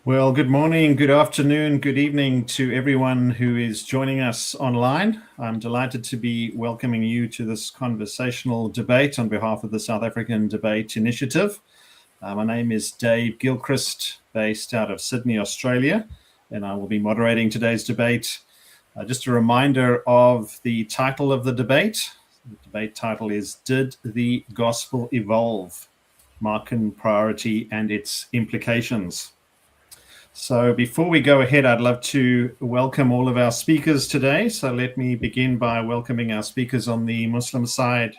Well, good morning, good afternoon, good evening to everyone who is joining us online. I'm delighted to be welcoming you to this conversational debate on behalf of the South African Debate Initiative. My name is Dave Gilchrist, based out of Sydney, Australia, and I will be moderating today's debate. Just a reminder of the title of the debate. The debate title is Did the Gospel Evolve? Markan Priority and its Implications. So before we go ahead, I'd love to welcome all of our speakers today. So let me begin by welcoming our speakers on the Muslim side.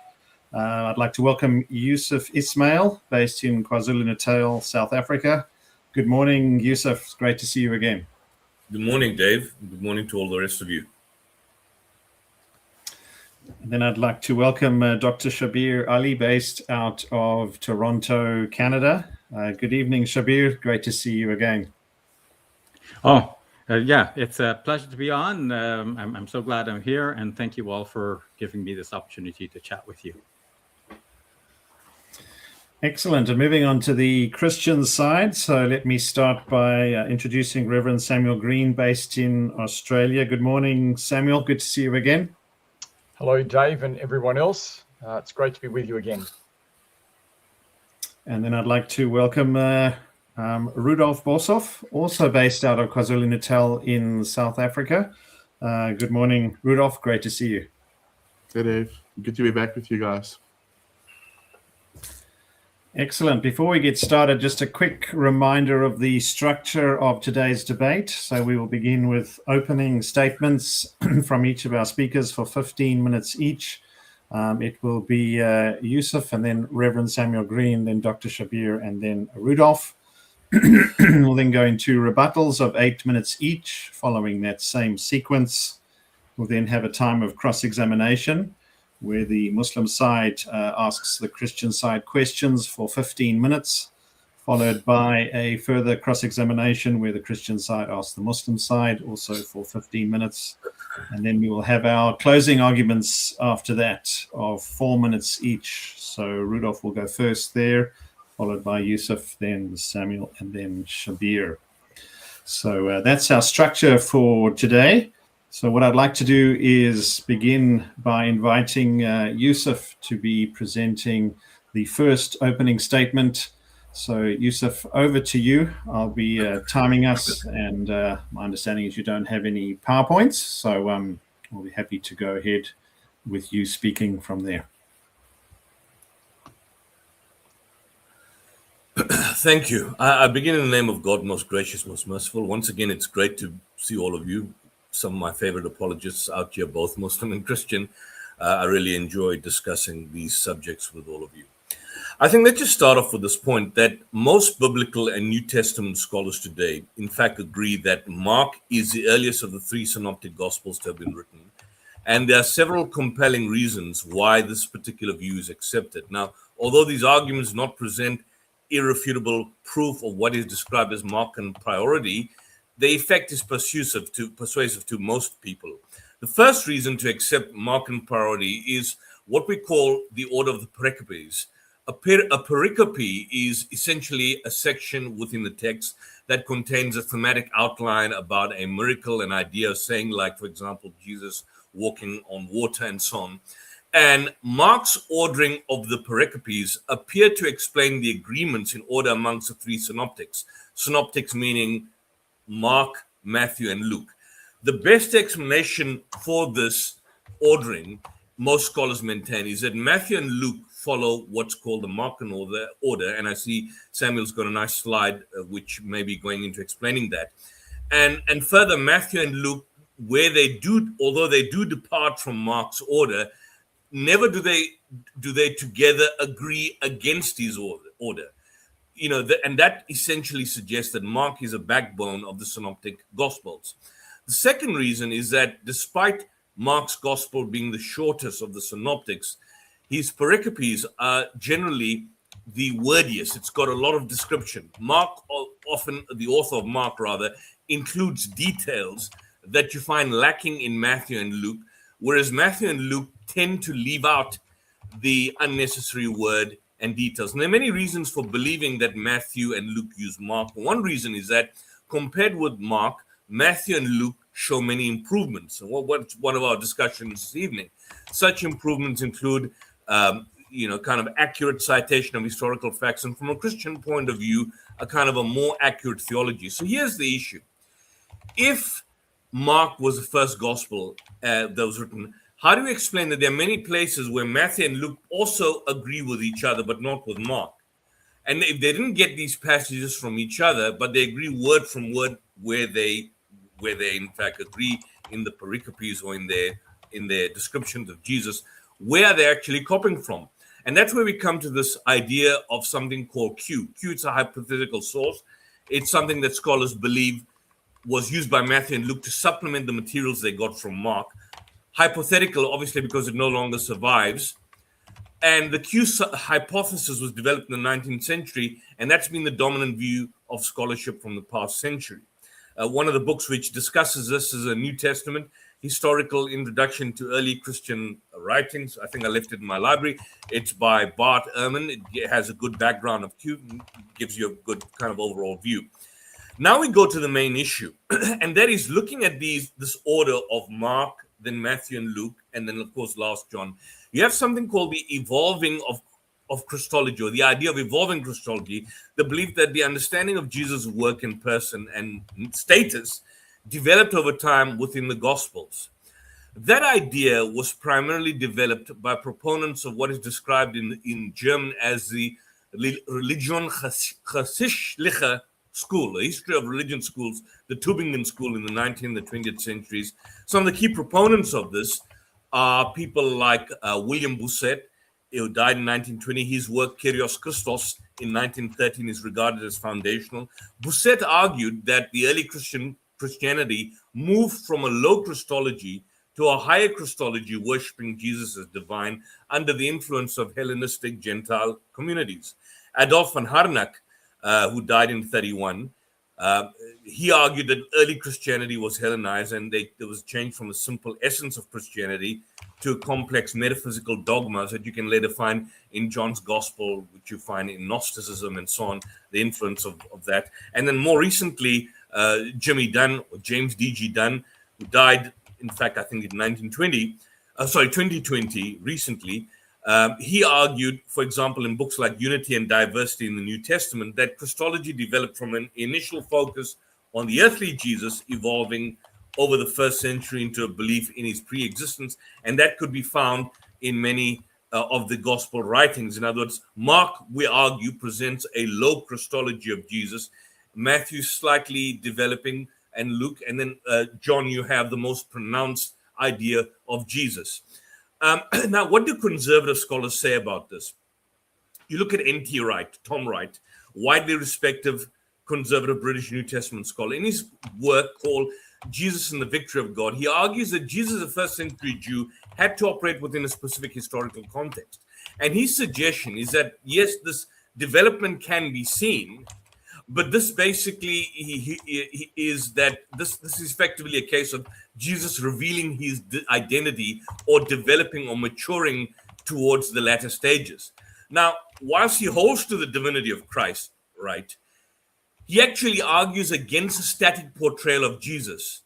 I'd like to welcome Yusuf Ismail, based in KwaZulu-Natal, South Africa. Good morning, Yusuf. It's great to see you again. Good morning, Dave. Good morning to all the rest of you. And then I'd like to welcome Dr. Shabir Ali, based out of Toronto, Canada. Good evening, Shabir. Great to see you again. Yeah, it's a pleasure to be on. I'm so glad I'm here, and thank you all for giving me this opportunity to chat with you. Excellent. And moving on to the Christian side. So let me start by introducing Reverend Samuel Green, based in Australia. Good morning, Samuel. Good to see you again. Hello, Dave, and everyone else. It's great to be with you again. And then I'd like to welcome Rudolf Boshoff, also based out of KwaZulu-Natal in South Africa. Good morning, Rudolf. Great to see you. Hey, Dave. Good to be back with you guys. Excellent. Before we get started, just a quick reminder of the structure of today's debate. So we will begin with opening statements from each of our speakers for 15 minutes each. It will be Yusuf, and then Reverend Samuel Green, then Dr. Shabir, and then Rudolf. We'll then go into rebuttals of 8 minutes each, following that same sequence. We'll then have a time of cross-examination, where the Muslim side asks the Christian side questions for 15 minutes, followed by a further cross-examination where the Christian side asks the Muslim side, also for 15 minutes. And then we will have our closing arguments after that of 4 minutes each. So Rudolf will go first there, followed by Yusuf, then Samuel, and then Shabir. So that's our structure for today. So what I'd like to do is begin by inviting Yusuf to be presenting the first opening statement. So Yusuf, over to you. I'll be timing us, and my understanding is you don't have any PowerPoints, so we'll be happy to go ahead with you speaking from there. Thank you. I begin in the name of God, most gracious, most merciful. Once again, it's great to see all of you. Some of my favorite apologists out here, both Muslim and Christian. I really enjoy discussing these subjects with all of you. I think let's just start off with this point that most biblical and New Testament scholars today, in fact, agree that Mark is the earliest of the three synoptic gospels to have been written. And there are several compelling reasons why this particular view is accepted. Now, although these arguments do not present irrefutable proof of what is described as Markan priority, the effect is persuasive to most people. The first reason to accept Markan priority is what we call the order of the pericopes. A pericope is essentially a section within the text that contains a thematic outline about a miracle, an idea, saying like, for example, Jesus walking on water and so on. And Mark's ordering of the pericopes appear to explain the agreements in order amongst the three synoptics. Synoptics meaning Mark, Matthew, and Luke. The best explanation for this ordering, most scholars maintain, is that Matthew and Luke follow what's called the Markan order. And I see Samuel's got a nice slide which may be going into explaining that. And further, Matthew and Luke, although they do depart from Mark's order, never do they together agree against his order. And that essentially suggests that Mark is a backbone of the synoptic gospels. The second reason is that despite Mark's gospel being the shortest of the synoptics, his pericopes are generally the wordiest. It's got a lot of description. Mark, often the author of Mark rather, includes details that you find lacking in Matthew and Luke, whereas Matthew and Luke tend to leave out the unnecessary word and details. And there are many reasons for believing that Matthew and Luke use Mark. One reason is that compared with Mark, Matthew and Luke show many improvements. And what's one of our discussions this evening? Such improvements include, kind of accurate citation of historical facts, and from a Christian point of view, a kind of a more accurate theology. So here's the issue. If Mark was the first gospel that was written, how do you explain that there are many places where Matthew and Luke also agree with each other, but not with Mark? And if they didn't get these passages from each other, but they agree word from word where they in fact agree in the pericopes or in their descriptions of Jesus, where are they actually copying from? And that's where we come to this idea of something called Q. Q, it's a hypothetical source. It's something that scholars believe was used by Matthew and Luke to supplement the materials they got from Mark. Hypothetical, obviously, because it no longer survives. And the Q hypothesis was developed in the 19th century, and that's been the dominant view of scholarship from the past century. One of the books which discusses this is a New Testament historical introduction to early Christian writings. I think I left it in my library. It's by Bart Ehrman. It has a good background of Q, gives you a good kind of overall view. Now we go to the main issue, and that is looking at this order of Mark, then Matthew and Luke, and then, of course, last John. You have something called the evolving of Christology, or the idea of evolving Christology, the belief that the understanding of Jesus' work in person and status developed over time within the Gospels. That idea was primarily developed by proponents of what is described in German as the Religionsgeschichtliche school, the history of religion schools, the Tübingen school in the 19th and the 20th centuries. Some of the key proponents of this are people like William Bousset, who died in 1920. His work, Kyrios Christos, in 1913 is regarded as foundational. Bousset argued that the early Christianity moved from a low Christology to a higher Christology, worshipping Jesus as divine under the influence of Hellenistic Gentile communities. Adolf von Harnack, who died in 1931, he argued that early Christianity was Hellenized, and there was change from a simple essence of Christianity to complex metaphysical dogmas that you can later find in John's Gospel, which you find in Gnosticism and so on, the influence of that. And then more recently, James D.G. Dunn, who died, in fact, I think in 2020, recently, he argued, for example, in books like Unity and Diversity in the New Testament, that Christology developed from an initial focus on the earthly Jesus, evolving over the first century into a belief in his pre-existence, and that could be found in many of the gospel writings. In other words, Mark, we argue, presents a low Christology of Jesus, Matthew slightly developing, and Luke, and then John, you have the most pronounced idea of Jesus. Now, what do conservative scholars say about this? You look at N.T. Wright, Tom Wright, widely respected conservative British New Testament scholar. In his work called Jesus and the Victory of God, he argues that Jesus, a first century Jew, had to operate within a specific historical context. And his suggestion is that, yes, this development can be seen, but this basically is that this is effectively a case of Jesus revealing his identity or developing or maturing towards the latter stages. Now, whilst he holds to the divinity of Christ, right, he actually argues against a static portrayal of Jesus,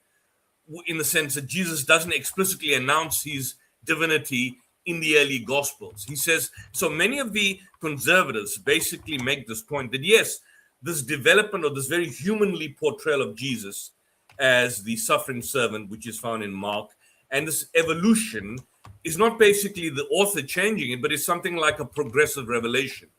in the sense that Jesus doesn't explicitly announce his divinity in the early Gospels. He says, so many of the conservatives basically make this point that, yes, this development of this very humanly portrayal of Jesus as the suffering servant, which is found in Mark, and this evolution is not basically the author changing it, but it's something like a progressive revelation,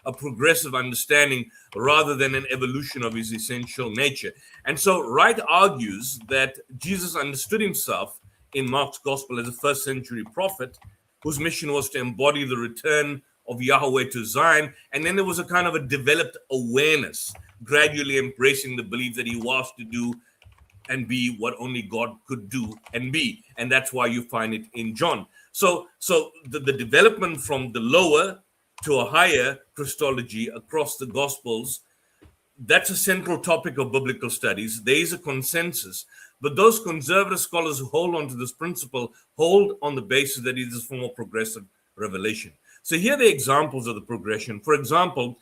a progressive understanding, rather than an evolution of his essential nature. And so Wright argues that Jesus understood himself in Mark's gospel as a first century prophet whose mission was to embody the return of Yahweh to Zion. And then there was a kind of a developed awareness, gradually embracing the belief that he was to do and be what only God could do and be. And that's why you find it in John. So the development from the lower to a higher Christology across the Gospels, that's a central topic of biblical studies. There is a consensus, but those conservative scholars who hold on to this principle hold on the basis that it is a form of progressive revelation. So here are the examples of the progression. For example,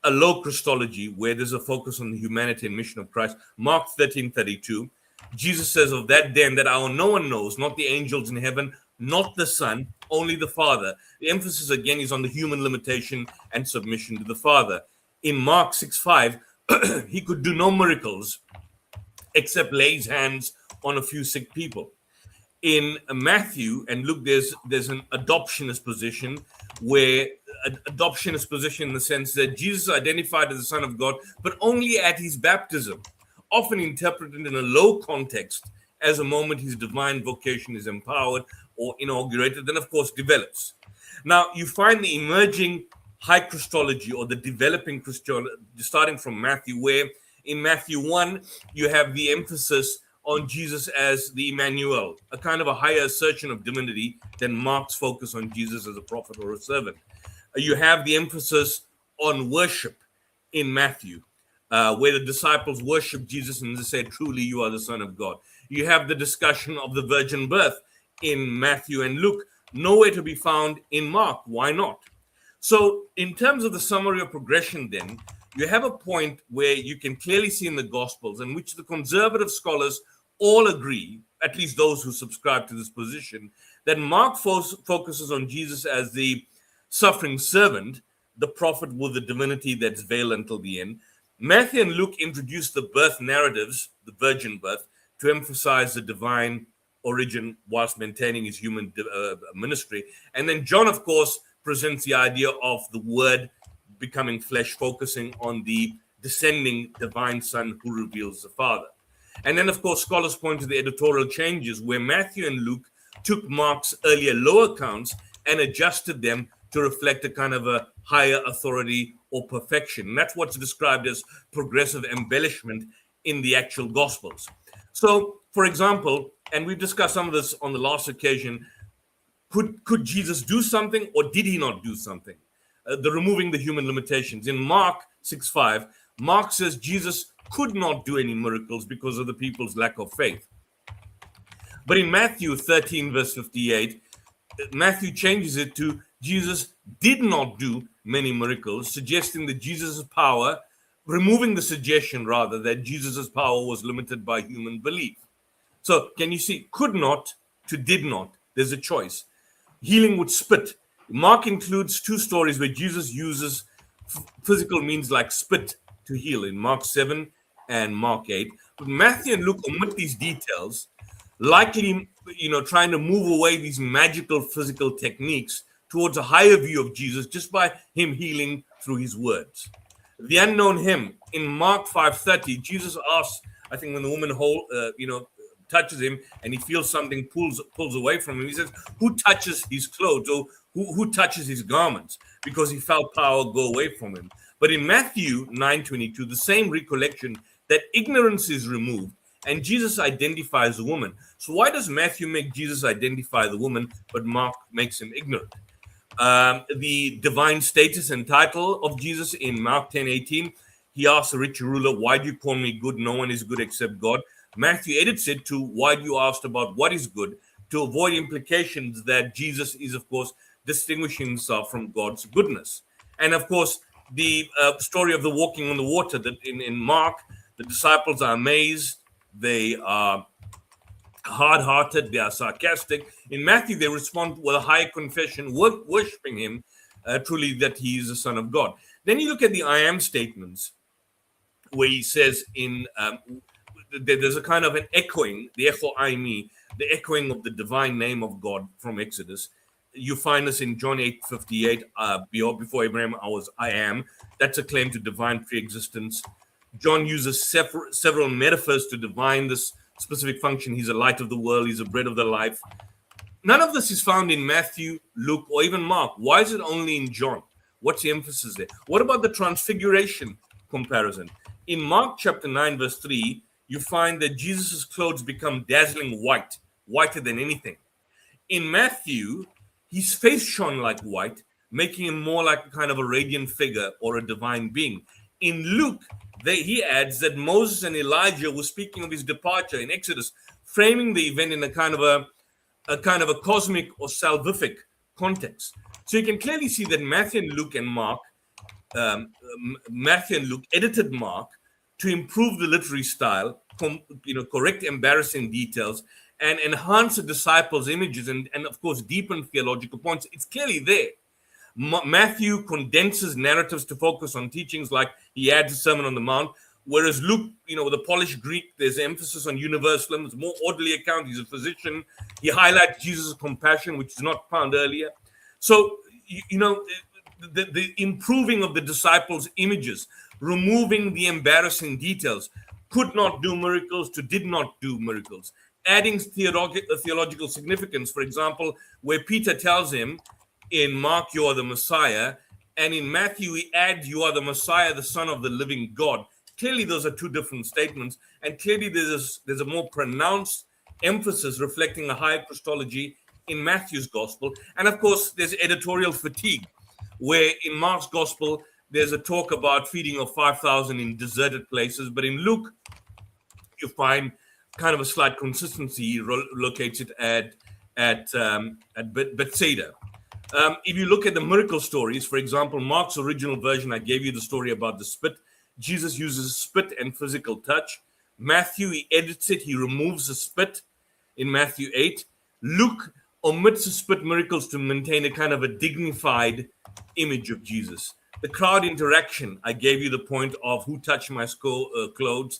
a low Christology where there's a focus on the humanity and mission of Christ. Mark 13:32, Jesus says, of that day and that hour no one knows, not the angels in heaven, not the Son, only the Father. The emphasis again is on the human limitation and submission to the Father. In Mark 6:5, he could do no miracles except lay his hands on a few sick people. In Matthew and Luke, there's an adoptionist position where adoptionist position in the sense that Jesus is identified as the Son of God, but only at his baptism, often interpreted in a low context as a moment his divine vocation is empowered or inaugurated, then of course develops. Now you find the emerging high Christology or the developing Christology starting from Matthew, where in Matthew 1 you have the emphasis on Jesus as the Emmanuel, a kind of a higher assertion of divinity than Mark's focus on Jesus as a prophet or a servant. You have the emphasis on worship in Matthew, where the disciples worship Jesus and they say, truly you are the Son of God. You have the discussion of the virgin birth in Matthew and Luke, nowhere to be found in Mark. Why not? So in terms of the summary of progression then, you have a point where you can clearly see in the Gospels in which the conservative scholars all agree, at least those who subscribe to this position, that Mark focuses on Jesus as the suffering servant, the prophet with the divinity that's veiled until the end. Matthew and Luke introduce the birth narratives, the virgin birth, to emphasize the divine origin whilst maintaining his human ministry. And then John, of course, presents the idea of the word becoming flesh, focusing on the descending divine Son who reveals the Father. And then, of course, scholars point to the editorial changes where Matthew and Luke took Mark's earlier low accounts and adjusted them to reflect a kind of a higher authority or perfection. And that's what's described as progressive embellishment in the actual Gospels. So, for example, and we've discussed some of this on the last occasion, could Jesus do something or did he not do something? The removing the human limitations. In Mark 6:5, Mark says Jesus could not do any miracles because of the people's lack of faith. But in Matthew 13, verse 58, Matthew changes it to Jesus did not do many miracles, suggesting that Jesus' power, removing the suggestion rather that Jesus' power was limited by human belief. So can you see, could not to did not, there's a choice. Healing with spit. Mark includes two stories where Jesus uses physical means like spit to heal in Mark 7 and Mark 8. But Matthew and Luke omit these details, likely, trying to move away these magical physical techniques towards a higher view of Jesus just by him healing through his words. The unknown him in Mark 5:30, Jesus asks, I think when the woman touches him and he feels something pulls away from him, he says, who touches his clothes or who touches his garments? Because he felt power go away from him. But in Matthew 9:22, the same recollection that ignorance is removed and Jesus identifies the woman. So why does Matthew make Jesus identify the woman, but Mark makes him ignorant? The divine status and title of Jesus in Mark 10:18, he asks the rich ruler, why do you call me good? No one is good except God. Matthew edits it to why do you ask about what is good, to avoid implications that Jesus is, of course, distinguishing himself from God's goodness. And of course, the story of the walking on the water, that in Mark, the disciples are amazed, they are hard-hearted, they are sarcastic. In Matthew, they respond with a high confession, worshiping him, truly that he is the Son of God. Then you look at the I am statements, where he says there's a kind of an echoing, the echo I me, the echoing of the divine name of God from Exodus. You find this in John 8:58, before Abraham I am. That's a claim to divine pre-existence. John uses several metaphors to divine this specific function. He's a light of the world, he's a bread of the life. None of this is found in Matthew, Luke, or even Mark. Why is it only in John? What's the emphasis there? What about the transfiguration comparison? In Mark chapter 9, verse 3, you find that Jesus' clothes become dazzling white, whiter than anything. In Matthew, his face shone like white, making him more like a kind of a radiant figure or a divine being. In Luke, he adds that Moses and Elijah were speaking of his departure in Exodus, framing the event in a kind of a cosmic or salvific context. So you can clearly see that Matthew and Luke and Mark Matthew and Luke edited Mark to improve the literary style, correct embarrassing details, and enhance the disciples' images, and of course deepen theological points. It's clearly there. Matthew condenses narratives to focus on teachings, like he adds a Sermon on the Mount, whereas Luke, with a polished Greek, there's emphasis on universalism. It's a more orderly account. He's a physician. He highlights Jesus' compassion, which is not found earlier. So, the improving of the disciples' images, removing the embarrassing details, could not do miracles to did not do miracles, adding theological significance. For example, where Peter tells him in Mark, you are the Messiah, and in Matthew, he adds, you are the Messiah, the Son of the living God. Clearly, those are two different statements, and clearly there's a more pronounced emphasis reflecting a higher Christology in Matthew's gospel. And of course, there's editorial fatigue, where in Mark's gospel, there's a talk about feeding of 5,000 in deserted places, but in Luke, you find kind of a slight consistency located at Bethsaida. If you look at the miracle stories, for example, Mark's original version, I gave you the story about the spit. Jesus uses spit and physical touch. Matthew, he edits it. He removes the spit in Matthew 8. Luke omits the spit miracles to maintain a kind of a dignified image of Jesus. The crowd interaction, I gave you the point of who touched my clothes.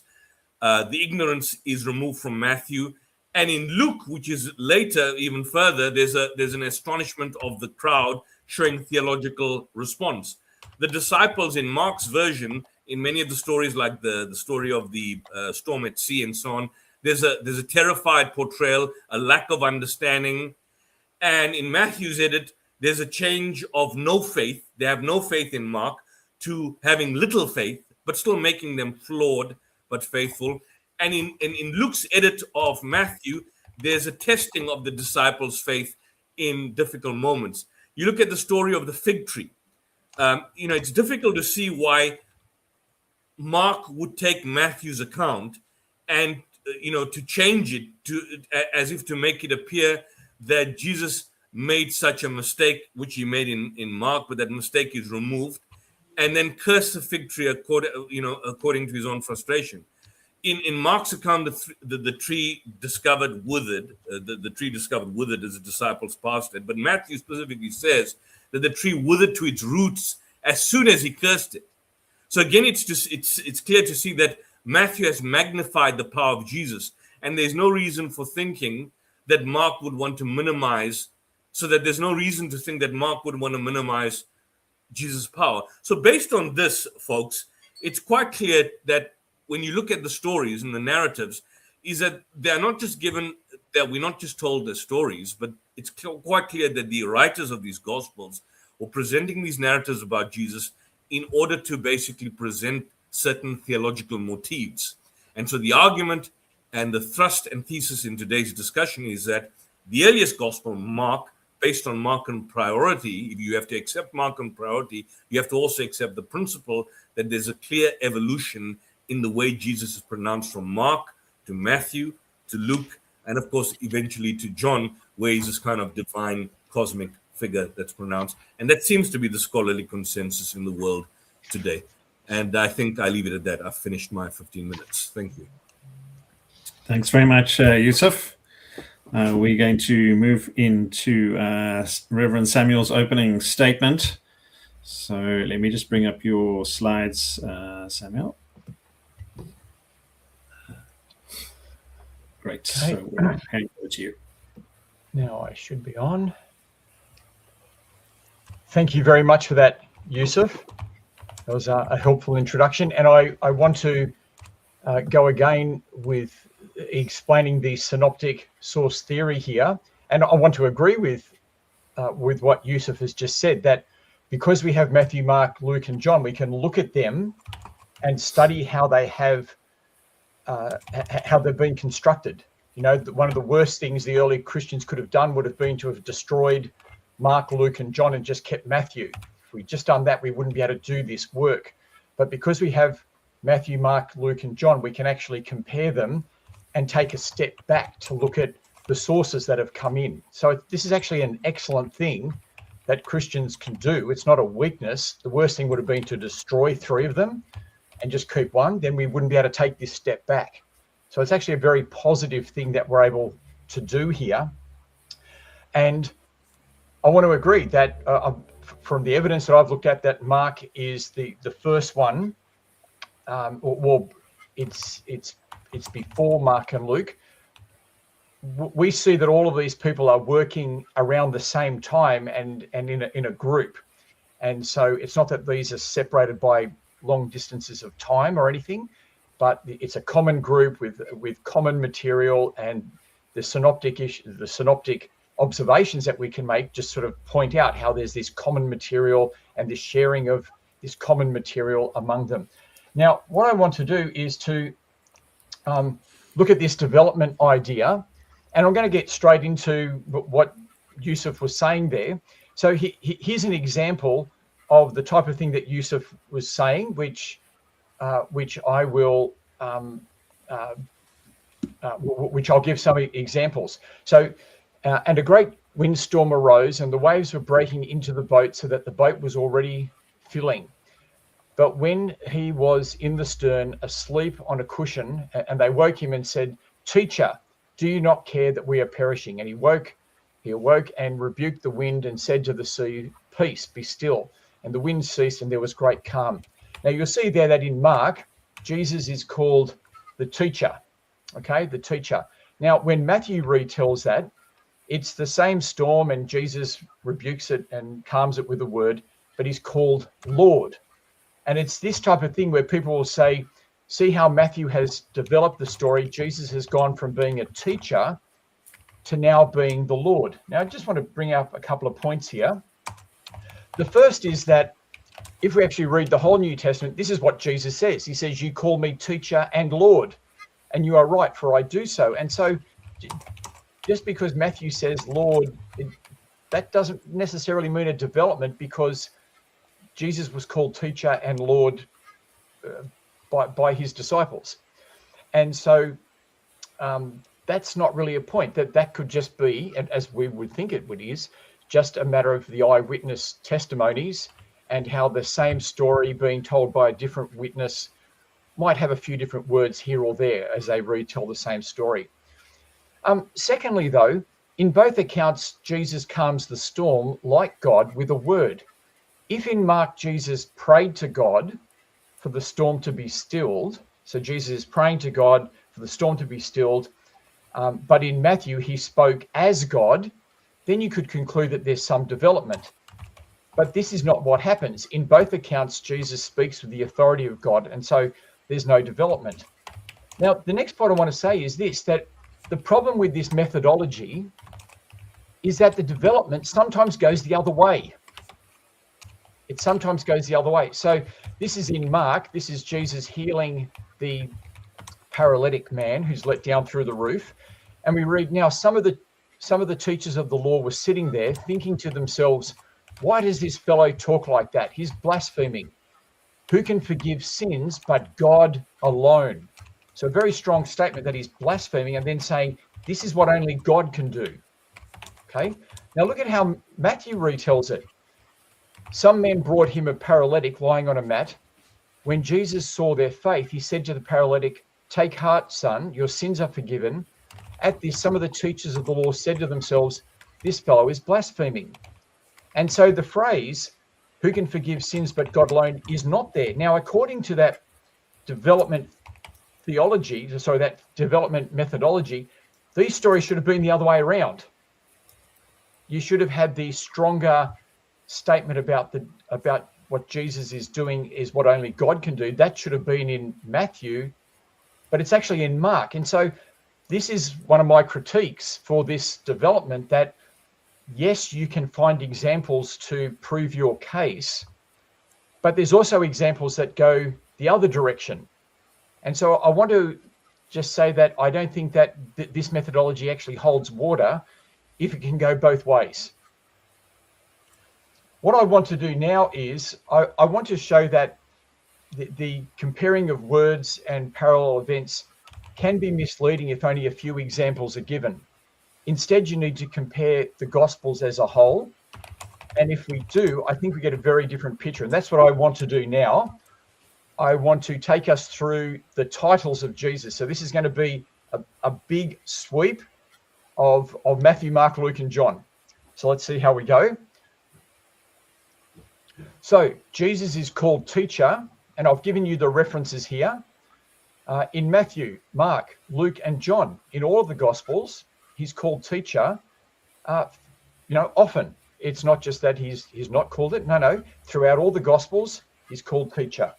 The ignorance is removed from Matthew. And in Luke, which is later, even further, there's an astonishment of the crowd showing theological response. The disciples in Mark's version, in many of the stories, like the story of the storm at sea and so on, there's a terrified portrayal, a lack of understanding. And in Matthew's edit, there's a change of no faith. They have no faith in Mark to having little faith, but still making them flawed but faithful. And in Luke's edit of Matthew, there's a testing of the disciples' faith in difficult moments. You look at the story of the fig tree. It's difficult to see why Mark would take Matthew's account and, to change it as if to make it appear that Jesus made such a mistake, which he made in Mark, but that mistake is removed, and then curse the fig tree according to his own frustration. In Mark's account, the tree discovered withered. The tree discovered withered as the disciples passed it. But Matthew specifically says that the tree withered to its roots as soon as he cursed it. So again, it's clear to see that Matthew has magnified the power of Jesus, and there's no reason for thinking that Mark would want to minimize. So that there's no reason to think that Mark would want to minimize Jesus' power. So based on this, folks, it's quite clear that when you look at the stories and the narratives, is that they're not just given, that we're not just told the stories, but it's quite clear that the writers of these gospels were presenting these narratives about Jesus in order to basically present certain theological motifs. And so the argument and the thrust and thesis in today's discussion is that the earliest gospel, Mark, based on Markan priority, if you have to accept Markan priority, you have to also accept the principle that there's a clear evolution in the way Jesus is pronounced from Mark to Matthew to Luke, and of course, eventually to John, where he's this kind of divine cosmic figure that's pronounced. And that seems to be the scholarly consensus in the world today. And I think I leave it at that. I've finished my 15 minutes. Thank you. Thanks very much, Yusuf. We're going to move into Reverend Samuel's opening statement. So let me just bring up your slides, Samuel. Great. Okay. So we'll hand over to you. Now I should be on. Thank you very much for that, Yusuf. That was a helpful introduction. And I want to go again with explaining the synoptic source theory here. And I want to agree with what Yusuf has just said, that because we have Matthew, Mark, Luke, and John, we can look at them and study how they have how they've been constructed. One of the worst things the early Christians could have done would have been to have destroyed Mark, Luke, and John and just kept Matthew. If we'd just done that, we wouldn't be able to do this work. But because we have Matthew, Mark, Luke, and John, we can actually compare them and take a step back to look at the sources that have come in. So this is actually an excellent thing that Christians can do. It's not a weakness. The worst thing would have been to destroy 3 of them and just keep one. Then we wouldn't be able to take this step back. So it's actually a very positive thing that we're able to do here. And I want to agree that from the evidence that I've looked at, that Mark is the first one. It's before Mark and Luke. We see that all of these people are working around the same time and in a group. And so it's not that these are separated by long distances of time or anything, but it's a common group with common material, and the synoptic observations that we can make just sort of point out how there's this common material and this sharing of this common material among them. Now, what I want to do is to look at this development idea. And I'm going to get straight into what Yusuf was saying there. So here's an example of the type of thing that Yusuf was saying, which I will, which I'll give some examples. So, and a great windstorm arose, and the waves were breaking into the boat, so that the boat was already filling. But when he was in the stern, asleep on a cushion, and they woke him and said, "Teacher, do you not care that we are perishing?" And he awoke and rebuked the wind and said to the sea, "Peace, be still." And the wind ceased and there was great calm. Now you'll see there that in Mark, Jesus is called the teacher. Okay, the teacher. Now when Matthew retells that, it's the same storm and Jesus rebukes it and calms it with a word, but he's called Lord. And it's this type of thing where people will say, see how Matthew has developed the story. Jesus has gone from being a teacher to now being the Lord. Now, I just want to bring up a couple of points here. The first is that if we actually read the whole New Testament, this is what Jesus says. He says, "You call me teacher and Lord, and you are right, for I do so." And so just because Matthew says Lord, that doesn't necessarily mean a development, because Jesus was called teacher and Lord by his disciples. And so that's not really a point. That could just be, as we would think it is, just a matter of the eyewitness testimonies and how the same story being told by a different witness might have a few different words here or there as they retell the same story. Secondly, though, in both accounts, Jesus calms the storm like God with a word. If in Mark, Jesus prayed to God for the storm to be stilled, so Jesus is praying to God for the storm to be stilled, but in Matthew he spoke as God, then you could conclude that there's some development. But this is not what happens. In both accounts, Jesus speaks with the authority of God, and so there's no development. Now, the next point I want to say is this, that the problem with this methodology is that the development sometimes goes the other way. It sometimes goes the other way. So this is in Mark. This is Jesus healing the paralytic man who's let down through the roof. And we read, now some of the teachers of the law were sitting there thinking to themselves, why does this fellow talk like that? He's blaspheming. Who can forgive sins but God alone? So a very strong statement that he's blaspheming and then saying, this is what only God can do. Okay. Now look at how Matthew retells it. Some men brought him a paralytic lying on a mat. When Jesus saw their faith, he said to the paralytic, take heart, son, your sins are forgiven. At this, some of the teachers of the law said to themselves, this fellow is blaspheming. And so the phrase, who can forgive sins but God alone, is not there. Now, according to that development theology, sorry, that development methodology, these stories should have been the other way around. You should have had the stronger statement about what Jesus is doing is what only God can do. That should have been in Matthew, but it's actually in Mark. And so this is one of my critiques for this development, that yes, you can find examples to prove your case, but there's also examples that go the other direction. And so I want to just say that I don't think that this methodology actually holds water if it can go both ways. What I want to do now is I want to show that the comparing of words and parallel events can be misleading if only a few examples are given. Instead, you need to compare the Gospels as a whole And if we do, I think we get a very different picture. And that's what I want to do now. I want to take us through the titles of Jesus. So this is going to be a big sweep of Matthew, Mark, Luke, and John. So let's see how we go. So Jesus is called teacher, and I've given you the references here. In Matthew, Mark, Luke, and John, in all of the Gospels, he's called teacher, often. It's not just that he's not called it. No. Throughout all the Gospels, he's called teacher.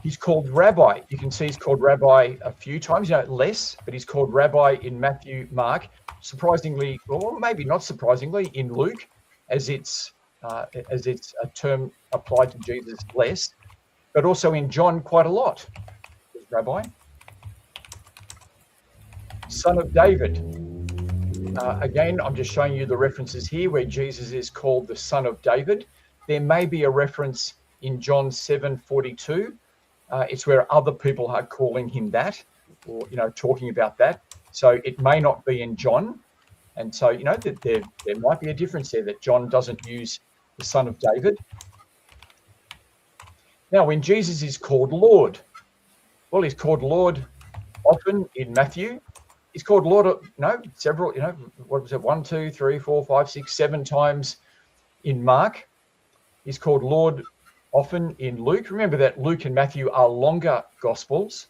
He's called rabbi. You can see he's called rabbi a few times, less, but he's called rabbi in Matthew, Mark. Surprisingly, or maybe not surprisingly, in Luke, as it's a term applied to Jesus less, but also in John quite a lot. Rabbi. Son of David. Again, I'm just showing you the references here where Jesus is called the Son of David. There may be a reference in John 7:42. It's where other people are calling him that, or talking about that. So it may not be in John, and so that there might be a difference there, that John doesn't use the Son of David. Now, when Jesus is called Lord, well, he's called Lord often in Matthew. He's called Lord, several, what was it? 1, 2, 3, 4, 5, 6, 7 times in Mark. He's called Lord often in Luke. Remember that Luke and Matthew are longer Gospels.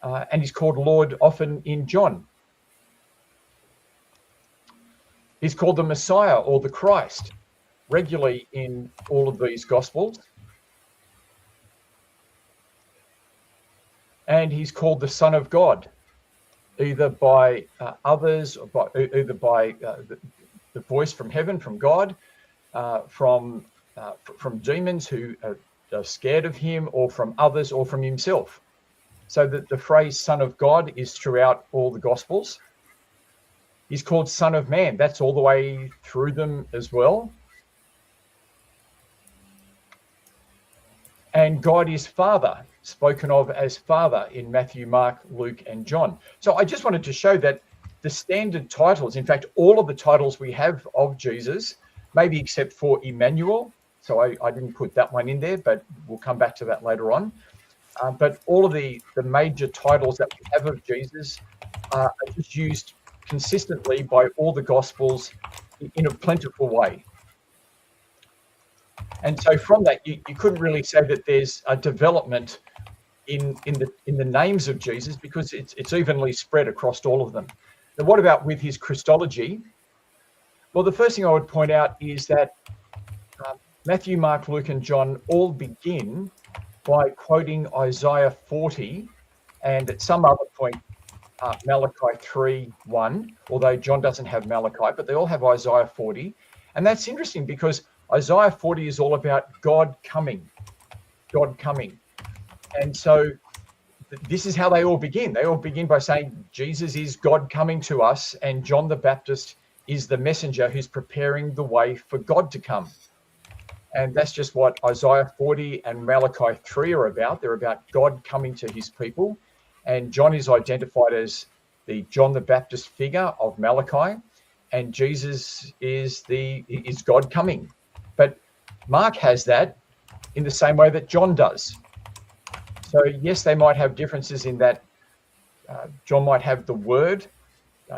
And he's called Lord often in John. He's called the Messiah or the Christ regularly in all of these Gospels. And he's called the Son of God, either by others, or either by the voice from heaven, from God, from demons who are scared of him, or from others, or from himself. So that the phrase Son of God is throughout all the Gospels. He's called Son of Man. That's all the way through them as well. And God is Father, spoken of as Father in Matthew, Mark, Luke, and John. So I just wanted to show that the standard titles, in fact, all of the titles we have of Jesus, maybe except for Emmanuel, so I didn't put that one in there, but we'll come back to that later on. But all of the major titles that we have of Jesus are just used consistently by all the Gospels in a plentiful way. And so from that, you couldn't really say that there's a development in the names of Jesus, because it's evenly spread across all of them. Now, what about with his Christology? Well, the first thing I would point out is that Matthew, Mark, Luke, and John all begin by quoting Isaiah 40, and at some other point, Malachi 3:1, although John doesn't have Malachi, but they all have Isaiah 40. And that's interesting because Isaiah 40 is all about God coming. And so this is how they all begin. They all begin by saying Jesus is God coming to us, and John the Baptist is the messenger who's preparing the way for God to come. And that's just what Isaiah 40 and Malachi 3 are about. They're about God coming to his people. And John is identified as the John the Baptist figure of Malachi, and Jesus is God coming. But Mark has that in the same way that John does. So yes, they might have differences in that John might have the word,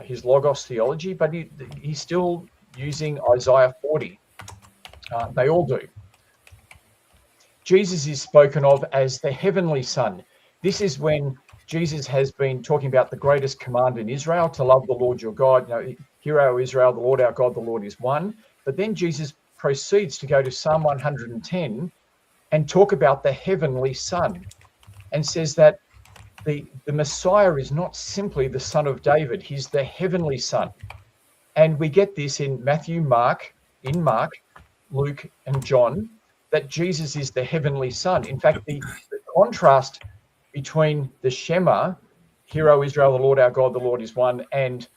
his logos theology, but he's still using Isaiah 40. They all do. Jesus is spoken of as the heavenly Son. This is when Jesus has been talking about the greatest command in Israel, to love the Lord your God. Hear, O Israel, the Lord our God, the Lord is one. But then Jesus proceeds to go to Psalm 110 and talk about the heavenly Son, and says that the Messiah is not simply the Son of David, he's the heavenly Son. And we get this in Matthew, Mark, Luke, and John, that Jesus is the heavenly Son. In fact, the contrast between the Shema, Hear, O Israel, the Lord our God, the Lord is one, and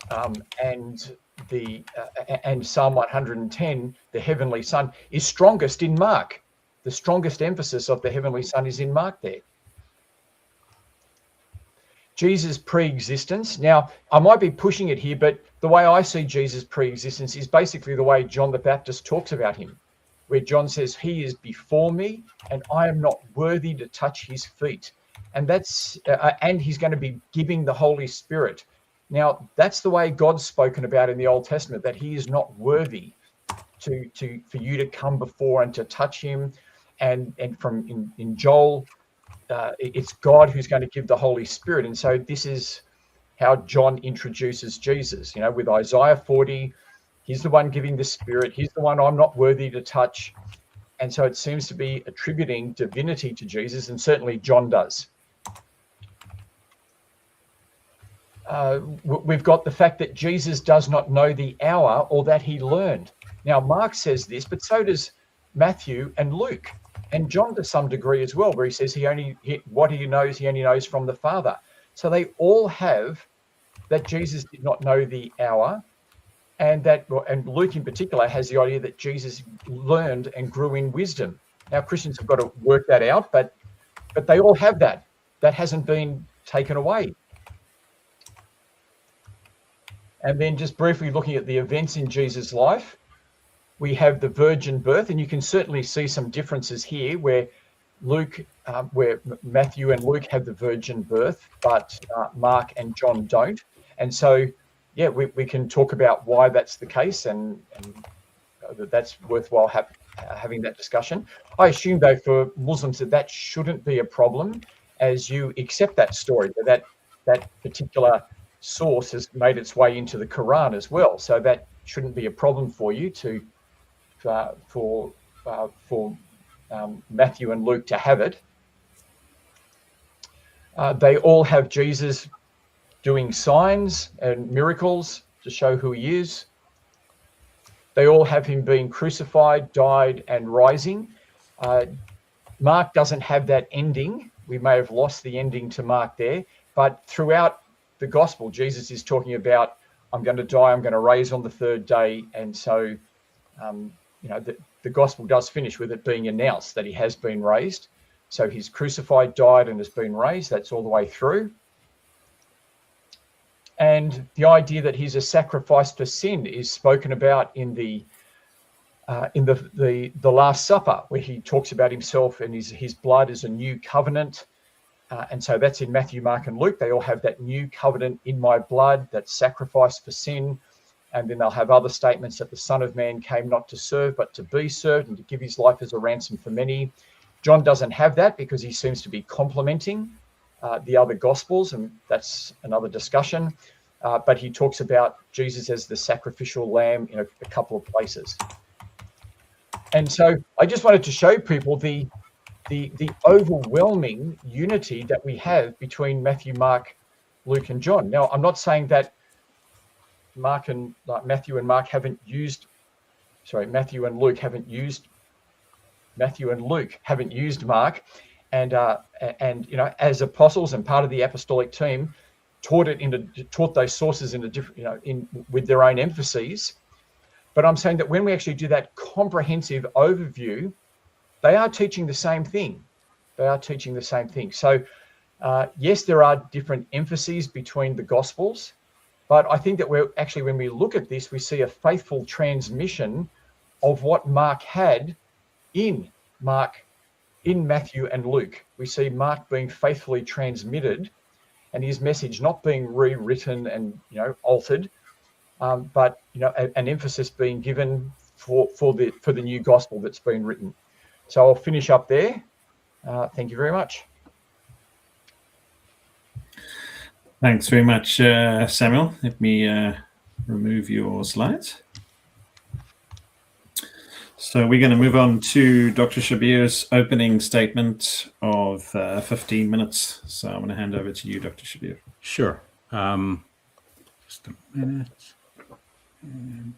Psalm 110, the heavenly Son, is strongest in Mark. The strongest emphasis of the heavenly Son is in Mark there. Jesus' pre-existence. Now, I might be pushing it here, but the way I see Jesus' pre-existence is basically the way John the Baptist talks about him, where John says, he is before me and I am not worthy to touch his feet. And that's and he's going to be giving the Holy Spirit. Now, that's the way God's spoken about in the Old Testament, that he is not worthy for you to come before and to touch him. And from in Joel, it's God who's going to give the Holy Spirit. And so this is how John introduces Jesus, with Isaiah 40, he's the one giving the Spirit. He's the one I'm not worthy to touch. And so it seems to be attributing divinity to Jesus, and certainly John does. We've got the fact that Jesus does not know the hour or that he learned. Now, Mark says this, but so does Matthew and Luke, and John to some degree as well, where he says he only knows from the Father. So they all have that Jesus did not know the hour, and Luke in particular has the idea that Jesus learned and grew in wisdom. Now, Christians have got to work that out, but they all have that. That hasn't been taken away. And then just briefly looking at the events in Jesus' life, we have the virgin birth, and you can certainly see some differences here where Matthew and Luke have the virgin birth, but Mark and John don't. And so, yeah, we can talk about why that's the case, and that's worthwhile having that discussion. I assume, though, for Muslims that shouldn't be a problem, as you accept that story, that particular source has made its way into the Quran as well. So that shouldn't be a problem for you for Matthew and Luke to have it. They all have Jesus doing signs and miracles to show who he is. They all have him being crucified, died, and rising. Mark doesn't have that ending. We may have lost the ending to Mark there, but throughout the gospel, Jesus is talking about, I'm going to die, I'm going to raise on the third day. And so, the gospel does finish with it being announced that he has been raised. So he's crucified, died, and has been raised. That's all the way through. And the idea that he's a sacrifice for sin is spoken about in the Last Supper, where he talks about himself and his blood is a new covenant. And so that's in Matthew, Mark, and Luke. They all have that new covenant in my blood, that sacrifice for sin. And then they'll have other statements that the Son of Man came not to serve, but to be served and to give his life as a ransom for many. John doesn't have that because he seems to be complementing the other Gospels, and that's another discussion. But he talks about Jesus as the sacrificial lamb in a couple of places. And so I just wanted to show people the overwhelming unity that we have between Matthew, Mark, Luke, and John. Now, I'm not saying that Matthew and Luke haven't used Mark, and as apostles and part of the apostolic team, taught those sources in a different, with their own emphases. But I'm saying that when we actually do that comprehensive overview, they are teaching the same thing. So, yes, there are different emphases between the Gospels, but I think that when we look at this, we see a faithful transmission of what Mark had in Matthew and Luke. We see Mark being faithfully transmitted, and his message not being rewritten and altered, but an emphasis being given for the new gospel that's been written. So I'll finish up there. Thank you very much. Thanks very much, Samuel. Let me remove your slides. So we're going to move on to Dr. Shabir's opening statement of 15 minutes. So I'm going to hand over to you, Dr. Shabir. Sure. Just a minute. And,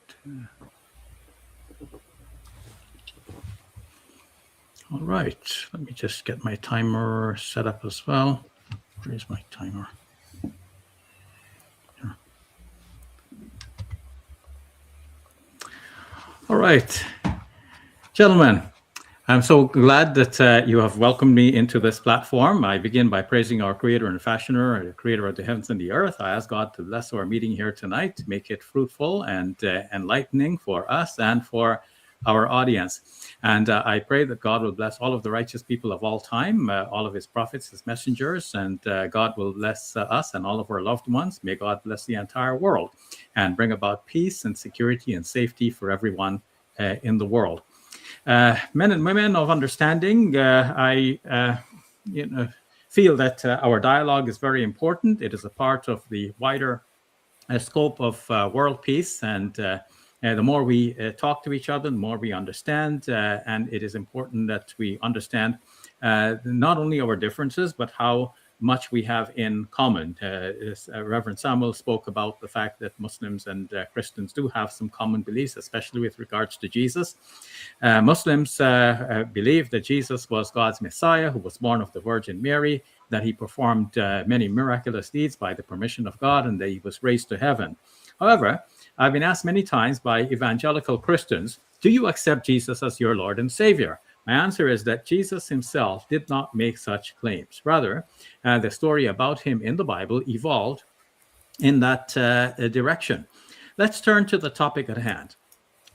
all right. Let me just get my timer set up as well. Where's my timer? Here. All right. Gentlemen, I'm so glad that you have welcomed me into this platform. I begin by praising our creator and fashioner, the creator of the heavens and the earth. I ask God to bless our meeting here tonight, to make it fruitful and enlightening for us and for our audience. And I pray that God will bless all of the righteous people of all time, all of his prophets, his messengers, and God will bless us and all of our loved ones. May God bless the entire world and bring about peace and security and safety for everyone in the world. Men and women of understanding, I feel that our dialogue is very important. It is a part of the wider scope of world peace, and the more we talk to each other, the more we understand, and it is important that we understand not only our differences, but how much we have in common. Reverend Samuel spoke about the fact that Muslims and Christians do have some common beliefs, especially with regards to Jesus. Muslims believe that Jesus was God's Messiah, who was born of the Virgin Mary, that he performed many miraculous deeds by the permission of God, and that he was raised to heaven. However, I've been asked many times by evangelical Christians, do you accept Jesus as your Lord and Savior? My answer is that Jesus himself did not make such claims. Rather, the story about him in the Bible evolved in that direction. Let's turn to the topic at hand.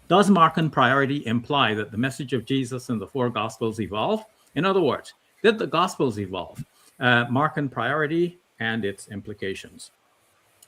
Does Markan priority imply that the message of Jesus in the four Gospels evolved? In other words, did the Gospels evolve? Markan priority and its implications.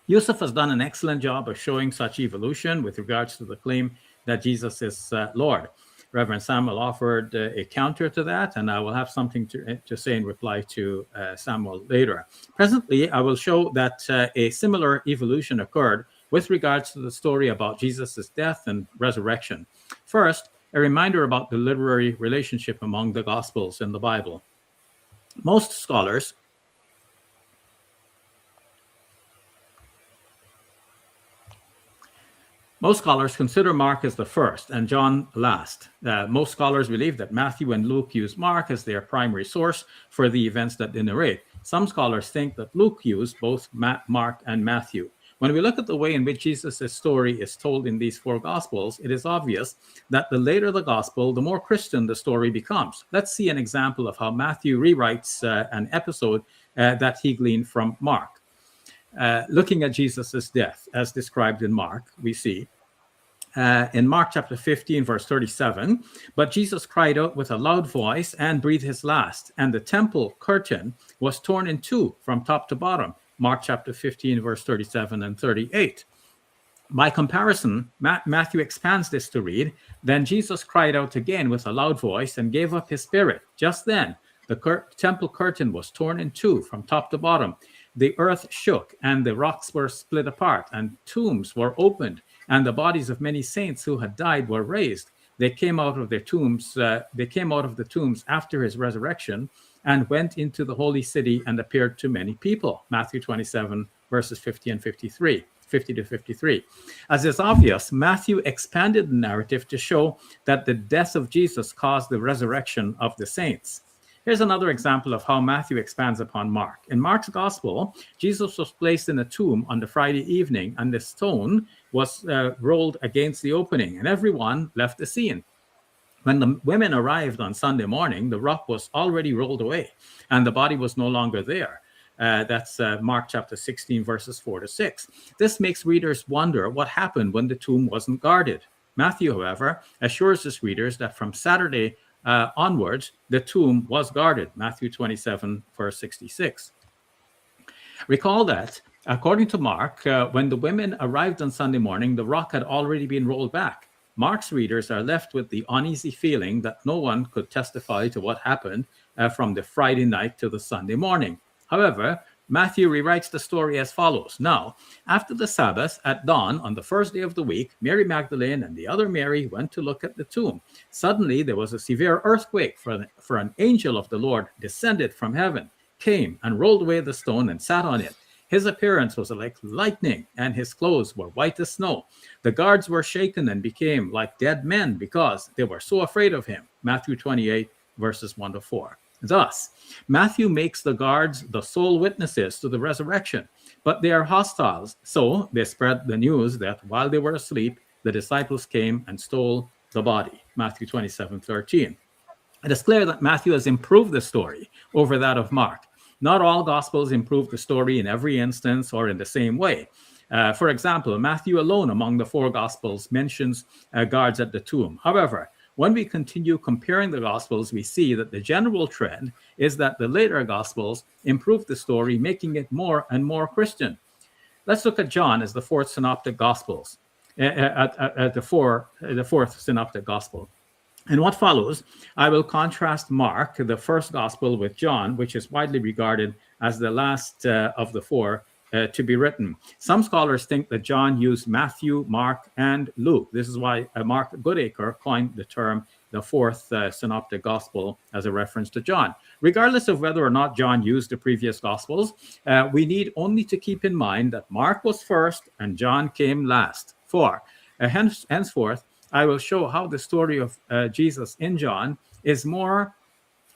Yusuf has done an excellent job of showing such evolution with regards to the claim that Jesus is Lord. Reverend Samuel offered a counter to that, and I will have something to say in reply to Samuel later. Presently, I will show that a similar evolution occurred with regards to the story about Jesus' death and resurrection. First, a reminder about the literary relationship among the Gospels in the Bible. Most scholars consider Mark as the first and John last. Most scholars believe that Matthew and Luke use Mark as their primary source for the events that they narrate. Some scholars think that Luke used both Mark and Matthew. When we look at the way in which Jesus' story is told in these four Gospels, it is obvious that the later the Gospel, the more Christian the story becomes. Let's see an example of how Matthew rewrites an episode that he gleaned from Mark. Looking at Jesus' death, as described in Mark, we see in Mark chapter 15, verse 37, but Jesus cried out with a loud voice and breathed his last, and the temple curtain was torn in two from top to bottom. Mark chapter 15, verse 37 and 38. By comparison, Matthew expands this to read, then Jesus cried out again with a loud voice and gave up his spirit. Just then, the temple curtain was torn in two from top to bottom. The earth shook and the rocks were split apart and tombs were opened and the bodies of many saints who had died were raised. They came out of their tombs. They came out of the tombs after his resurrection and went into the holy city and appeared to many people. Matthew 27 verses 50 to 53. As is obvious, Matthew expanded the narrative to show that the death of Jesus caused the resurrection of the saints. Here's another example of how Matthew expands upon Mark. In Mark's gospel, Jesus was placed in a tomb on the Friday evening, and the stone was rolled against the opening, and everyone left the scene. When the women arrived on Sunday morning, the rock was already rolled away, and the body was no longer there. That's Mark chapter 16, verses 4 to 6. This makes readers wonder what happened when the tomb wasn't guarded. Matthew, however, assures his readers that from Saturday onwards, the tomb was guarded. Matthew 27, verse 66. Recall that, according to Mark, when the women arrived on Sunday morning, the rock had already been rolled back. Mark's readers are left with the uneasy feeling that no one could testify to what happened from the Friday night to the Sunday morning. However, Matthew rewrites the story as follows. Now, after the Sabbath, at dawn on the first day of the week, Mary Magdalene and the other Mary went to look at the tomb. Suddenly, there was a severe earthquake, for an angel of the Lord descended from heaven, came and rolled away the stone and sat on it. His appearance was like lightning, and his clothes were white as snow. The guards were shaken and became like dead men because they were so afraid of him. Matthew 28, verses 1 to 4. Thus, Matthew makes the guards the sole witnesses to the resurrection, but they are hostiles. So they spread the news that while they were asleep, the disciples came and stole the body. Matthew 27:13. It is clear that Matthew has improved the story over that of Mark. Not all Gospels improve the story in every instance or in the same way. For example, Matthew alone among the 4 Gospels mentions guards at the tomb. However, when we continue comparing the Gospels, we see that the general trend is that the later Gospels improve the story, making it more and more Christian. Let's look at John as the 4th synoptic Gospels, the fourth synoptic Gospel. In what follows, I will contrast Mark, the first Gospel, with John, which is widely regarded as the last of the 4 to be written. Some scholars think that John used Matthew, Mark, and Luke. This is why Mark Goodacre coined the term the 4th synoptic Gospel as a reference to John. Regardless of whether or not John used the previous Gospels, we need only to keep in mind that Mark was first and John came last. Henceforth, I will show how the story of Jesus in John is more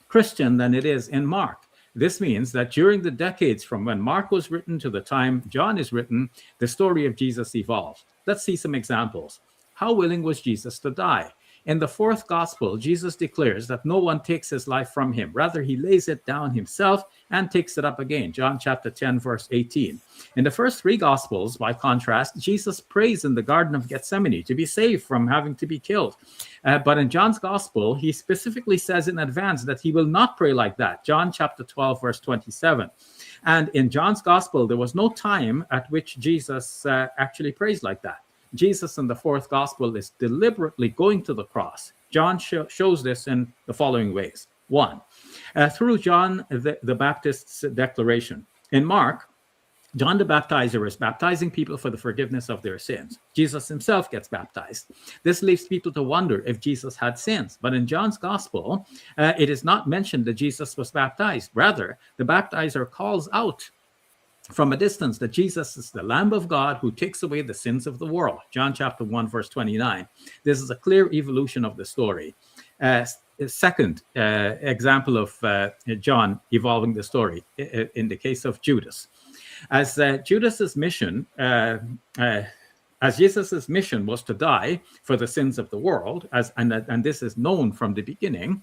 Christian than it is in Mark. This means that during the decades from when Mark was written to the time John is written, the story of Jesus evolved. Let's see some examples. How willing was Jesus to die? In the 4th Gospel, Jesus declares that no one takes his life from him. Rather, he lays it down himself and takes it up again. John chapter 10, verse 18. In the first 3 Gospels, by contrast, Jesus prays in the Garden of Gethsemane to be saved from having to be killed. But in John's Gospel, he specifically says in advance that he will not pray like that. John chapter 12, verse 27. And in John's Gospel, there was no time at which Jesus actually prays like that. Jesus in the 4th Gospel is deliberately going to the cross. John shows this in the following ways. 1, through John the Baptist's declaration. In Mark, John the Baptizer is baptizing people for the forgiveness of their sins. Jesus himself gets baptized. This leaves people to wonder if Jesus had sins. But in John's Gospel, it is not mentioned that Jesus was baptized. Rather, the baptizer calls out from a distance that Jesus is the Lamb of God who takes away the sins of the world. John chapter 1, verse 29. This is a clear evolution of the story. Second example of John evolving the story in the case of Judas. As Judas's mission, as Jesus's mission was to die for the sins of the world, and this is known from the beginning,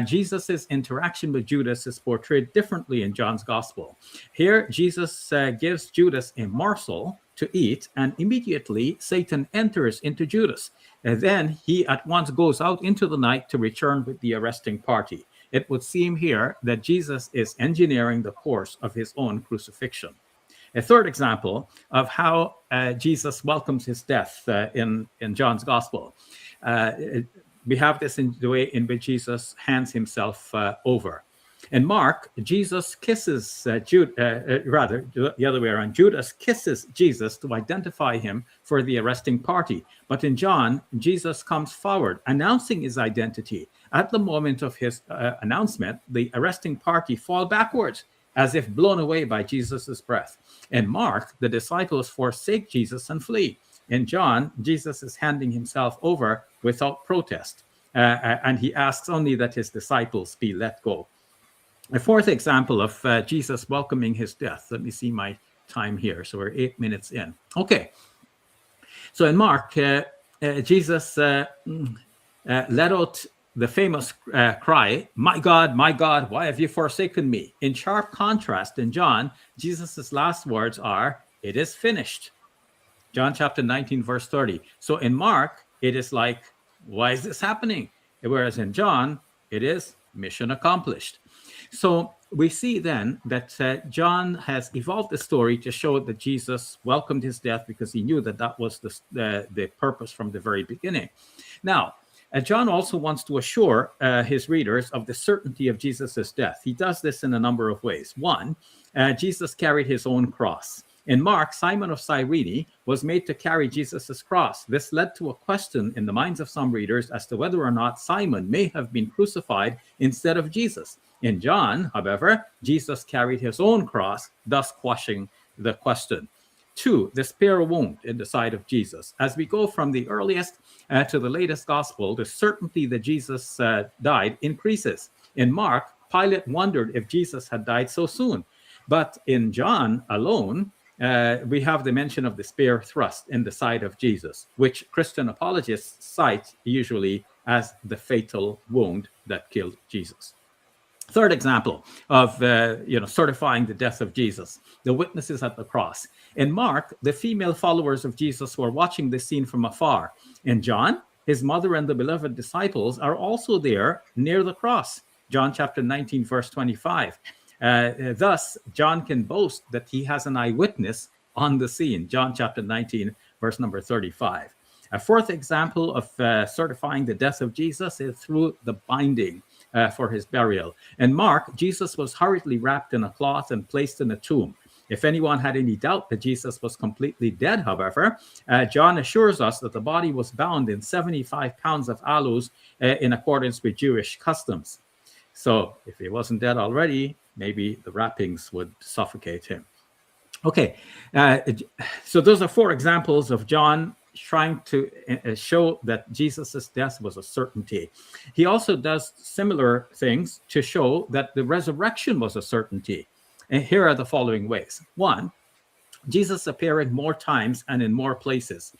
Jesus's interaction with Judas is portrayed differently in John's Gospel. Here, Jesus gives Judas a morsel to eat, and immediately Satan enters into Judas. And then he at once goes out into the night to return with the arresting party. It would seem here that Jesus is engineering the course of his own crucifixion. A third example of how Jesus welcomes his death in John's Gospel. We have this in the way in which Jesus hands himself over. In Mark, Jesus kisses rather the other way around. Judas kisses Jesus to identify him for the arresting party. But in John, Jesus comes forward, announcing his identity. At the moment of his announcement, the arresting party fall backwards, as if blown away by Jesus' breath. In Mark, the disciples forsake Jesus and flee. In John, Jesus is handing himself over without protest, and he asks only that his disciples be let go. A fourth example of Jesus welcoming his death. Let me see my time here. So we're 8 minutes in. Okay. So in Mark, Jesus let out the famous cry, my God, why have you forsaken me? In sharp contrast, in John, Jesus' last words are, it is finished. John chapter 19, verse 30. So in Mark, it is like, why is this happening? Whereas in John, it is mission accomplished. So we see then that John has evolved the story to show that Jesus welcomed his death because he knew that that was the purpose from the very beginning. Now, John also wants to assure his readers of the certainty of Jesus' death. He does this in a number of ways. One, Jesus carried his own cross. In Mark, Simon of Cyrene was made to carry Jesus' cross. This led to a question in the minds of some readers as to whether or not Simon may have been crucified instead of Jesus. In John, however, Jesus carried his own cross, thus quashing the question. Two, the spear wound in the side of Jesus. As we go from the earliest to the latest gospel, the certainty that Jesus died increases. In Mark, Pilate wondered if Jesus had died so soon. But in John alone, we have the mention of the spear thrust in the side of Jesus, which Christian apologists cite usually as the fatal wound that killed Jesus. Third example of certifying the death of Jesus, the witnesses at the cross. In Mark, the female followers of Jesus were watching this scene from afar. In John, his mother and the beloved disciples are also there near the cross. John chapter 19, verse 25. Thus, John can boast that he has an eyewitness on the scene. John chapter 19, verse number 35. A fourth example of certifying the death of Jesus is through the binding for his burial. In Mark, Jesus was hurriedly wrapped in a cloth and placed in a tomb. If anyone had any doubt that Jesus was completely dead, however, John assures us that the body was bound in 75 pounds of aloes in accordance with Jewish customs. So if he wasn't dead already, maybe the wrappings would suffocate him. Okay, so those are four examples of John trying to show that Jesus's death was a certainty. He also does similar things to show that the resurrection was a certainty. And here are the following ways. One, Jesus appeared more times and in more places.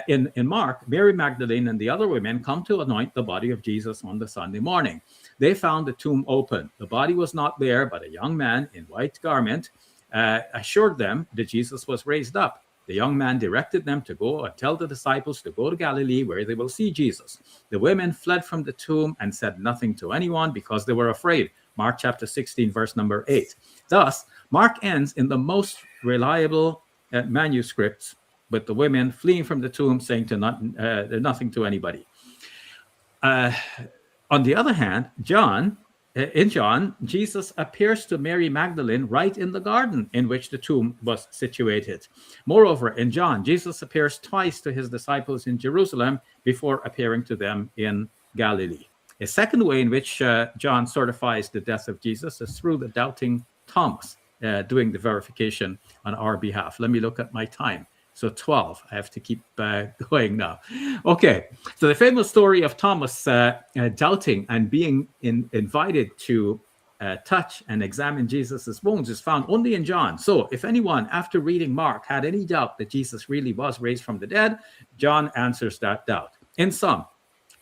In Mark, Mary Magdalene and the other women come to anoint the body of Jesus on the Sunday morning. They found the tomb open. The body was not there, but a young man in white garment assured them that Jesus was raised up. The young man directed them to go and tell the disciples to go to Galilee where they will see Jesus. The women fled from the tomb and said nothing to anyone because they were afraid. Mark chapter 16, verse number 8. Thus, Mark ends in the most reliable manuscripts with the women fleeing from the tomb saying nothing to anybody. On the other hand, in John, Jesus appears to Mary Magdalene right in the garden in which the tomb was situated. Moreover, in John, Jesus appears twice to his disciples in Jerusalem before appearing to them in Galilee. A second way in which John certifies the death of Jesus is through the doubting Thomas doing the verification on our behalf. Let me look at my time. So 12, I have to keep going now. Okay, so the famous story of Thomas doubting and being invited to touch and examine Jesus's wounds is found only in John. So if anyone, after reading Mark, had any doubt that Jesus really was raised from the dead, John answers that doubt. In sum,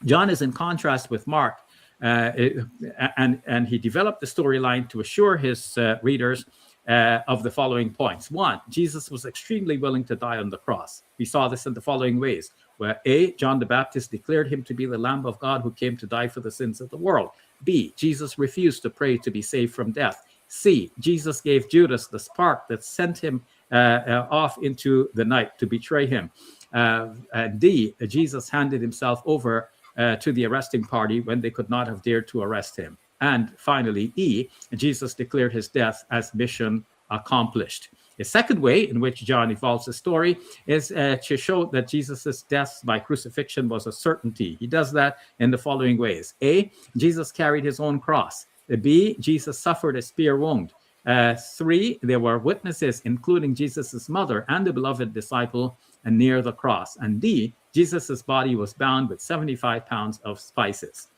John is in contrast with Mark, and he developed the storyline to assure his readers of the following points. One, Jesus was extremely willing to die on the cross. We saw this in the following ways, where A, John the Baptist declared him to be the Lamb of God who came to die for the sins of the world. B, Jesus refused to pray to be saved from death. C, Jesus gave Judas the spark that sent him off into the night to betray him. D, Jesus handed himself over to the arresting party when they could not have dared to arrest him. And finally, E, Jesus declared his death as mission accomplished. A second way in which John evolves the story is to show that Jesus' death by crucifixion was a certainty. He does that in the following ways. A, Jesus carried his own cross. B, Jesus suffered a spear wound. 3, there were witnesses, including Jesus' mother and the beloved disciple, near the cross. And D, Jesus' body was bound with 75 pounds of spices.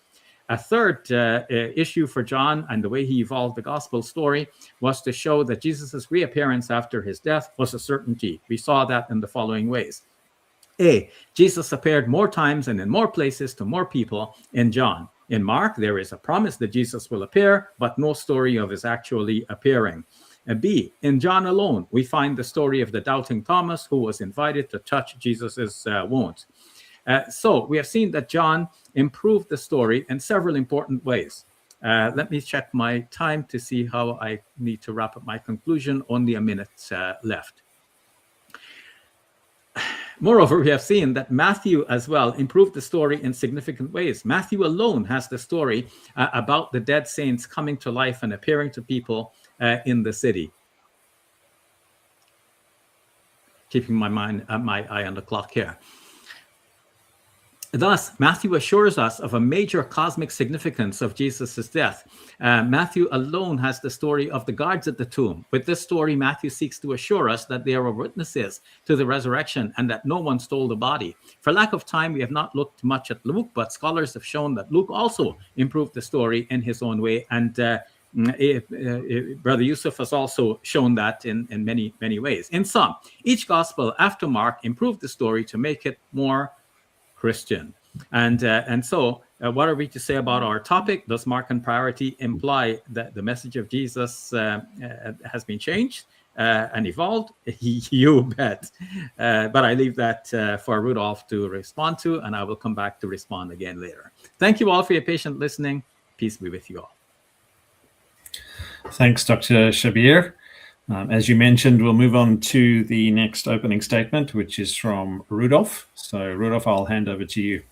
A third issue for John and the way he evolved the gospel story was to show that Jesus' reappearance after his death was a certainty. We saw that in the following ways. A, Jesus appeared more times and in more places to more people in John. In Mark, there is a promise that Jesus will appear, but no story of his actually appearing. B, in John alone, we find the story of the doubting Thomas who was invited to touch Jesus's wounds. So we have seen that John improved the story in several important ways. Let me check my time to see how I need to wrap up my conclusion. Only a minute left. Moreover, we have seen that Matthew as well improved the story in significant ways. Matthew alone has the story about the dead saints coming to life and appearing to people in the city. Keeping my eye on the clock here. Thus, Matthew assures us of a major cosmic significance of Jesus' death. Matthew alone has the story of the guards at the tomb. With this story, Matthew seeks to assure us that there are witnesses to the resurrection and that no one stole the body. For lack of time, we have not looked much at Luke, but scholars have shown that Luke also improved the story in his own way. And Brother Yusuf has also shown that in many, many ways. In sum, each gospel after Mark improved the story to make it more Christian. And so What are we to say about our topic? Does Markan priority imply that the message of Jesus has been changed and evolved? You bet. But I leave that for Rudolph to respond to, and I will come back to respond again later. Thank you all for your patient listening. Peace be with you all. Thanks, Dr. Shabir. As you mentioned, we'll move on to the next opening statement, which is from Rudolph. So, Rudolph, I'll hand over to you.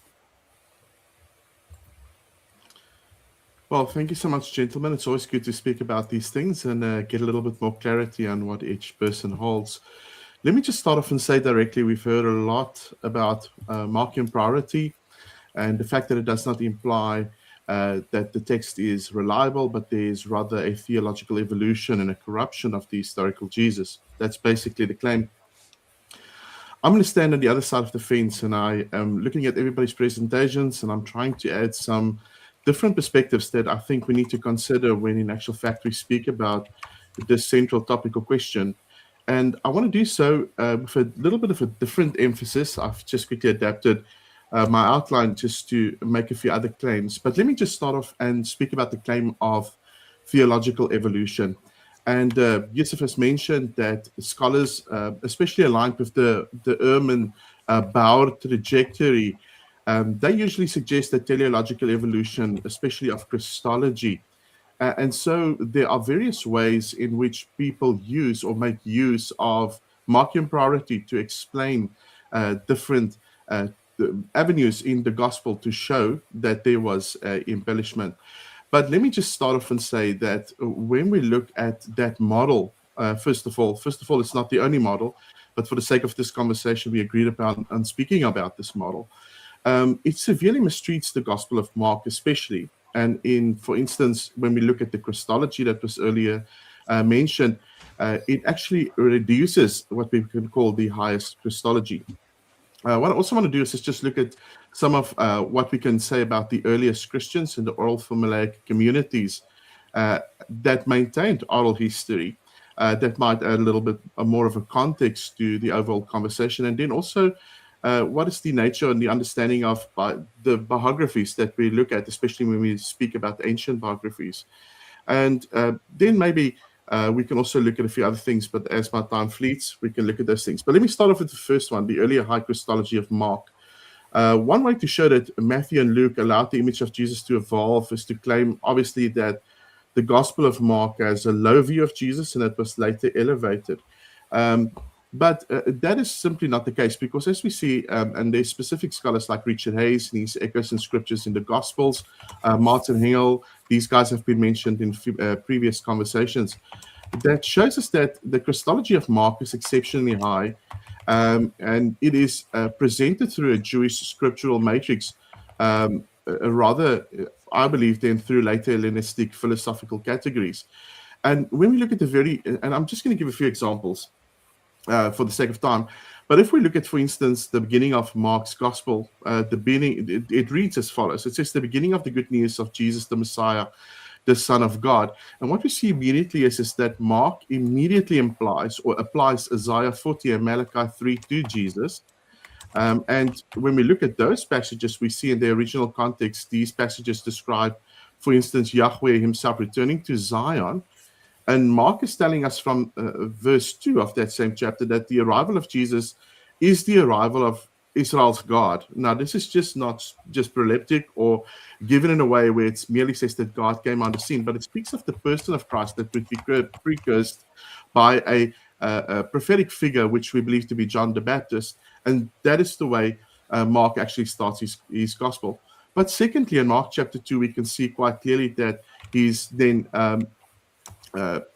Well, thank you so much, gentlemen. It's always good to speak about these things and get a little bit more clarity on what each person holds. Let me just start off and say directly, we've heard a lot about Markan priority and the fact that it does not imply that the text is reliable, but there is rather a theological evolution and a corruption of the historical Jesus. That's basically the claim. I'm going to stand on the other side of the fence, and I am looking at everybody's presentations, and I'm trying to add some different perspectives that I think we need to consider when in actual fact we speak about this central topical question. And I want to do so with a little bit of a different emphasis. I've just quickly adapted my outline just to make a few other claims. But let me just start off and speak about the claim of theological evolution. And Yusuf has mentioned that scholars, especially aligned with the Ehrman Bauer trajectory, they usually suggest that teleological evolution, especially of Christology. And so there are various ways in which people use or make use of Markan priority to explain different avenues in the gospel to show that there was embellishment. But let me just start off and say that when we look at that model, first of all, it's not the only model, but for the sake of this conversation, we agreed upon on speaking about this model. It severely mistreats the Gospel of Mark, especially. And for instance, when we look at the Christology that was earlier mentioned, it actually reduces what we can call the highest Christology. What I also want to do is just look at some of what we can say about the earliest Christians in the oral formulaic communities that maintained oral history. That might add a little bit more of a context to the overall conversation. And then also, what is the nature and the understanding of the biographies that we look at, especially when we speak about ancient biographies. And then maybe we can also look at a few other things, but as my time fleets, we can look at those things. But let me start off with the first one, the earlier high Christology of Mark. One way to show that Matthew and Luke allowed the image of Jesus to evolve is to claim, obviously, that the Gospel of Mark has a low view of Jesus and it was later elevated. But that is simply not the case, because as we see, and there's specific scholars like Richard Hayes and his Echoes and Scriptures in the Gospels, Martin Hengel, these guys have been mentioned in previous conversations, that shows us that the Christology of Mark is exceptionally high, and it is presented through a Jewish scriptural matrix, rather, I believe, than through later Hellenistic philosophical categories. And when we look at and I'm just going to give a few examples, for the sake of time. But if we look at, for instance, the beginning of Mark's gospel, it reads as follows. It says, the beginning of the good news of Jesus, the Messiah, the Son of God. And what we see immediately is that Mark immediately applies Isaiah 40 and Malachi 3 to Jesus. And when we look at those passages, we see in their original context, these passages describe, for instance, Yahweh himself returning to Zion. And Mark is telling us from verse 2 of that same chapter that the arrival of Jesus is the arrival of Israel's God. Now, this is just not just proleptic or given in a way where it merely says that God came on the scene, but it speaks of the person of Christ that would be precursed by a prophetic figure, which we believe to be John the Baptist. And that is the way Mark actually starts his gospel. But secondly, in Mark chapter 2, we can see quite clearly that he's then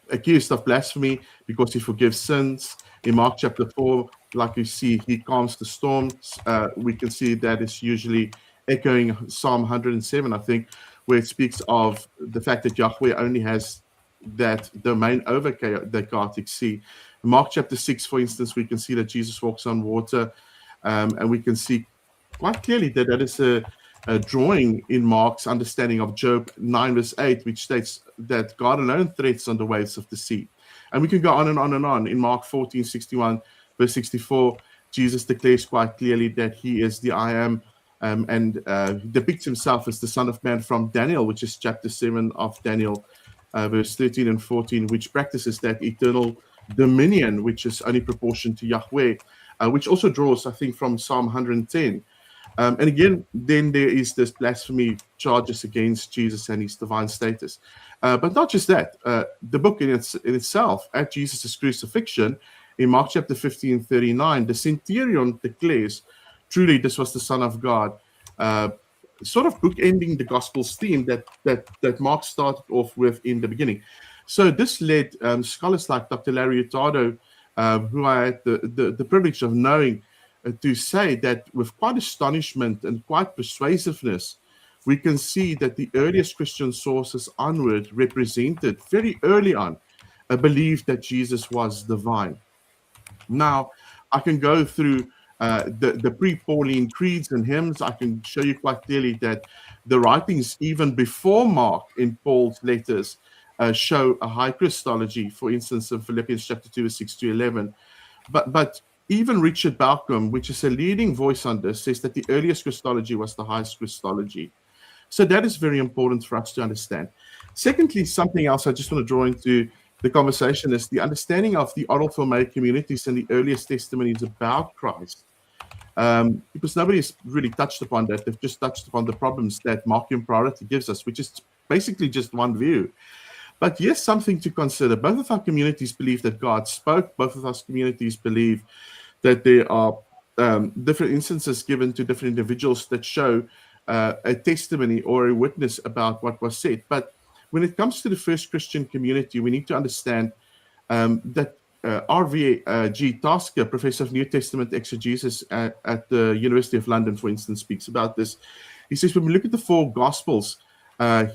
accused of blasphemy because he forgives sins. In Mark chapter 4, like you see, he calms the storms. We can see that it's usually echoing Psalm 107, I think, where it speaks of the fact that Yahweh only has that domain over the chaotic sea. In Mark chapter 6, for instance, we can see that Jesus walks on water, and we can see quite clearly that that is a drawing in Mark's understanding of Job 9 verse 8, which states that God alone treads on the waves of the sea. And we can go on and on and on. In Mark 14:61 verse 64, Jesus declares quite clearly that he is the I am and depicts himself as the Son of Man from Daniel, which is chapter 7 of Daniel, verse 13 and 14, which practices that eternal dominion, which is only proportioned to Yahweh, which also draws, I think, from Psalm 110. And again, then there is this blasphemy charges against Jesus and his divine status. But not just that. The book in itself, at Jesus' crucifixion, in Mark chapter 15, 39, the centurion declares, truly this was the Son of God, sort of bookending the Gospel's theme that Mark started off with in the beginning. So this led scholars like Dr. Larry Hurtado, who I had the privilege of knowing, to say that with quite astonishment and quite persuasiveness, we can see that the earliest Christian sources onward represented very early on a belief that Jesus was divine. Now, I can go through the pre-Pauline creeds and hymns. I can show you quite clearly that the writings even before Mark in Paul's letters show a high Christology, for instance, in Philippians chapter 2, 6 to 11. But even Richard Balcom, which is a leading voice on this, says that the earliest Christology was the highest Christology. So that is very important for us to understand. Secondly, something else I just want to draw into the conversation is the understanding of the oral Formate communities and the earliest testimonies about Christ. Because nobody's really touched upon that. They've just touched upon the problems that Markan priority gives us, which is basically just one view. But yes, something to consider. Both of our communities believe that God spoke. Both of our communities believe that there are different instances given to different individuals that show a testimony or a witness about what was said. But when it comes to the first Christian community, we need to understand that R.V.G. Tasker, professor of New Testament exegesis at the University of London, for instance, speaks about this. He says, when we look at the four Gospels,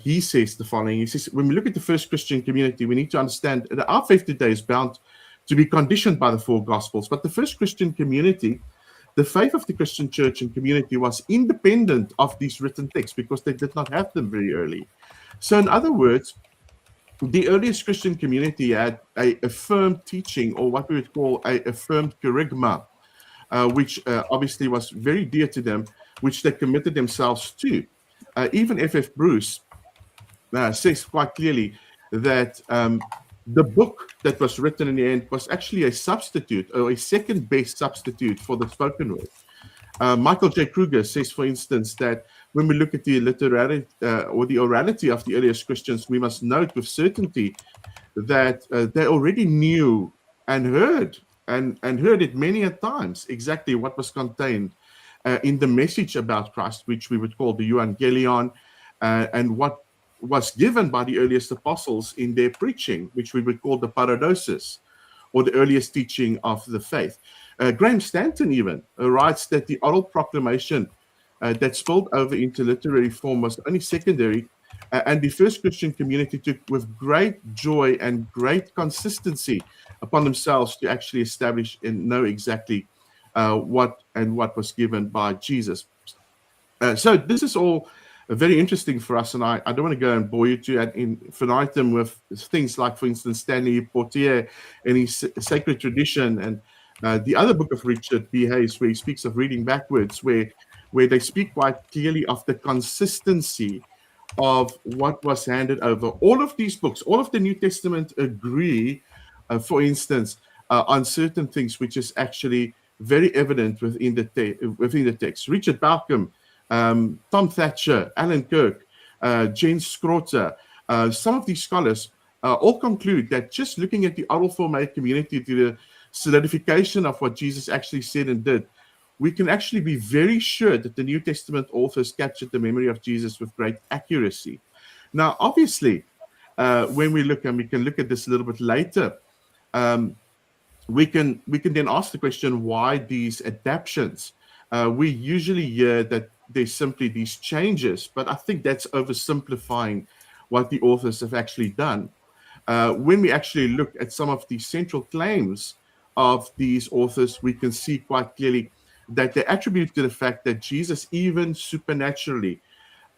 he says the following. He says, when we look at the first Christian community, we need to understand that our faith today is bound to be conditioned by the four Gospels. But the first Christian community, the faith of the Christian church and community was independent of these written texts because they did not have them very early. So in other words, the earliest Christian community had a affirmed teaching, or what we would call a affirmed kerygma, which obviously was very dear to them, which they committed themselves to. Even F.F. Bruce says quite clearly that the book that was written in the end was actually a substitute, or a second best substitute for the spoken word. Michael J. Kruger says, for instance, that when we look at the literary or the orality of the earliest Christians, we must note with certainty that they already knew and heard it many a times exactly what was contained in the message about Christ, which we would call the Evangelion, and what was given by the earliest apostles in their preaching, which we would call the paradosis, or the earliest teaching of the faith. Graham Stanton even writes that the oral proclamation that spilled over into literary form was only secondary, and the first Christian community took with great joy and great consistency upon themselves to actually establish and know exactly what was given by Jesus. So this is all very interesting for us, and I don't want to go and bore you to infinitum with things like, for instance, Stanley Portier and his Sacred Tradition, and the other book of Richard B. Hayes, where he speaks of reading backwards, where they speak quite clearly of the consistency of what was handed over. All of these books, all of the New Testament agree, for instance, on certain things, which is actually very evident within the text. Richard Balcom, Tom Thatcher, Alan Kirk, Jens Scrotter, some of these scholars all conclude that just looking at the oral Formate community to the solidification of what Jesus actually said and did, we can actually be very sure that the New Testament authors captured the memory of Jesus with great accuracy. Now, obviously, when we look, and we can look at this a little bit later, we can then ask the question, why these adaptations? We usually hear that there's simply these changes, but I think that's oversimplifying what the authors have actually done. When we actually look at some of the central claims of these authors, we can see quite clearly that they attribute to the fact that Jesus, even supernaturally,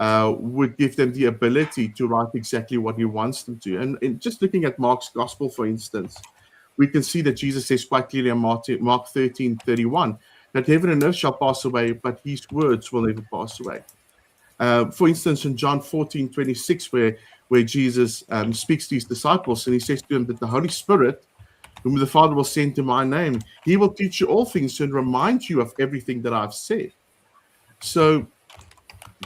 would give them the ability to write exactly what he wants them to. And just looking at Mark's gospel, for instance, we can see that Jesus says quite clearly in Mark 13:31 that heaven and earth shall pass away, but his words will never pass away. For instance, in John 14:26, where Jesus speaks to his disciples, and he says to them that the Holy Spirit, whom the Father will send to my name, he will teach you all things and remind you of everything that I've said. So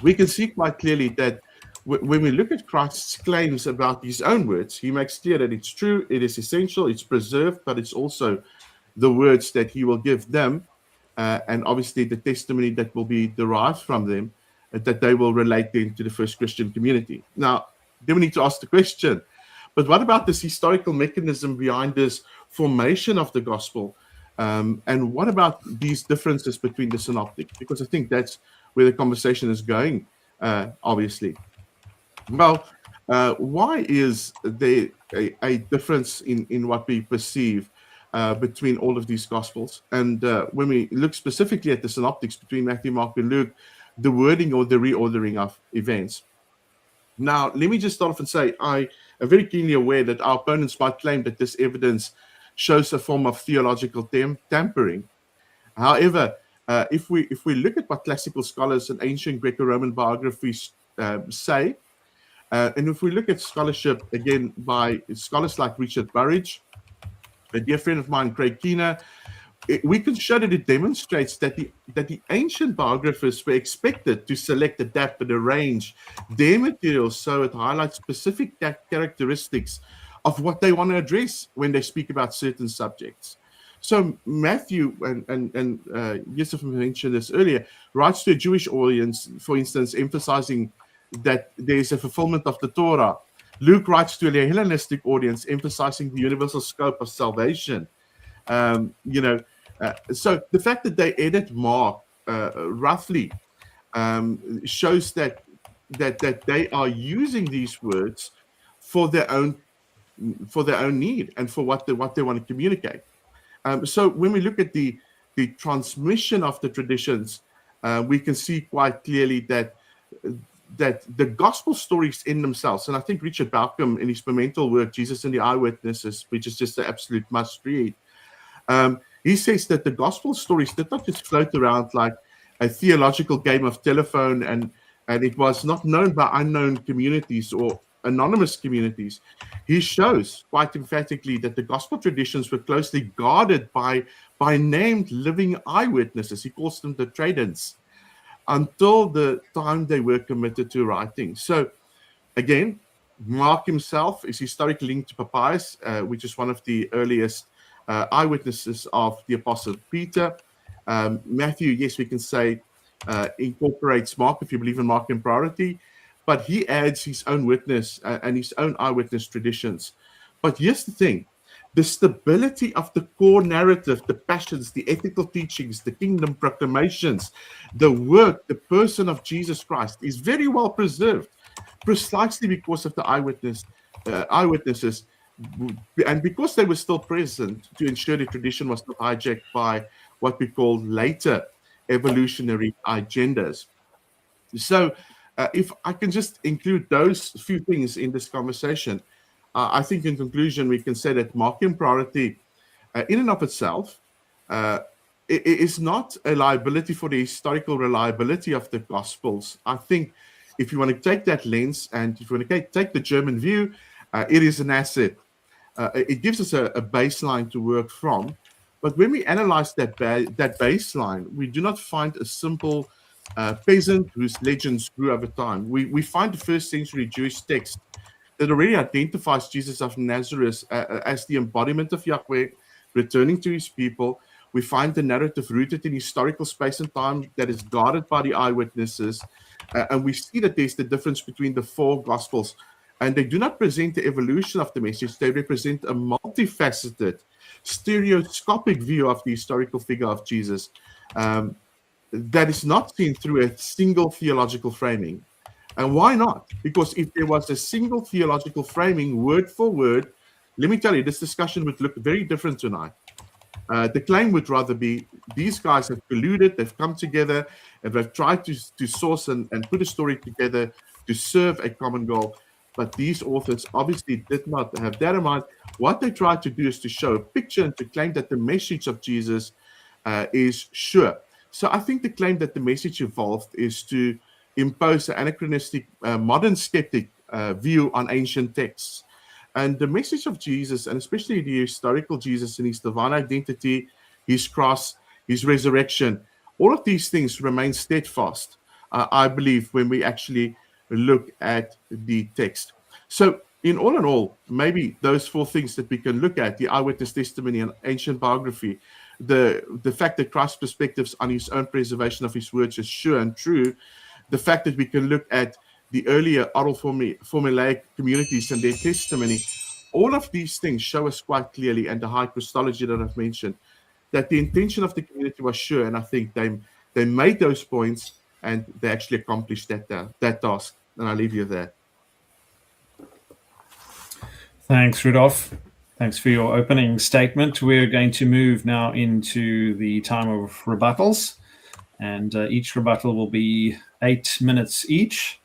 we can see quite clearly that when we look at Christ's claims about his own words, he makes clear that it's true, it is essential, it's preserved, but it's also the words that he will give them, and obviously the testimony that will be derived from them, that they will relate then to the first Christian community. Now, then we need to ask the question, but what about this historical mechanism behind this formation of the gospel? And what about these differences between the synoptics? Because I think that's where the conversation is going, obviously. Well, why is there a difference in what we perceive between all of these gospels? And when we look specifically at the synoptics between Matthew, Mark, and Luke, the wording or the reordering of events. Now, let me just start off and say, I am very keenly aware that our opponents might claim that this evidence shows a form of theological tampering. However, if we look at what classical scholars and ancient Greco-Roman biographies say, and if we look at scholarship, again, by scholars like Richard Burridge, a dear friend of mine, Craig Keener, we can show that it demonstrates that the ancient biographers were expected to select, adapt, and arrange their materials so it highlights specific characteristics of what they want to address when they speak about certain subjects. So Matthew, and Yusuf mentioned this earlier, writes to a Jewish audience, for instance, emphasizing that there is a fulfillment of the Torah. Luke writes to a Hellenistic audience, emphasizing the universal scope of salvation. So the fact that they edit Mark roughly shows that they are using these words for their own need and for what they want to communicate. So when we look at the transmission of the traditions, we can see quite clearly that the gospel stories in themselves, and I think Richard Balcom in his monumental work, Jesus and the Eyewitnesses, which is just an absolute must read, he says that the gospel stories did not just float around like a theological game of telephone, and it was not known by unknown communities or anonymous communities. He shows quite emphatically that the gospel traditions were closely guarded by named living eyewitnesses. He calls them the tradents, until the time they were committed to writing. So again, Mark himself is historically linked to Papias, which is one of the earliest eyewitnesses of the Apostle Peter. Matthew, yes, we can say incorporates Mark, if you believe in Markan priority, but he adds his own witness and his own eyewitness traditions. But here's the thing. The stability of the core narrative, the passions, the ethical teachings, the kingdom proclamations, the work, the person of Jesus Christ is very well preserved, precisely because of the eyewitnesses, and because they were still present to ensure the tradition was not hijacked by what we call later evolutionary agendas. So if I can just include those few things in this conversation, I think in conclusion, we can say that Markan priority in and of itself it is not a liability for the historical reliability of the Gospels. I think if you want to take that lens and if you want to take the German view, it is an asset. It gives us a baseline to work from. But when we analyze that baseline, we do not find a simple peasant whose legends grew over time. We find the first century Jewish text that already identifies Jesus of Nazareth as the embodiment of Yahweh, returning to his people. We find the narrative rooted in historical space and time that is guarded by the eyewitnesses. And we see that there's the difference between the four Gospels. And they do not present the evolution of the message. They represent a multifaceted, stereoscopic view of the historical figure of Jesus that is not seen through a single theological framing. And why not? Because if there was a single theological framing, word for word, let me tell you, this discussion would look very different tonight. The claim would rather be, these guys have colluded, they've come together, and they've tried to source and put a story together to serve a common goal. But these authors obviously did not have that in mind. What they tried to do is to show a picture and to claim that the message of Jesus is sure. So I think the claim that the message evolved is to impose an anachronistic, modern skeptic view on ancient texts. And the message of Jesus, and especially the historical Jesus and his divine identity, his cross, his resurrection, all of these things remain steadfast, I believe, when we actually look at the text. So in all, maybe those four things that we can look at: the eyewitness testimony and ancient biography, the fact that Christ's perspectives on his own preservation of his words is sure and true, the fact that we can look at the earlier oral formulaic communities and their testimony, all of these things show us quite clearly, and the high Christology that I've mentioned, that the intention of the community was sure. And I think they made those points and they actually accomplished that task. And I'll leave you there. Thanks, Rudolph. Thanks for your opening statement. We're going to move now into the time of rebuttals, and each rebuttal will be 8 minutes each.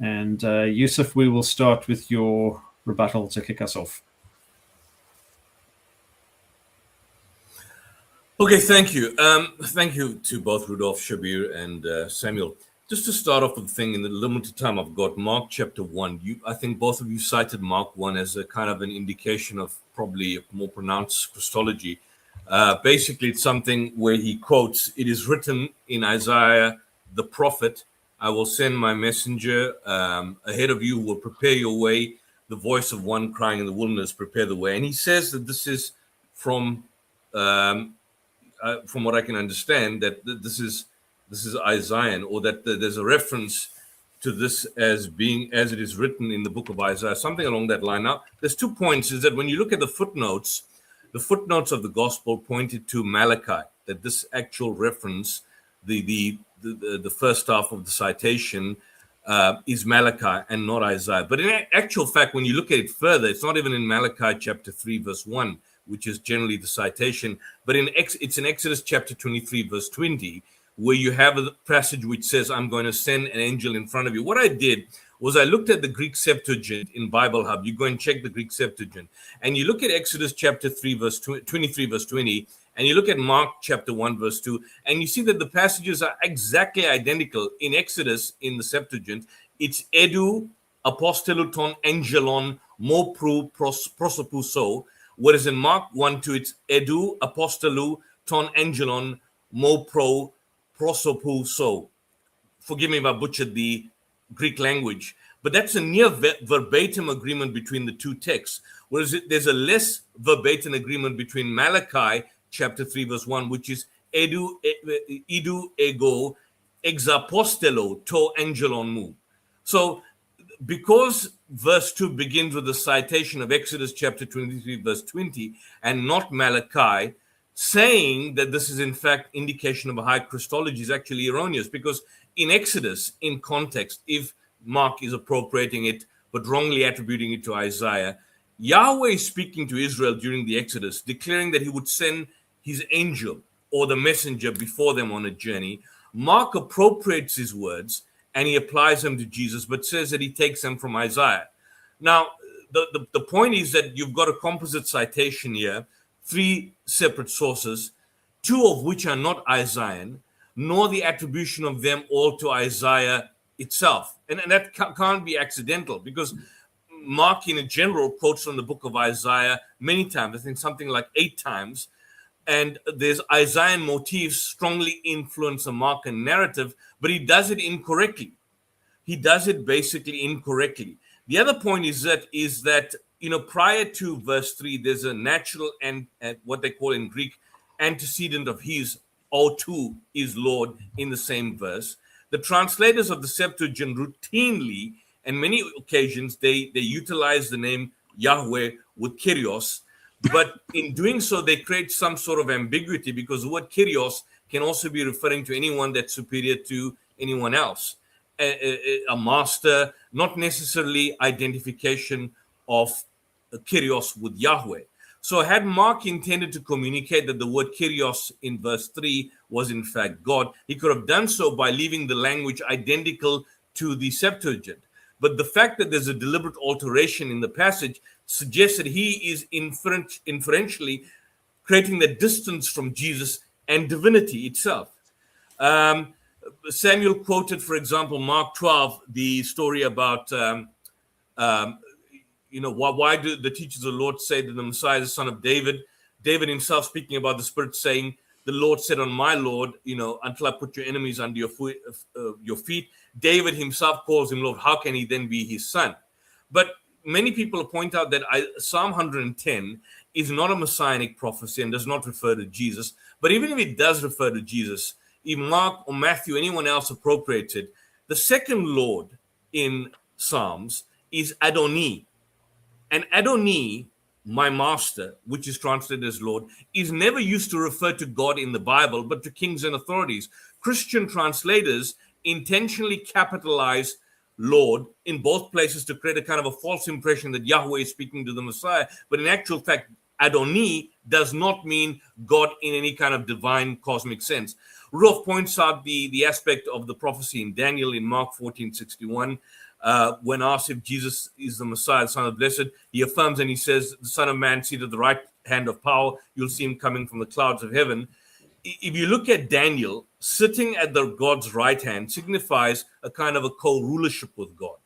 And Yusuf, we will start with your rebuttal to kick us off. Okay, thank you. Thank you to both Rudolph, Shabir, and Samuel. Just to start off with the thing, in the limited time I've got, Mark chapter 1. I think both of you cited Mark 1 as a kind of an indication of probably a more pronounced Christology. Basically, it's something where he quotes, "It is written in Isaiah the prophet, I will send my messenger ahead of you, will prepare your way, the voice of one crying in the wilderness, prepare the way." And he says that this is from what I can understand, that this is Isaiah, or that there's a reference to this as being as it is written in the book of Isaiah, something along that line. Now, there's 2 points. Is that when you look at the footnotes of the gospel pointed to Malachi, that this actual reference, the first half of the citation, is Malachi and not Isaiah. But in actual fact, when you look at it further, it's not even in Malachi chapter 3, verse 1, which is generally the citation, but it's in Exodus chapter 23, verse 20, where you have a passage which says, "I'm going to send an angel in front of you." What I did was I looked at the Greek Septuagint in Bible Hub. You go and check the Greek Septuagint, and you look at Exodus chapter 3, verse 23, verse 20, and you look at Mark chapter 1, verse 2, and you see that the passages are exactly identical. In Exodus, in the Septuagint, it's edu apostolou ton angelon mo prosopouso, whereas in Mark 1, 2, it's edu apostolou ton angelon mo prosopouso. Forgive me if I butchered the Greek language, but that's a near verbatim agreement between the two texts, whereas there's a less verbatim agreement between Malachi chapter 3, verse 1, which is edu ego exapostelo to angelon mu. So because verse 2 begins with the citation of Exodus chapter 23, verse 20, and not Malachi, saying that this is in fact indication of a high Christology is actually erroneous, because in Exodus, in context, if Mark is appropriating it but wrongly attributing it to Isaiah, Yahweh is speaking to Israel during the Exodus, declaring that he would send his angel or the messenger before them on a journey. Mark appropriates his words and he applies them to Jesus, but says that he takes them from Isaiah. Now, the point is that you've got a composite citation here, 3 separate sources, 2 of which are not Isaiah, nor the attribution of them all to Isaiah itself. And that can't be accidental, because Mark in general quotes from the book of Isaiah many times, I think something like 8 times, and there's Isaiah motifs strongly influence the Markan narrative, but he does it incorrectly. He does it basically incorrectly. The other point is that prior to verse 3, there's a natural and what they call in Greek antecedent of his, O2 is Lord, in the same verse. The translators of the Septuagint routinely, and many occasions, they utilize the name Yahweh with Kyrios, but in doing so, they create some sort of ambiguity, because the word Kyrios can also be referring to anyone that's superior to anyone else, a master, not necessarily identification of Kyrios with Yahweh. So had Mark intended to communicate that the word Kyrios in verse 3 was in fact God, he could have done so by leaving the language identical to the Septuagint. But the fact that there's a deliberate alteration in the passage suggests that he is inferentially creating the distance from Jesus and divinity itself. Samuel quoted, for example, Mark 12, the story about, why do the teachers of the Lord say that the Messiah is the son of David? David himself speaking about the Spirit saying, the Lord said on my Lord, until I put your enemies under your feet. David himself calls him Lord. How can he then be his son? But many people point out that Psalm 110 is not a messianic prophecy and does not refer to Jesus. But even if it does refer to Jesus, if Mark or Matthew, anyone else appropriated, the second Lord in Psalms is Adoni. And Adoni, my master, which is translated as Lord, is never used to refer to God in the Bible, but to kings and authorities. Christian translators intentionally capitalize Lord in both places to create a kind of a false impression that Yahweh is speaking to the Messiah. But in actual fact, Adoni does not mean God in any kind of divine cosmic sense. Rudolph points out the aspect of the prophecy in Daniel in Mark 14:61. When asked if Jesus is the Messiah, the Son of the Blessed, he affirms and he says, the Son of Man seated at the right hand of power, you'll see him coming from the clouds of heaven. If you look at Daniel, sitting at the God's right hand signifies a kind of a co-rulership with God,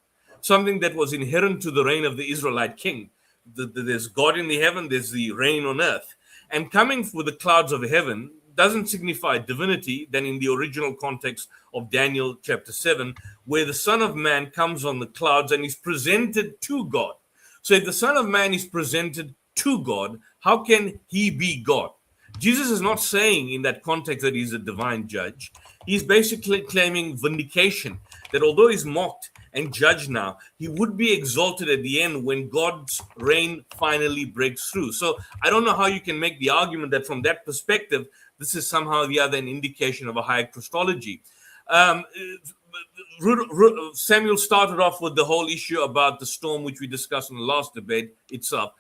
something that was inherent to the reign of the Israelite king. There's God in the heaven, there's the reign on earth. And coming with the clouds of heaven doesn't signify divinity than in the original context of Daniel chapter 7, where the Son of Man comes on the clouds and is presented to God. So if the Son of Man is presented to God, how can he be God? Jesus is not saying in that context that he's a divine judge. He's basically claiming vindication, that although he's mocked and judged now, he would be exalted at the end when God's reign finally breaks through. So I don't know how you can make the argument that from that perspective, this is somehow or the other an indication of a higher Christology. Samuel started off with the whole issue about the storm, which we discussed in the last debate itself.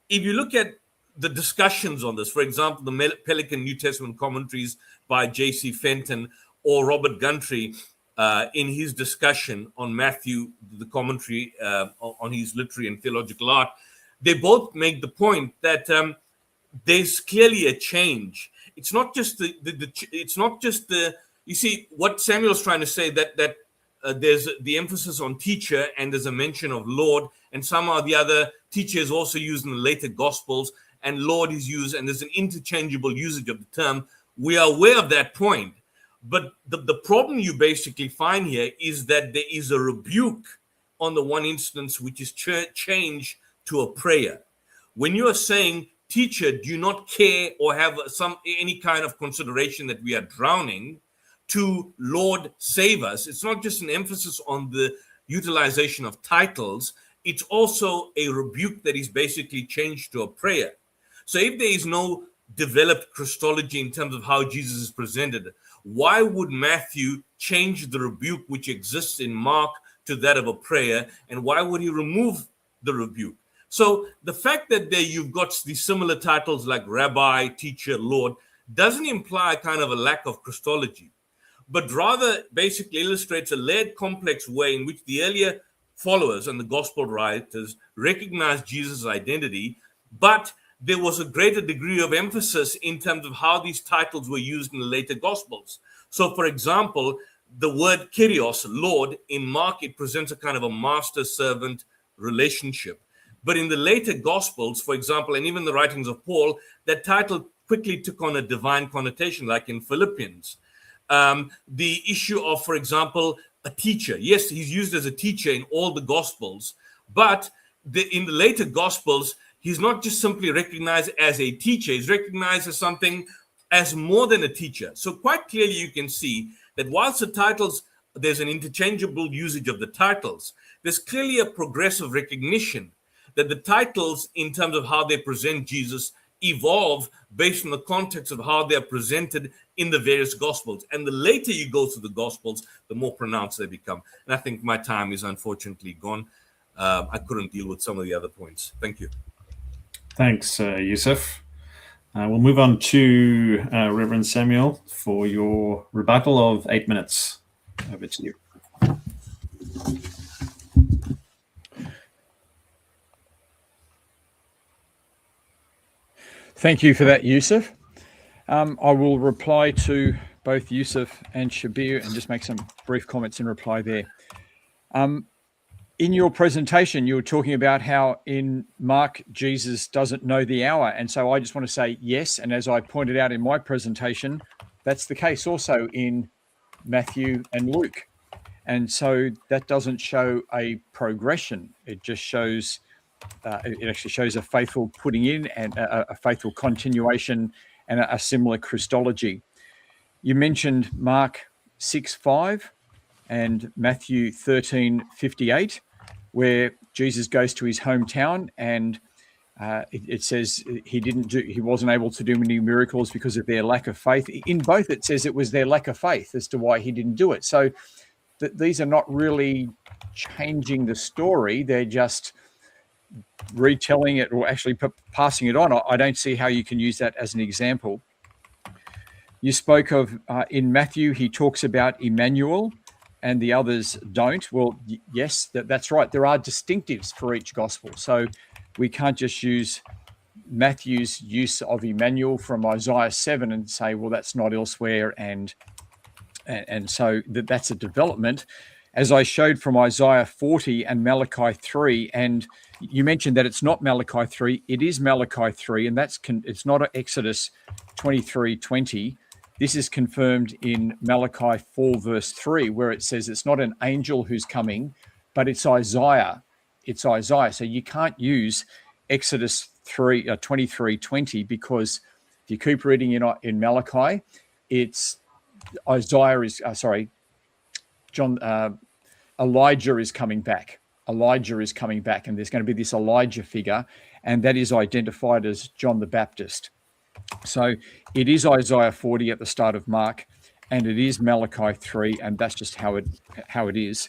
If you look at the discussions on this, for example, the Pelican New Testament commentaries by J.C. Fenton or Robert Gundry in his discussion on Matthew, the commentary on his literary and theological art, they both make the point that there's clearly a change. It's not just you see what Samuel's trying to say, that there's the emphasis on teacher and there's a mention of Lord, and somehow the other teacher is also used in the later Gospels and Lord is used, and there's an interchangeable usage of the term. We are aware of that point, but the problem you basically find here is that there is a rebuke on the one instance, which is changed to a prayer. When you are saying, teacher, do you not care or have any kind of consideration that we are drowning, to Lord, save us, it's not just an emphasis on the utilization of titles, it's also a rebuke that is basically changed to a prayer. So if there is no developed Christology in terms of how Jesus is presented, why would Matthew change the rebuke which exists in Mark to that of a prayer, and why would he remove the rebuke? So the fact that there you've got these similar titles like Rabbi, Teacher, Lord, doesn't imply a kind of a lack of Christology, but rather basically illustrates a layered, complex way in which the earlier followers and the gospel writers recognized Jesus' identity, but there was a greater degree of emphasis in terms of how these titles were used in the later gospels. So, for example, the word Kyrios, Lord, in Mark, it presents a kind of a master-servant relationship. But in the later Gospels, for example, and even the writings of Paul, that title quickly took on a divine connotation, like in Philippians. The issue of, for example, a teacher. Yes, he's used as a teacher in all the Gospels, but in the later Gospels, he's not just simply recognized as a teacher, he's recognized as something as more than a teacher. So quite clearly you can see that whilst the titles, there's an interchangeable usage of the titles, there's clearly a progressive recognition that the titles, in terms of how they present Jesus, evolve based on the context of how they're presented in the various Gospels. And the later you go through the Gospels, the more pronounced they become. And I think my time is unfortunately gone. I couldn't deal with some of the other points. Thank you. Thanks, Yusuf. We'll move on to Reverend Samuel for your rebuttal of 8 minutes. Over to you. Thank you for that, Yusuf. I will reply to both Yusuf and Shabir and just make some brief comments in reply there. In your presentation, you were talking about how in Mark, Jesus doesn't know the hour. And so I just want to say yes. And as I pointed out in my presentation, that's the case also in Matthew and Luke. And so that doesn't show a progression. It just shows, it actually shows a faithful putting in and a faithful continuation and a similar Christology. You mentioned Mark 6:5 and Matthew 13:58, where Jesus goes to his hometown and it says he wasn't able to do many miracles because of their lack of faith. In both, it says it was their lack of faith as to why he didn't do it. So these are not really changing the story. They're just retelling it or actually passing it on. I don't see how you can use that as an example. You spoke of in Matthew, he talks about Emmanuel and the others don't. Well, yes, that's right. There are distinctives for each gospel. So we can't just use Matthew's use of Emmanuel from Isaiah 7 and say, well, that's not elsewhere. And so that's a development. As I showed from Isaiah 40 and Malachi 3, and you mentioned that it's not Malachi 3, it is Malachi 3, and it's not Exodus 23:20. This is confirmed in Malachi 4 verse 3, where it says it's not an angel who's coming, but it's Isaiah. It's Isaiah. So you can't use Exodus 23:20 because if you keep reading in Malachi, it's Isaiah is Elijah is coming back. Elijah is coming back, and there's going to be this Elijah figure, and that is identified as John the Baptist. So it is Isaiah 40 at the start of Mark, and it is Malachi 3, and that's just how it is.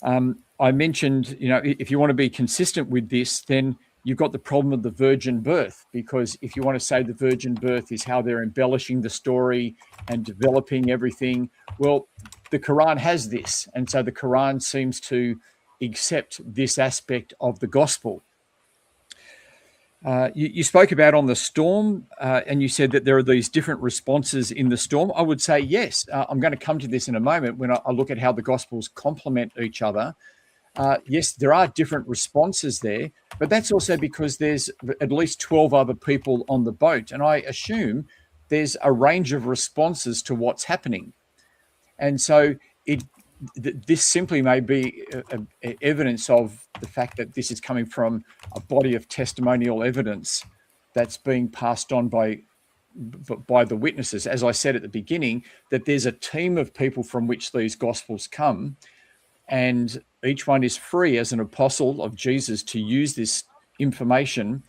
I mentioned, if you want to be consistent with this, then you've got the problem of the virgin birth, because if you want to say the virgin birth is how they're embellishing the story and developing everything, well, the Quran has this. And so the Quran seems to accept this aspect of the gospel. You spoke about on the storm, and you said that there are these different responses in the storm. I would say yes. I'm going to come to this in a moment when I look at how the gospels complement each other. Yes, there are different responses there, but that's also because there's at least 12 other people on the boat. And I assume there's a range of responses to what's happening. And so this simply may be evidence of the fact that this is coming from a body of testimonial evidence that's being passed on by the witnesses. As I said at the beginning, that there's a team of people from which these gospels come, and each one is free as an apostle of Jesus to use this information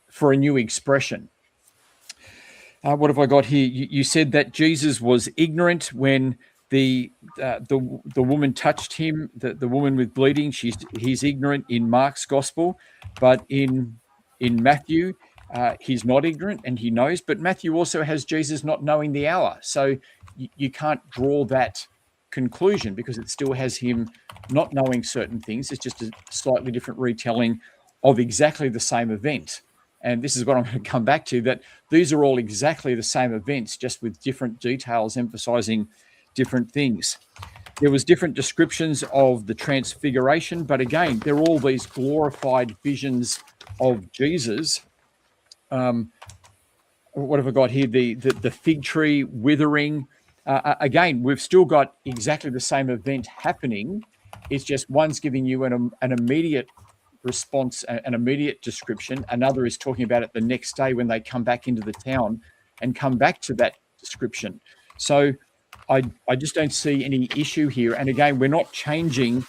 for a new expression. What have I got here? You said that Jesus was ignorant when the woman touched him, the woman with bleeding. He's ignorant in Mark's gospel, but in Matthew, he's not ignorant and he knows. But Matthew also has Jesus not knowing the hour, so you can't draw that conclusion because it still has him not knowing certain things. It's just a slightly different retelling of exactly the same event. And this is what I'm going to come back to, that these are all exactly the same events, just with different details emphasizing different things. There was different descriptions of the transfiguration, but again, they're all these glorified visions of Jesus. What have I got here? The fig tree withering. Again, we've still got exactly the same event happening. It's just one's giving you an immediate response, an immediate description. Another is talking about it the next day when they come back into the town and come back to that description. So I just don't see any issue here. And again, we're not changing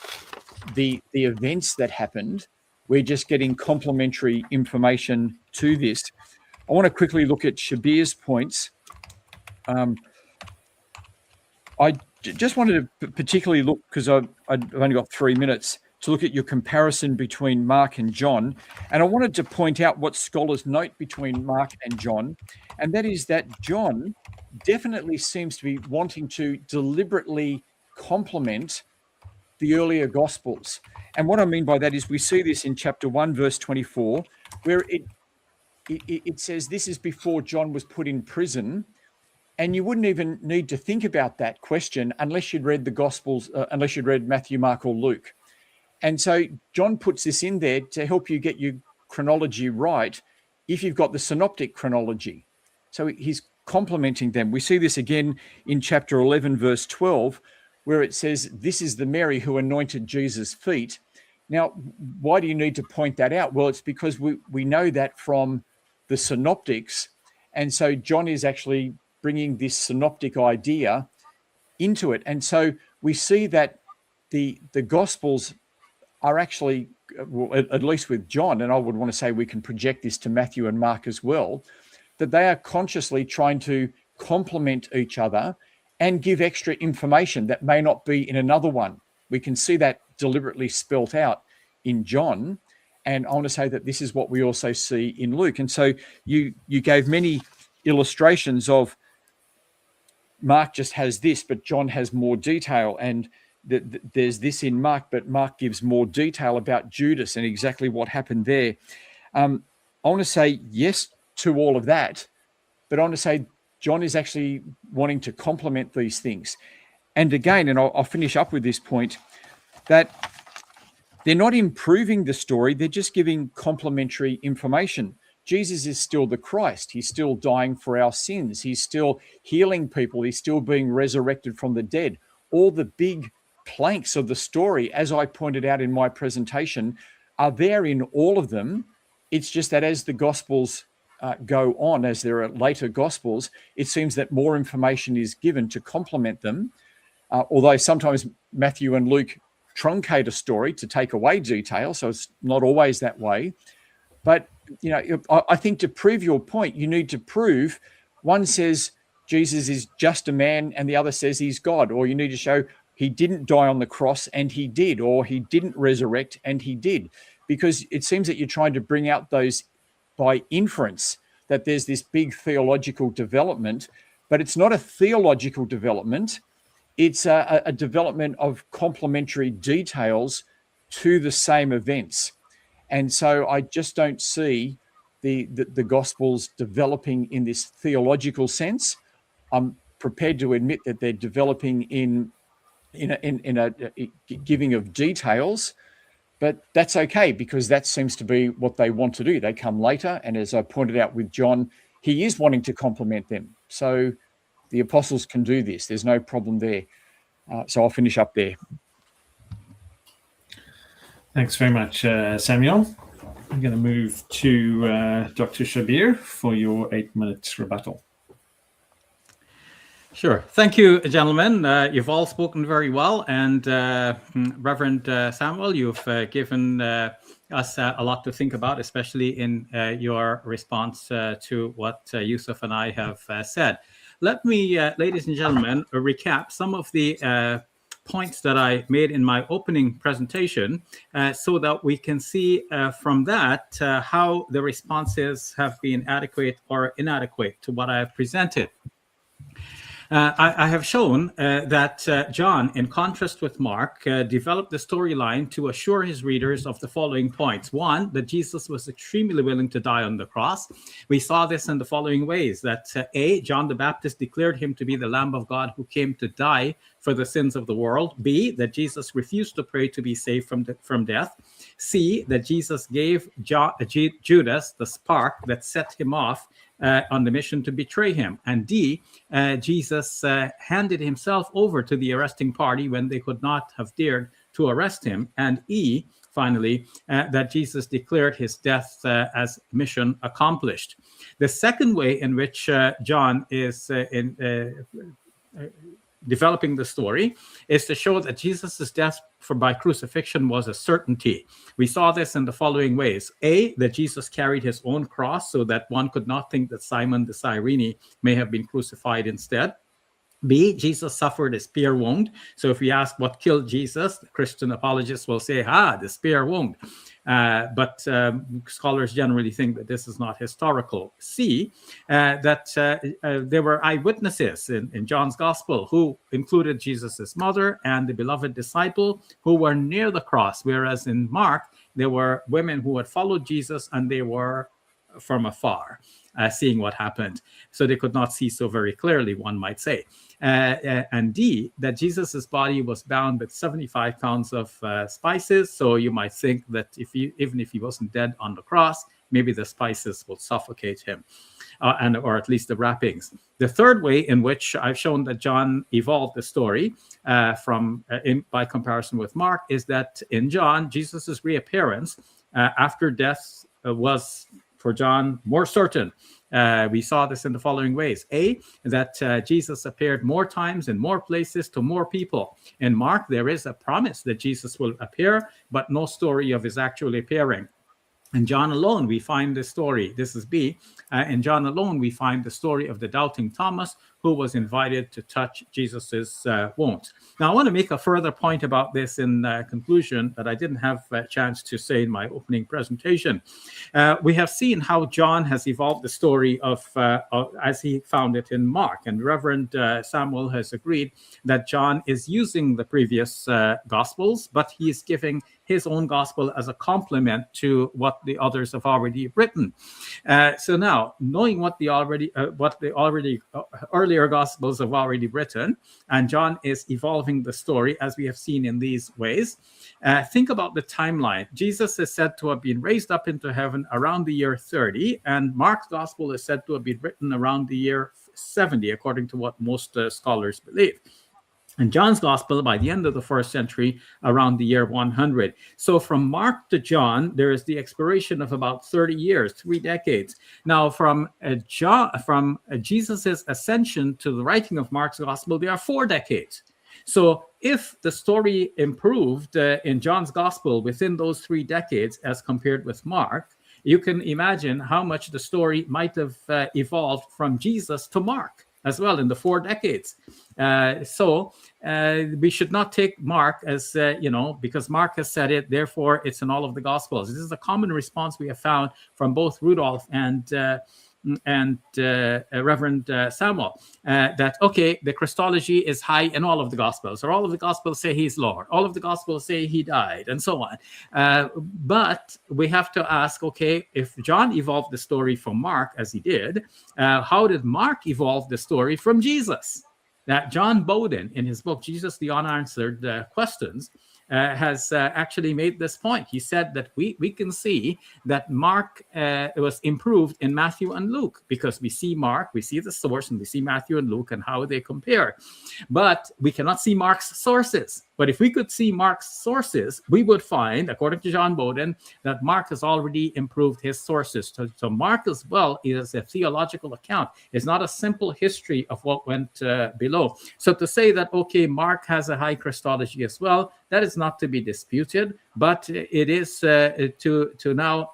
the events that happened. We're just getting complementary information to this. I want to quickly look at Shabir's points. I just wanted to particularly look, because I've only got 3 minutes, to look at your comparison between Mark and John. And I wanted to point out what scholars note between Mark and John, and that is that John definitely seems to be wanting to deliberately complement the earlier Gospels. And what I mean by that is we see this in chapter 1, verse 24, where it says this is before John was put in prison. And you wouldn't even need to think about that question unless you'd read the Gospels, unless you'd read Matthew, Mark, or Luke. And so John puts this in there to help you get your chronology right if you've got the synoptic chronology. So he's complementing them. We see this again in chapter 11, verse 12, where it says, this is the Mary who anointed Jesus' feet. Now, why do you need to point that out? Well, it's because we know that from the synoptics. And so John is actually bringing this synoptic idea into it. And so we see that the Gospels are actually, well, at least with John, and I would want to say we can project this to Matthew and Mark as well, that they are consciously trying to complement each other and give extra information that may not be in another one. We can see that deliberately spelt out in John. And I want to say that this is what we also see in Luke. And so you gave many illustrations of Mark just has this, but John has more detail. And there's this in Mark, but Mark gives more detail about Judas and exactly what happened there. I want to say yes to all of that, but I want to say John is actually wanting to complement these things. And again, and I'll finish up with this point, that they're not improving the story, they're just giving complementary information. Jesus is still the Christ. He's still dying for our sins. He's still healing people. He's still being resurrected from the dead. All the big planks of the story, as I pointed out in my presentation, are there in all of them. It's just that as the Gospels go on, as there are later Gospels, it seems that more information is given to complement them. Although sometimes Matthew and Luke truncate a story to take away detail, so it's not always that way. But you know, I think to prove your point, you need to prove one says Jesus is just a man and the other says he's God, or you need to show he didn't die on the cross and he did, or he didn't resurrect and he did, because it seems that you're trying to bring out those by inference, that there's this big theological development, but it's not a theological development. It's a development of complementary details to the same events. And so I just don't see the Gospels developing in this theological sense. I'm prepared to admit that they're developing in a giving of details, but that's okay because that seems to be what they want to do. They come later, and as I pointed out with John, he is wanting to complement them. So the apostles can do this. There's no problem there. So I'll finish up there. Thanks very much, Samuel. I'm going to move to Dr. Shabir for your 8-minute rebuttal. Sure. Thank you, gentlemen. You've all spoken very well. And Reverend Samuel, you've given us a lot to think about, especially in your response to what Yusuf and I have said. Let me, ladies and gentlemen, recap some of the points that I made in my opening presentation so that we can see from that how the responses have been adequate or inadequate to what I have presented. I have shown that John, in contrast with Mark, developed the storyline to assure his readers of the following points. One, that Jesus was extremely willing to die on the cross. We saw this in the following ways, that A, John the Baptist declared him to be the Lamb of God who came to die for the sins of the world. B, that Jesus refused to pray to be saved from death. C, that Jesus gave Judas the spark that set him off on the mission to betray him. And D, Jesus handed himself over to the arresting party when they could not have dared to arrest him. And E, finally, that Jesus declared his death as mission accomplished. The second way in which John is developing the story is to show that Jesus' death by crucifixion was a certainty. We saw this in the following ways. A, that Jesus carried his own cross so that one could not think that Simon the Cyrene may have been crucified instead. B, Jesus suffered a spear wound. So if we ask what killed Jesus, the Christian apologists will say, the spear wound. But scholars generally think that this is not historical. C, that there were eyewitnesses in John's gospel who included Jesus's mother and the beloved disciple who were near the cross, whereas in Mark, there were women who had followed Jesus and they were from afar, seeing what happened. So they could not see so very clearly, one might say. And D, that Jesus's body was bound with 75 pounds of spices. So you might think that even if he wasn't dead on the cross, maybe the spices will suffocate him, or at least the wrappings. The third way in which I've shown that John evolved the story by comparison with Mark is that in John, Jesus's reappearance after death was, for John, more certain. We saw this in the following ways. A, that Jesus appeared more times in more places to more people. In Mark, there is a promise that Jesus will appear, but no story of his actually appearing. In John alone, we find the story. This is B. In John alone, we find the story of the doubting Thomas, who was invited to touch Jesus's wounds. Now, I want to make a further point about this in conclusion that I didn't have a chance to say in my opening presentation. We have seen how John has evolved the story of as he found it in Mark, and Reverend Samuel has agreed that John is using the previous Gospels, but he is giving his own gospel as a complement to what the others have already written. So now, knowing what the earlier gospels have already written, and John is evolving the story as we have seen in these ways, think about the timeline. Jesus is said to have been raised up into heaven around the year 30, and Mark's gospel is said to have been written around the year 70, according to what most scholars believe. And John's gospel by the end of the first century, around the year 100. So from Mark to John, there is the expiration of about 30 years, 3 decades. Now, from Jesus's ascension to the writing of Mark's gospel, there are 4 decades. So if the story improved in John's gospel within those 3 decades as compared with Mark, you can imagine how much the story might have evolved from Jesus to Mark as well in the 4 decades. So we should not take Mark as, because Mark has said it, therefore it's in all of the Gospels. This is a common response we have found from both Rudolph and Reverend Samuel, that, okay, the Christology is high in all of the Gospels, or all of the Gospels say he's Lord, all of the Gospels say he died, and so on. But we have to ask, okay, if John evolved the story from Mark, as he did, how did Mark evolve the story from Jesus? That John Bowden, in his book, Jesus, the Unanswered Questions, has actually made this point. He said that we can see that Mark was improved in Matthew and Luke, because we see Mark, we see the source, and we see Matthew and Luke and how they compare. But we cannot see Mark's sources. But if we could see Mark's sources, we would find, according to John Bowden, that Mark has already improved his sources. So Mark as well is a theological account. It's not a simple history of what went below. So to say that, okay, Mark has a high Christology as well, that is not to be disputed, but it is to now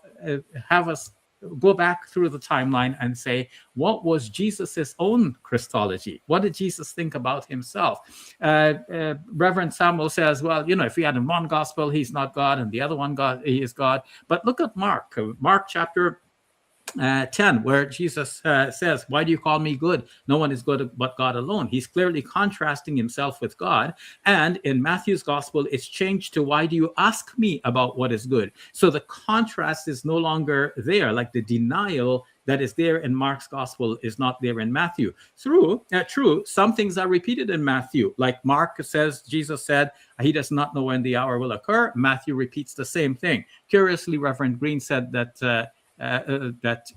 have us go back through the timeline and say, what was Jesus's own Christology? What did Jesus think about himself? Reverend Samuel says, well, if we had in one gospel, he's not God, and the other one, he is God. But look at Mark chapter 10, where Jesus says, why do you call me good? No one is good but God alone. He's clearly contrasting himself with God. And in Matthew's gospel, it's changed to, why do you ask me about what is good? So the contrast is no longer there, like the denial that is there in Mark's gospel is not there in Matthew. True, some things are repeated in Matthew. Like Mark says, Jesus said, he does not know when the hour will occur. Matthew repeats the same thing. Curiously, Reverend Green said that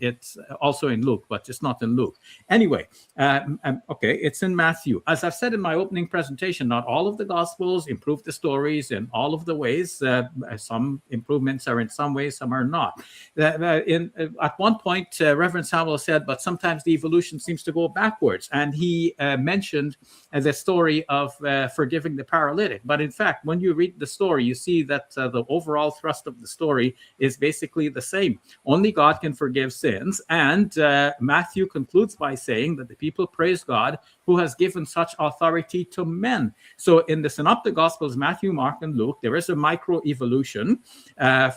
it's also in Luke, but it's not in Luke. Anyway, okay, it's in Matthew. As I've said in my opening presentation, not all of the Gospels improve the stories in all of the ways. Some improvements are in some ways, some are not. At one point, Reverend Samuel said, but sometimes the evolution seems to go backwards. And he mentioned the story of forgiving the paralytic. But in fact, when you read the story, you see that the overall thrust of the story is basically the same. Only God can forgive sins. And Matthew concludes by saying that the people praise God who has given such authority to men. So in the Synoptic Gospels, Matthew, Mark, and Luke, there is a micro-evolution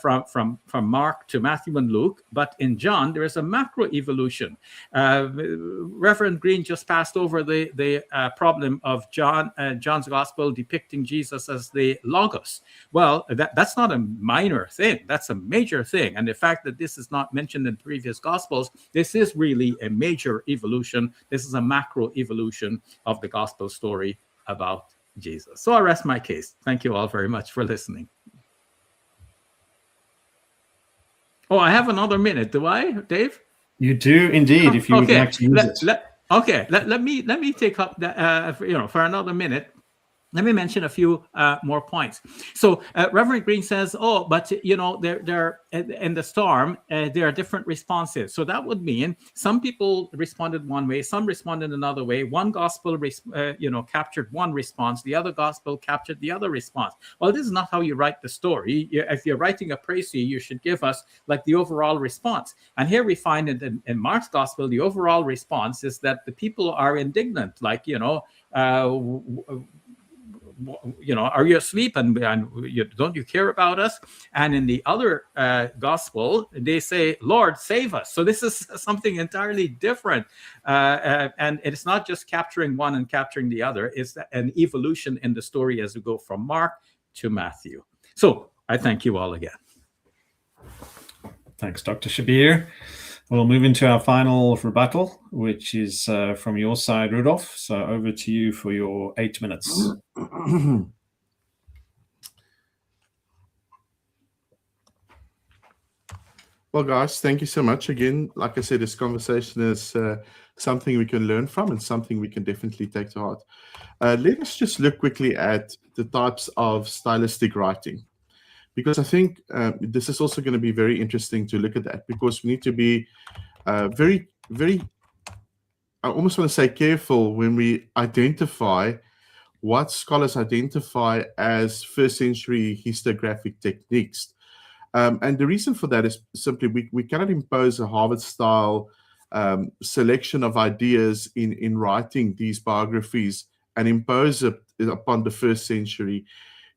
from Mark to Matthew and Luke. But in John, there is a macro-evolution. Reverend Green just passed over the problem of John's Gospel depicting Jesus as the Logos. Well, that's not a minor thing. That's a major thing. And the fact that this is not not mentioned in previous Gospels, this is really a major evolution. This is a macro evolution of the Gospel story about Jesus. So I rest my case. Thank you all very much for listening. Oh, I have another minute, do I, Dave? You do indeed, if you would like to use it. Let me take up that for another minute. Let me mention a few more points. So Reverend Green says, "Oh, but they're in the storm. There are different responses. So that would mean some people responded one way, some responded another way. One gospel, captured one response. The other gospel captured the other response. Well, this is not how you write the story. If you're writing a précis, you should give us like the overall response. And here we find in Mark's gospel, the overall response is that the people are indignant, like are you asleep and don't you care about us? And in the other gospel, they say, Lord, save us. So this is something entirely different. And it's not just capturing one and capturing the other. It's an evolution in the story as we go from Mark to Matthew. So I thank you all again. Thanks, Dr. Shabir. We'll move into our final rebuttal, which is from your side, Rudolph. So over to you for your 8 minutes. Well, guys, thank you so much. Again, like I said, this conversation is something we can learn from and something we can definitely take to heart. Let us just look quickly at the types of stylistic writing, because I think this is also going to be very interesting to look at that, because we need to be very, very, I almost want to say careful when we identify what scholars identify as first century historiographic techniques. And the reason for that is simply we cannot impose a Harvard-style selection of ideas in writing these biographies and impose it upon the first century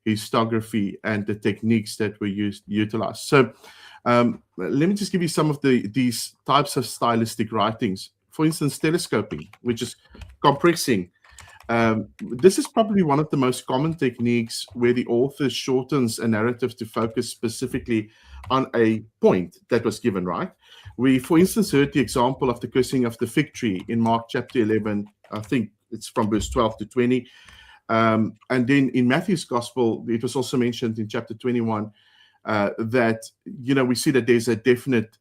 historiography and the techniques that were utilized. So let me just give you some of these types of stylistic writings. For instance, telescoping, which is compressing. This is probably one of the most common techniques where the author shortens a narrative to focus specifically on a point that was given, right? We, for instance, heard the example of the cursing of the fig tree in Mark chapter 11. I think it's from verse 12 to 20. And then in Matthew's gospel, it was also mentioned in chapter 21 that, we see that there's a definite,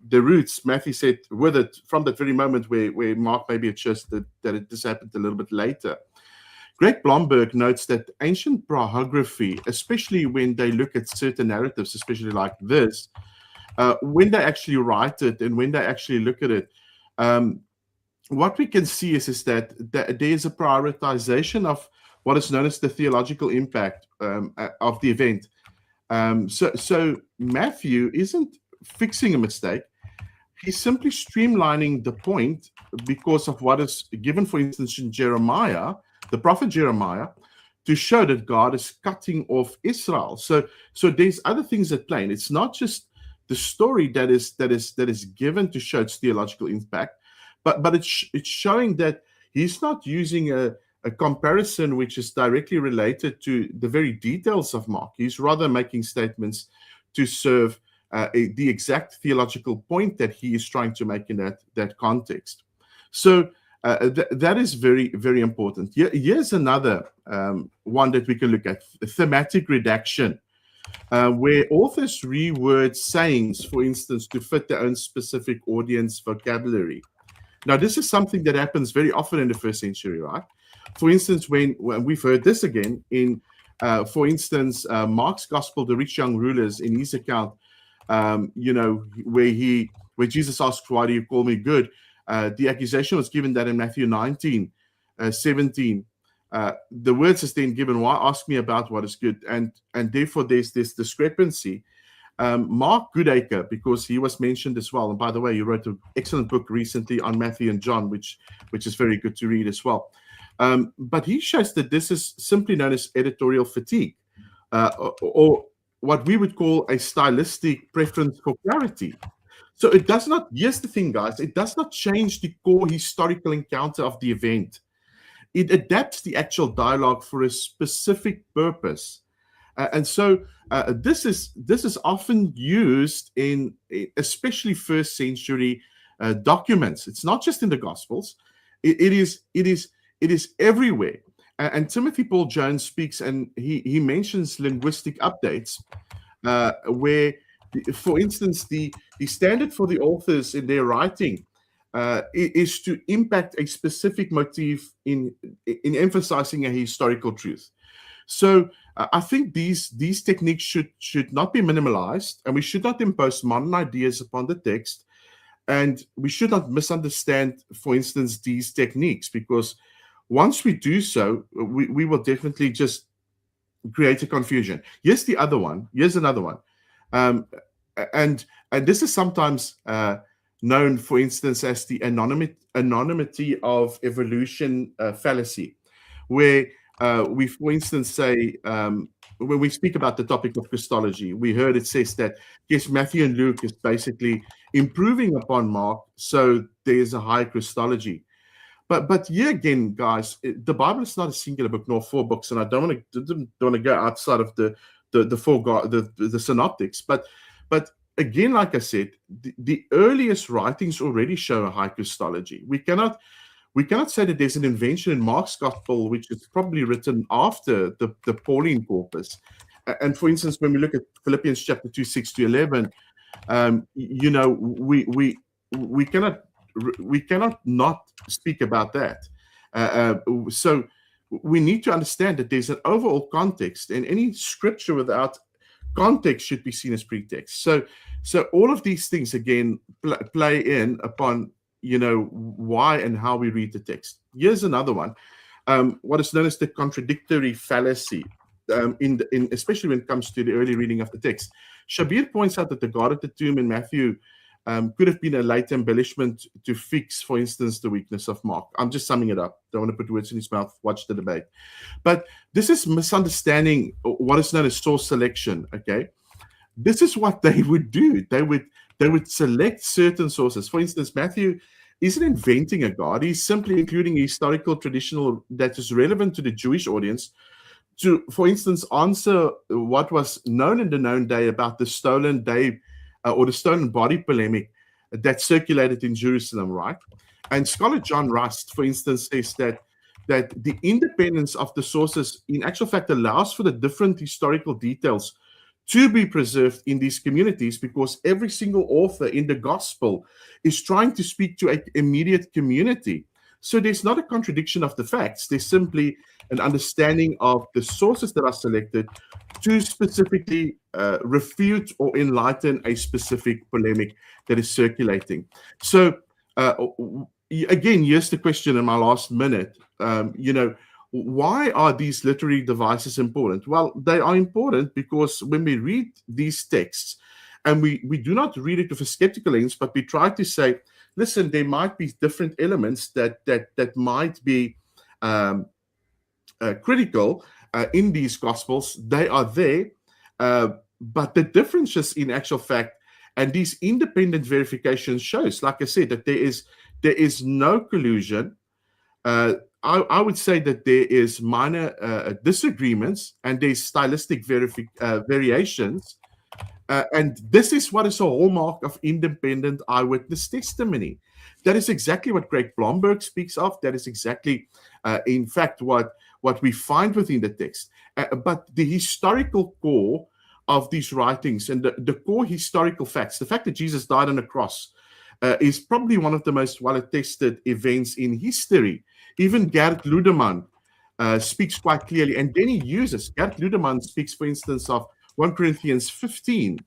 the roots, Matthew said, with it from that very moment where Mark maybe adjusted that this happened a little bit later. Greg Blomberg notes that ancient biography, especially when they look at certain narratives, especially like this, when they actually write it and when they actually look at it, what we can see is that there's a prioritization of what is known as the theological impact of the event. So Matthew isn't fixing a mistake. He's simply streamlining the point because of what is given, for instance, in Jeremiah, the prophet Jeremiah, to show that God is cutting off Israel. So there's other things at play. And it's not just the story that is given to show its theological impact, but it's showing that he's not using a comparison which is directly related to the very details of Mark. He's rather making statements to serve the exact theological point that he is trying to make in that context. So that is very, very important. Here's another one that we can look at, thematic redaction, where authors reword sayings, for instance, to fit their own specific audience vocabulary. Now, this is something that happens very often in the first century, right? For instance, when we've heard this again in, for instance, Mark's gospel, the rich young rulers, in his account, where Jesus asked, "Why do you call me good?" The accusation was given that in Matthew 19, 17, the words is then given, "Why ask me about what is good?" And therefore there's this discrepancy. Mark Goodacre, because he was mentioned as well, and by the way, you wrote an excellent book recently on Matthew and John, which is very good to read as well. But he shows that this is simply known as editorial fatigue, or what we would call a stylistic preference for clarity. So it does not, here's the thing, guys, it does not change the core historical encounter of the event. It adapts the actual dialogue for a specific purpose. And so this is often used in especially first century documents. It's not just in the Gospels. It is everywhere. And Timothy Paul Jones speaks, and he mentions linguistic updates, where, for instance, the standard for the authors in their writing is to impact a specific motif in emphasizing a historical truth. So I think these techniques should not be minimalized, and we should not impose modern ideas upon the text, and we should not misunderstand, for instance, these techniques, because once we do so, we will definitely just create a confusion. Here's the other one. Here's another one. And this is sometimes known, for instance, as the anonymity of evolution fallacy, where we, for instance, say, when we speak about the topic of Christology, we heard it says that, yes, Matthew and Luke is basically improving upon Mark, so there's a high Christology. But here again, guys, the Bible is not a singular book nor four books, and I don't want to go outside of the synoptics. But again, like I said, the earliest writings already show a high Christology. We cannot say that there's an invention in Mark's Gospel, which is probably written after the Pauline corpus. And for instance, when we look at Philippians chapter 2, 6-11, we cannot not speak about that. So we need to understand that there's an overall context, and any scripture without context should be seen as pretext. So all of these things again play in upon why and how we read the text. Here's another one, what is known as the contradictory fallacy, especially when it comes to the early reading of the text. Shabir points out that the God at the tomb in Matthew could have been a late embellishment to fix, for instance, the weakness of Mark. I'm just summing it up. Don't want to put words in his mouth. Watch the debate. But this is misunderstanding what is known as source selection. Okay, this is what they would do. They would select certain sources. For instance, Matthew isn't inventing a God. He's simply including a historical traditional that is relevant to the Jewish audience to, for instance, answer what was known in the known day about the stolen day or the stolen body polemic that circulated in Jerusalem, right? And scholar John Rust, for instance, says that the independence of the sources in actual fact allows for the different historical details to be preserved in these communities, because every single author in the gospel is trying to speak to an immediate community. So there's not a contradiction of the facts. There's simply an understanding of the sources that are selected to specifically refute or enlighten a specific polemic that is circulating. So again, here's the question in my last minute. Why are these literary devices important? Well, they are important because when we read these texts, and we do not read it with a skeptical lens, but we try to say, listen, there might be different elements that might be critical in these gospels. They are there, but the differences in actual fact, and these independent verifications shows, like I said, that there is no collusion. I would say that there is minor disagreements, and there's stylistic variations. And this is what is a hallmark of independent eyewitness testimony. That is exactly what Craig Blomberg speaks of. That is exactly, in fact, what we find within the text. But the historical core of these writings and the core historical facts, the fact that Jesus died on a cross, is probably one of the most well-attested events in history. Even Gerd Ludemann speaks quite clearly, and then he uses, Gerd Ludemann speaks, for instance, of 1 Corinthians 15,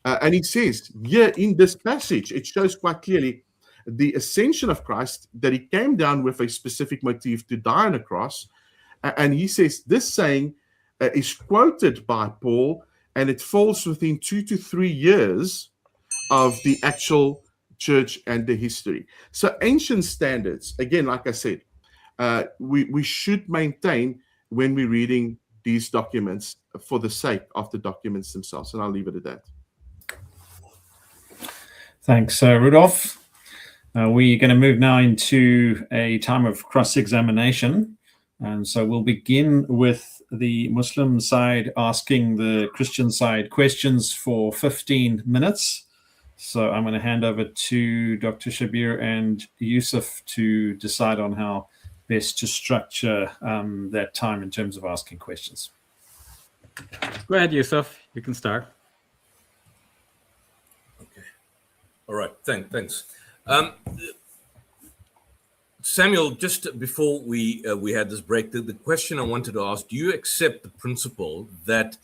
and he says, here in this passage, it shows quite clearly the ascension of Christ, that he came down with a specific motive to die on a cross, and he says this saying is quoted by Paul, and it falls within 2 to 3 years of the actual church and the history. So ancient standards, again, like I said, we should maintain when we're reading these documents for the sake of the documents themselves. And I'll leave it at that. Thanks, Rudolph. We're going to move now into a time of cross-examination. And so we'll begin with the Muslim side asking the Christian side questions for 15 minutes. So I'm going to hand over to Dr. Shabir and Yusuf to decide on how best to structure that time in terms of asking questions. Go ahead, Yusuf. You can start. Okay. All right. Thanks. Samuel, just before we had this break, the question I wanted to ask: do you accept the principle that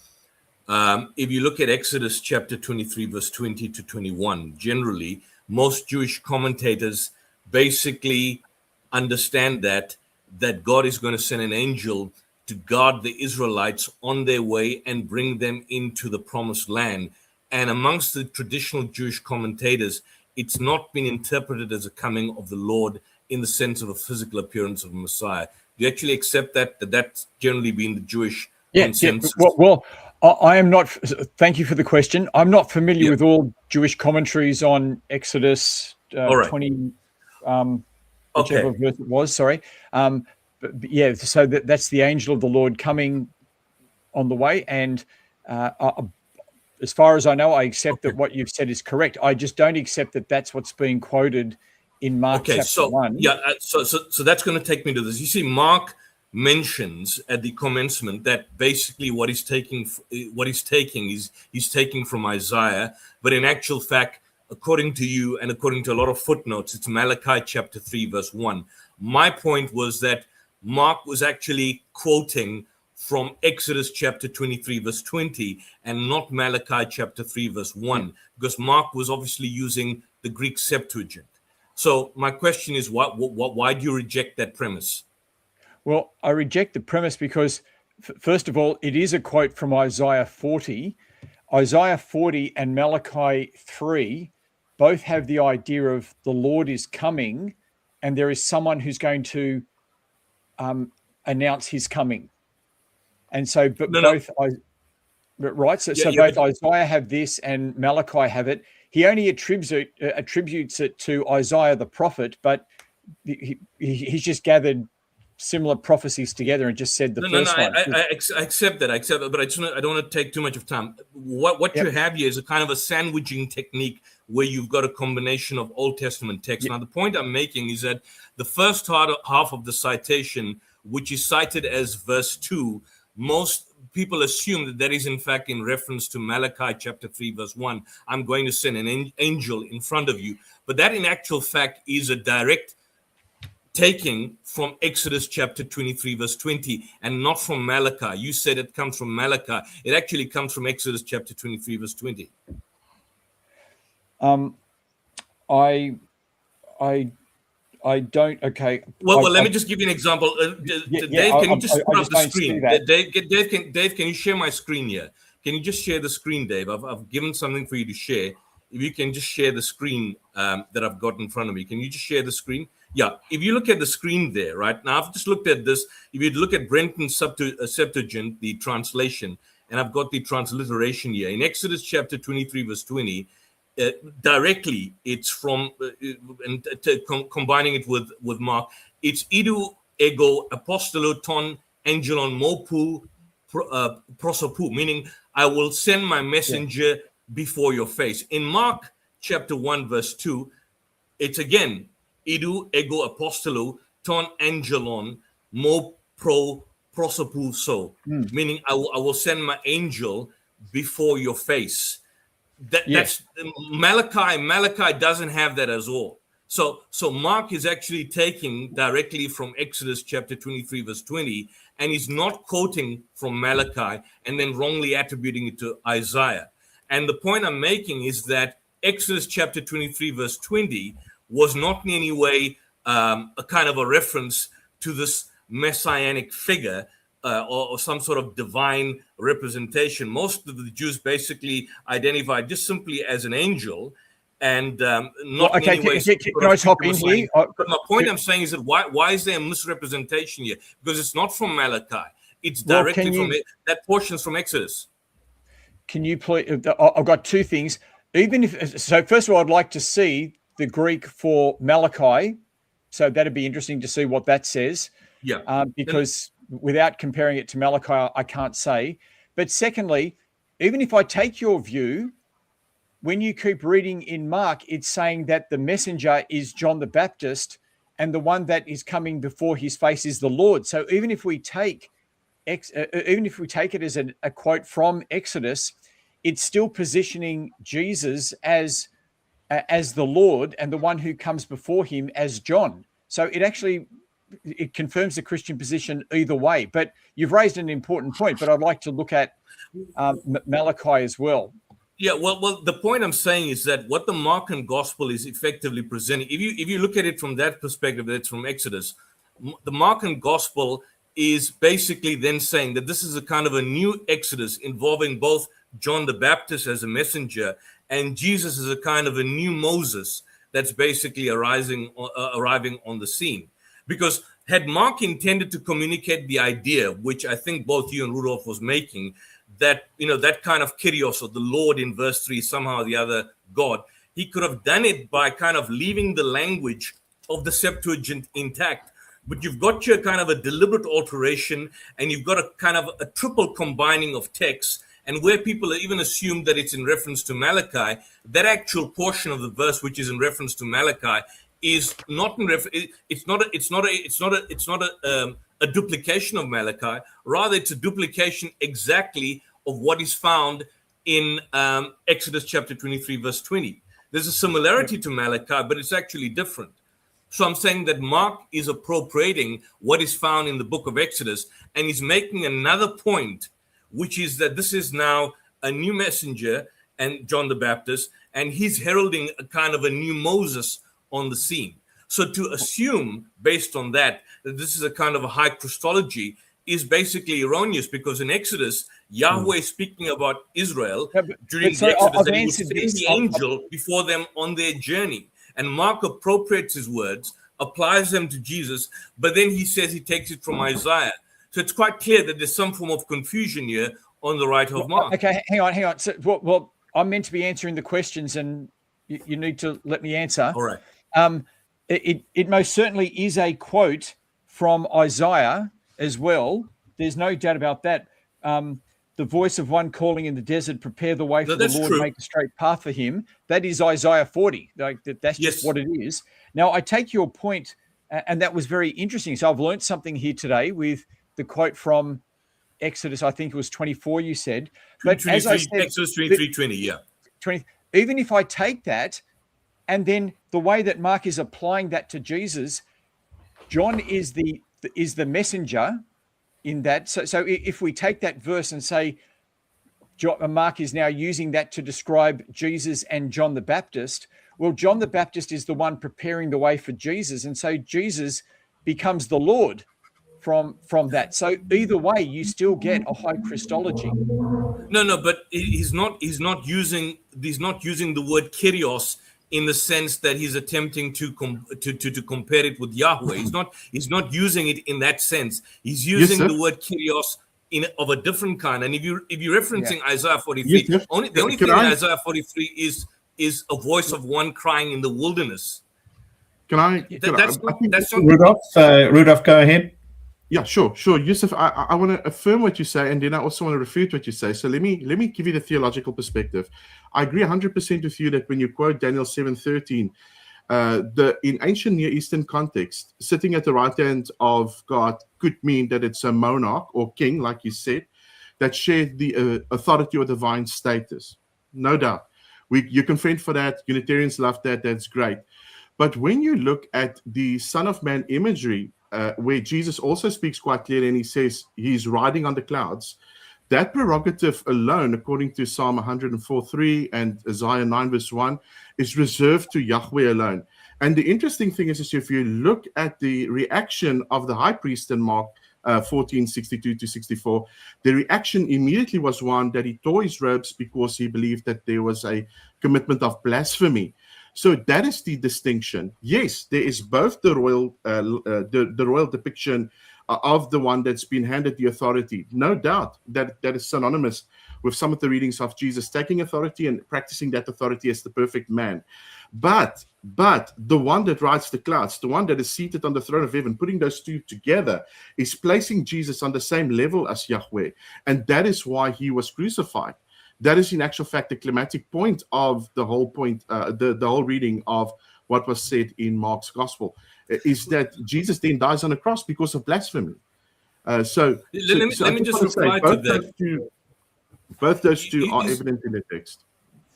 if you look at Exodus chapter 23, verse 20 to 21, generally most Jewish commentators basically understand that God is going to send an angel to guard the Israelites on their way and bring them into the promised land? And amongst the traditional Jewish commentators, it's not been interpreted as a coming of the Lord in the sense of a physical appearance of a Messiah. Do you actually accept that's generally been the Jewish consensus? Yeah. Well, I am not. Thank you for the question. I'm not familiar with all Jewish commentaries on Exodus 20, whichever verse it was. Sorry. But yeah, so that's the angel of the Lord coming on the way. And as far as I know, I accept that what you've said is correct. I just don't accept that that's what's being quoted in Mark chapter 1. Yeah, so that's going to take me to this. You see, Mark mentions at the commencement that basically what he's taking is he's taking from Isaiah, but in actual fact, according to you and according to a lot of footnotes, it's Malachi chapter 3, verse 1. My point was that Mark was actually quoting from Exodus chapter 23, verse 20, and not Malachi chapter 3, verse 1, because Mark was obviously using the Greek Septuagint. So my question is, why do you reject that premise? Well, I reject the premise because, first of all, it is a quote from Isaiah 40. Isaiah 40 and Malachi 3 both have the idea of the Lord is coming and there is someone who's going to announce his coming. And so both Isaiah have this and Malachi have it. He only attributes it to Isaiah the prophet, but he's just gathered similar prophecies together and just said the first one. I accept that, but I don't want to take too much of time. What you have here is a kind of a sandwiching technique where you've got a combination of Old Testament text. Now, the point I'm making is that the first half of the citation, which is cited as verse 2, most people assume that is in fact in reference to Malachi chapter 3, verse 1. I'm going to send an angel in front of you. But that in actual fact is a direct taking from Exodus chapter 23, verse 20, and not from Malachi. You said it comes from Malachi. It actually comes from Exodus chapter 23, verse 20. I don't. Okay. Well, let me just give you an example. Dave, can you just put up the screen? Dave, can you share my screen here? Can you just share the screen, Dave? I've given something for you to share. If you can just share the screen that I've got in front of me. Can you just share the screen? Yeah. If you look at the screen there, right now, I've just looked at this. If you look at Brenton's Septuagint, the translation, and I've got the transliteration here in Exodus chapter 23, verse 20. Directly, it's from combining it with Mark. It's idu ego apostolo ton angelon mopu prosopu, meaning I will send my messenger before your face. In Mark chapter 1, verse 2, it's again idu ego apostolo ton angelon mo pro prosopu so, meaning I will send my angel before your face. That's Malachi. Malachi doesn't have that as all. So Mark is actually taking directly from Exodus chapter 23, verse 20, and he's not quoting from Malachi and then wrongly attributing it to Isaiah. And the point I'm making is that Exodus chapter 23, verse 20 was not in any way a kind of a reference to this messianic figure, or some sort of divine representation. Most of the Jews basically identified just simply as an angel, and not in any way. Can I hop in here? But my point I'm saying is that why is there a misrepresentation here? Because it's not from Malachi. It's directly from that portion's from Exodus. Can you please? I've got two things. So, first of all, I'd like to see the Greek for Malachi. So that'd be interesting to see what that says. Yeah. Because without comparing it to Malachi, I can't say. But secondly, even if I take your view, when you keep reading in Mark, it's saying that the messenger is John the Baptist, and the one that is coming before his face is the Lord. So even if we take it as a quote from Exodus, it's still positioning Jesus as the Lord and the one who comes before him as John. So it confirms the Christian position either way. But you've raised an important point, but I'd like to look at Malachi as well. Yeah, well, the point I'm saying is that what the Markan gospel is effectively presenting, if you look at it from that perspective, that's from Exodus, the Markan gospel is basically then saying that this is a kind of a new Exodus involving both John the Baptist as a messenger and Jesus as a kind of a new Moses that's basically arriving on the scene. Because had Mark intended to communicate the idea, which I think both you and Rudolph was making, that, that kind of kyrios, or the Lord in verse 3, somehow or the other God, he could have done it by kind of leaving the language of the Septuagint intact. But you've got your kind of a deliberate alteration, and you've got a kind of a triple combining of texts. And where people even assume that it's in reference to Malachi, that actual portion of the verse which is in reference to Malachi is not in it's not a duplication of Malachi. Rather, it's a duplication exactly of what is found in Exodus chapter 23, verse 20. There's a similarity to Malachi, but it's actually different. So I'm saying that Mark is appropriating what is found in the book of Exodus, and he's making another point, which is that this is now a new messenger, and John the Baptist, and he's heralding a kind of a new Moses on the scene. So to assume, based on that this is a kind of a high Christology is basically erroneous, because in Exodus, Yahweh is speaking about Israel during the Exodus, and he would send the angel before them on their journey. And Mark appropriates his words, applies them to Jesus, but then he says he takes it from Isaiah. So it's quite clear that there's some form of confusion here on the right of Mark. Okay, hang on. So, well, I'm meant to be answering the questions, and you need to let me answer. All right. It most certainly is a quote from Isaiah as well. There's no doubt about that. The voice of one calling in the desert, prepare the way for the Lord, make a straight path for him. That is Isaiah 40. That's just what it is. Now, I take your point, and that was very interesting. So I've learned something here today with the quote from Exodus. I think it was 24, you said. But as I said, Exodus 23:20, yeah. 20. Even if I take that, and then the way that Mark is applying that to Jesus, John is the messenger in that. So if we take that verse and say Mark is now using that to describe Jesus and John the Baptist, well, John the Baptist is the one preparing the way for Jesus, and so Jesus becomes the Lord from that. So either way, you still get a high Christology. No, but he's not using the word kyrios in the sense that he's attempting to compare it with Yahweh. He's not using it in that sense. He's using the word kyrios of a different kind. And if you're referencing Isaiah 43, the only thing in Isaiah 43 is a voice of one crying in the wilderness. Rudolph, go ahead. Yeah, sure. Yusuf, I want to affirm what you say, and then I also want to refute what you say. So let me give you the theological perspective. I agree 100% with you that when you quote Daniel 7:13, in ancient Near Eastern context, sitting at the right hand of God could mean that it's a monarch or king, like you said, that shared the authority or divine status. No doubt. You can fend for that. Unitarians love that. That's great. But when you look at the Son of Man imagery, where Jesus also speaks quite clearly, and he says he's riding on the clouds, that prerogative alone, according to Psalm 104:3 and Isaiah 9 verse 1, is reserved to Yahweh alone. And the interesting thing is if you look at the reaction of the high priest in Mark 14:62-64, the reaction immediately was one that he tore his robes because he believed that there was a commitment of blasphemy. So that is the distinction. Yes, there is both the royal depiction of the one that's been handed the authority. No doubt that is synonymous with some of the readings of Jesus taking authority and practicing that authority as the perfect man. But the one that rides the clouds, the one that is seated on the throne of heaven, putting those two together, is placing Jesus on the same level as Yahweh. And that is why he was crucified. That is in actual fact the climatic point of the whole point, the whole reading of what was said in Mark's gospel, is that Jesus then dies on the cross because of blasphemy. So let me just reply to that. Both those two are evident in the text.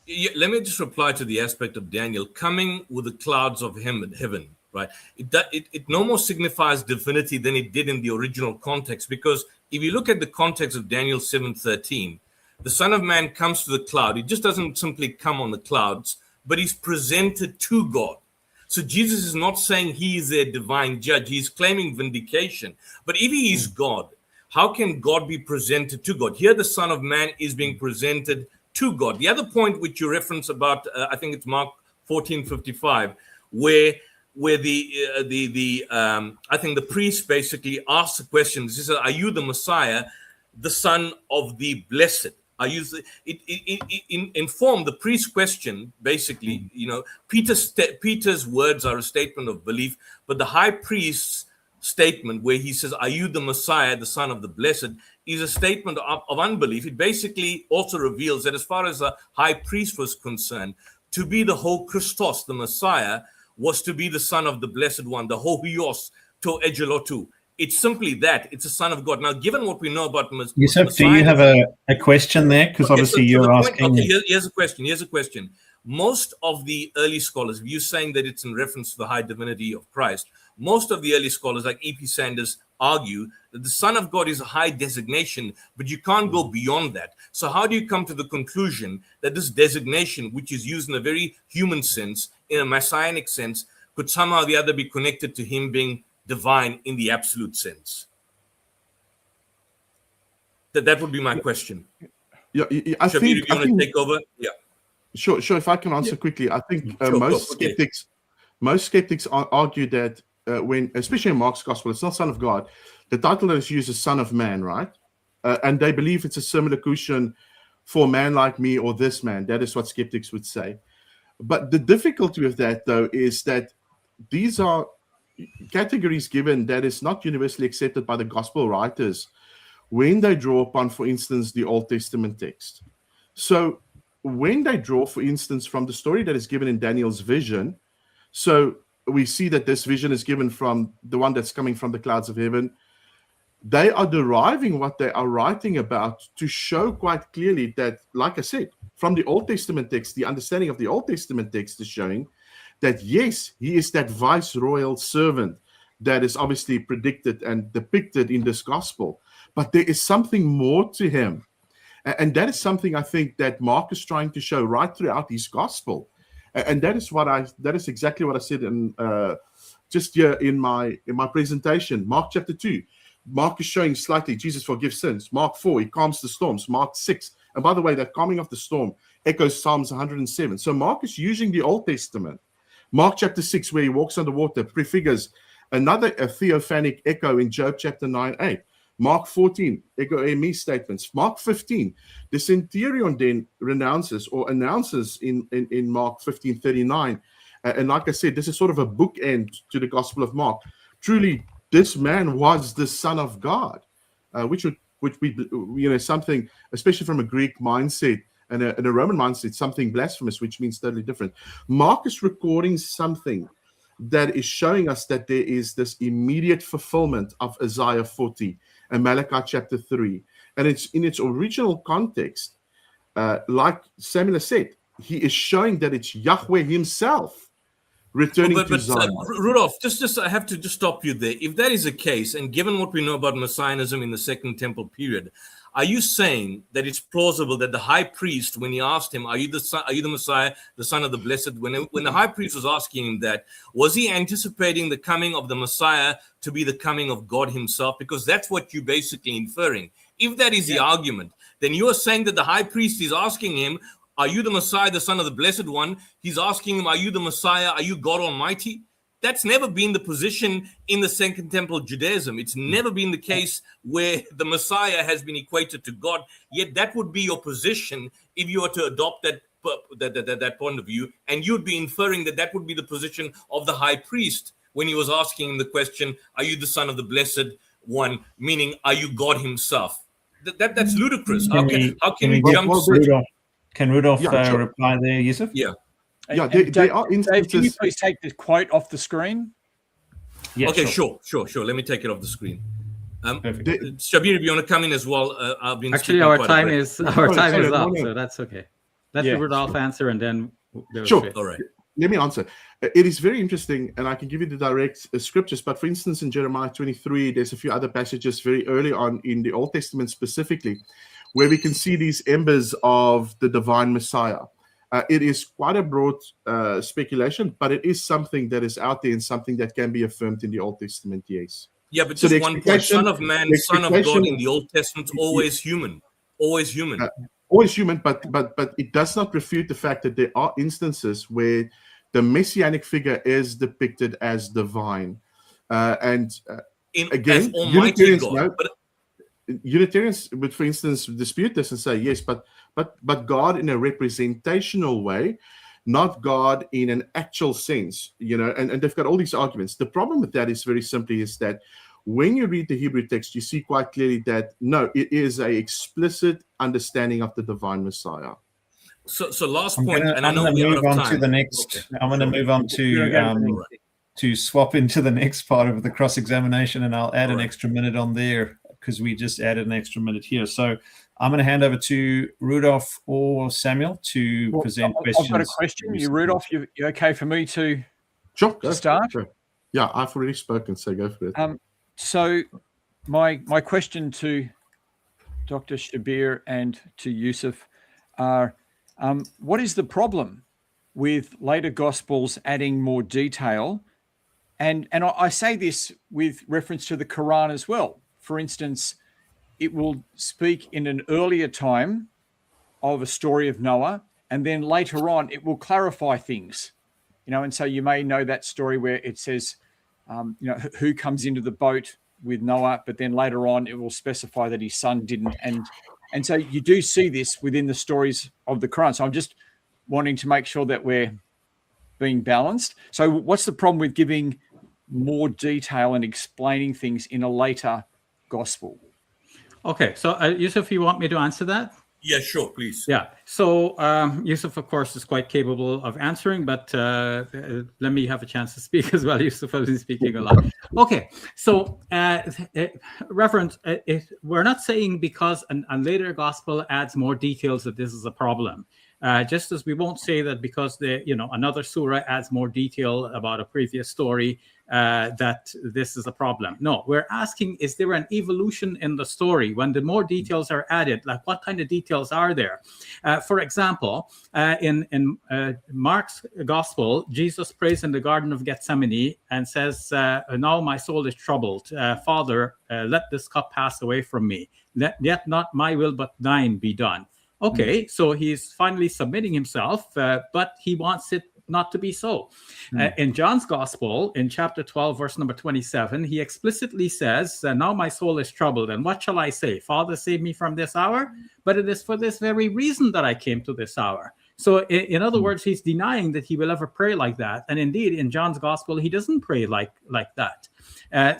Yeah, let me just reply to the aspect of Daniel coming with the clouds of heaven, right? It no more signifies divinity than it did in the original context, because if you look at the context of Daniel 7:13, the Son of Man comes to the cloud. He just doesn't simply come on the clouds, but he's presented to God. So Jesus is not saying he is a divine judge. He's claiming vindication. But if he is God, how can God be presented to God? Here the Son of Man is being presented to God. The other point which you reference about, I think it's Mark 14:55, where I think the priest basically asks the question. He says, "Are you the Messiah, the Son of the Blessed?" Are you? In form, the priest's question basically, Peter's words are a statement of belief, but the high priest's statement where he says, "Are you the Messiah, the Son of the Blessed?" is a statement of unbelief. It basically also reveals that as far as the high priest was concerned, to be the whole Christos, the Messiah, was to be the Son of the Blessed One, the Hohios to Egelotu. It's simply that. It's a Son of God. Now, given what we know about Yusuf, do you have a question there? Because obviously you're asking. Okay, here's a question. Most of the early scholars, if you're saying that it's in reference to the high divinity of Christ, most of the early scholars, like E.P. Sanders, argue that the Son of God is a high designation, but you can't go beyond that. So how do you come to the conclusion that this designation, which is used in a very human sense, in a messianic sense, could somehow or the other be connected to him being divine in the absolute sense? That would be my question. Yeah, I Shabir, think, if you want to take over? Yeah. Sure. If I can answer quickly, I think most skeptics argue that when, especially in Mark's gospel, it's not Son of God. The title that is used is Son of Man, right? And they believe it's a circumlocution for a man like me or this man. That is what skeptics would say. But the difficulty with that, though, is that these are categories given that is not universally accepted by the gospel writers when they draw upon, for instance, the Old Testament text. So when they draw, for instance, from the story that is given in Daniel's vision, so we see that this vision is given from the one that's coming from the clouds of heaven. They are deriving what they are writing about to show quite clearly that, like I said, from the Old Testament text, the understanding of the Old Testament text is showing that, yes, he is that viceroyal servant that is obviously predicted and depicted in this gospel. But there is something more to him. And that is something I think that Mark is trying to show right throughout his gospel. And that is exactly what I said in just here in my presentation. Mark chapter 2. Mark is showing slightly Jesus forgives sins. Mark 4, he calms the storms. Mark 6. And by the way, that calming of the storm echoes Psalms 107. So Mark is using the Old Testament. Mark chapter 6, where he walks on the water, prefigures another theophanic echo in Job chapter 9:8. Mark 14, ego eimi statements. Mark 15, the centurion then renounces or announces in Mark 15:39. And like I said, this is sort of a bookend to the Gospel of Mark. Truly, this man was the Son of God, which we something, especially from a Greek mindset and a Roman mindset, something blasphemous, which means totally different. Mark is recording something that is showing us that there is this immediate fulfillment of Isaiah 40 and Malachi chapter 3. And it's in its original context, like Samuel said, he is showing that it's Yahweh himself returning to Zion. Rudolph, just I have to just stop you there. If that is the case, and given what we know about Messianism in the Second Temple period, are you saying that it's plausible that the high priest, when he asked him, "Are you the Messiah, the Son of the Blessed?" When the high priest was asking him that, was he anticipating the coming of the Messiah to be the coming of God himself? Because that's what you're basically inferring. If that is the argument, then you are saying that the high priest is asking him, "Are you the Messiah, the Son of the Blessed One?" He's asking him, "Are you the Messiah? Are you God Almighty?" that's never been the position in the Second Temple Judaism. It's never been the case where the Messiah has been equated to God. Yet that would be your position if you were to adopt that point of view, and you'd be inferring that would be the position of the high priest when he was asking him the question, "Are you the Son of the Blessed One?" Meaning, are you God Himself? That's ludicrous. How can we jump? Can Rudolph sure. reply there, Yusuf? Yeah, And there are Dave, instances. can you please take the quote off the screen? Yeah, okay, sure. Let me take it off the screen. Perfect. Shabir, if you want to come in as well, I've been Actually, speaking our quite a time bit. is up, no. so that's okay. Let Yeah. Rudolph answer, and then Sure. All right. Let me answer. It is very interesting, and I can give you the direct scriptures. But for instance, in Jeremiah 23, there's a few other passages very early on in the Old Testament specifically, where we can see these embers of the divine Messiah. It is quite a broad speculation, but it is something that is out there and something that can be affirmed in the Old Testament, yes. Yeah, but So just the one point. expectation- Son of man, the son of God expectation- in the Old Testament, always human. Always human. Always human, but it does not refute the fact that there are instances where the messianic figure is depicted as divine. Again, as Almighty Unitarians God. know, Unitarians would, for instance, dispute this and say, yes, but God in a representational way, not God in an actual sense, and they've got all these arguments. The problem with that is very simply is that when you read the Hebrew text, you see quite clearly that, no, it is a explicit understanding of the divine Messiah. So last I'm point, gonna, and I I'm know going to we're out move of on time. to the next. Okay. I'm going to move on to swap into the next part of the cross-examination, and I'll add an extra minute on there because we just added an extra minute here. So I'm going to hand over to Rudolph or Samuel to present questions. I've got a question. Rudolph, you okay for me to start? Sure. Yeah, I've already spoken, so go for it. So my question to Dr. Shabir and to Yusuf are, what is the problem with later Gospels adding more detail? And I say this with reference to the Quran as well. For instance, it will speak in an earlier time of a story of Noah, and then later on it will clarify things. And so you may know that story where it says, who comes into the boat with Noah, but then later on it will specify that his son didn't. And so you do see this within the stories of the Quran. So I'm just wanting to make sure that we're being balanced. So what's the problem with giving more detail and explaining things in a later gospel? Okay, so Yusuf, you want me to answer that? Yeah, sure, please. Yeah. So Yusuf, of course, is quite capable of answering, but let me have a chance to speak as well. Yusuf has been speaking a lot. Okay. So, Reverend, we're not saying because a later gospel adds more details that this is a problem. Just as we won't say that because another surah adds more detail about a previous story, that this is a problem. No, we're asking, is there an evolution in the story when the more details are added? Like, what kind of details are there? For example, in Mark's gospel, Jesus prays in the Garden of Gethsemane and says, now my soul is troubled. Father, let this cup pass away from me. Yet not my will, but thine be done. Okay, so he's finally submitting himself, but he wants it not to be so. In John's gospel, in chapter 12, verse number 27, he explicitly says, now my soul is troubled, and what shall I say? Father, save me from this hour? But it is for this very reason that I came to this hour. So in other words, he's denying that he will ever pray like that. And indeed, in John's gospel, he doesn't pray like that.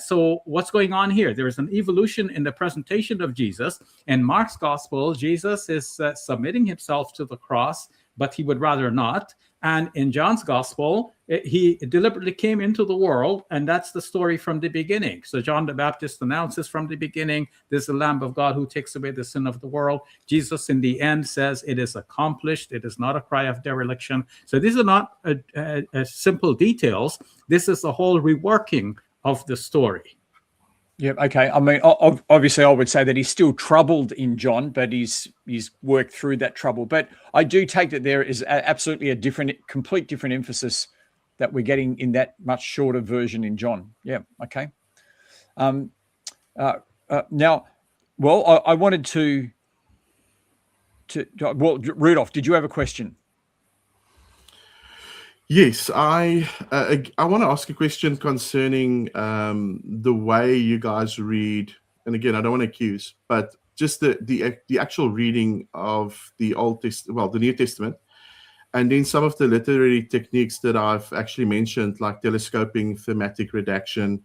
So what's going on here? There is an evolution in the presentation of Jesus. In Mark's gospel, Jesus is submitting himself to the cross, but he would rather not. And in John's gospel, he deliberately came into the world, and that's the story from the beginning. So John the Baptist announces from the beginning, there's the Lamb of God who takes away the sin of the world. Jesus in the end says it is accomplished. It is not a cry of dereliction. So these are not simple details. This is the whole reworking of the story. Yeah, okay. I mean, obviously, I would say that he's still troubled in John, but he's worked through that trouble. But I do take that there is absolutely a complete different emphasis that we're getting in that much shorter version in John. Yeah, okay. Now, well, I wanted to. Well, Rudolph, did you have a question? Yes, I want to ask a question concerning the way you guys read. And again, I don't want to accuse, but just the actual reading of the the New Testament, and then some of the literary techniques that I've actually mentioned, like telescoping, thematic redaction,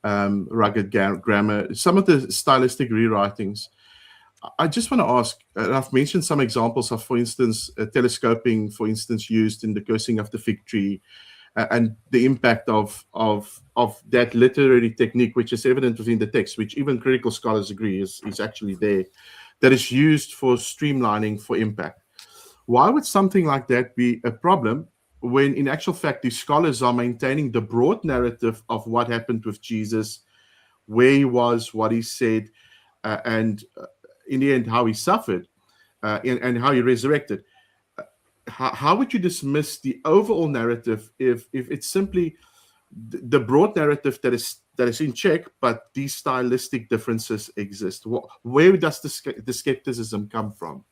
rugged grammar, some of the stylistic rewritings. I just want to ask, and I've mentioned some examples of, for instance, telescoping, for instance, used in the cursing of the fig tree, and the impact of that literary technique, which is evident within the text, which even critical scholars agree is actually there, that is used for streamlining for impact. Why would something like that be a problem when, in actual fact, the scholars are maintaining the broad narrative of what happened with Jesus, where he was, what he said, and in the end, how he suffered, and how he resurrected? How would you dismiss the overall narrative if it's simply the broad narrative that is in check, but these stylistic differences exist? Where does the skepticism come from?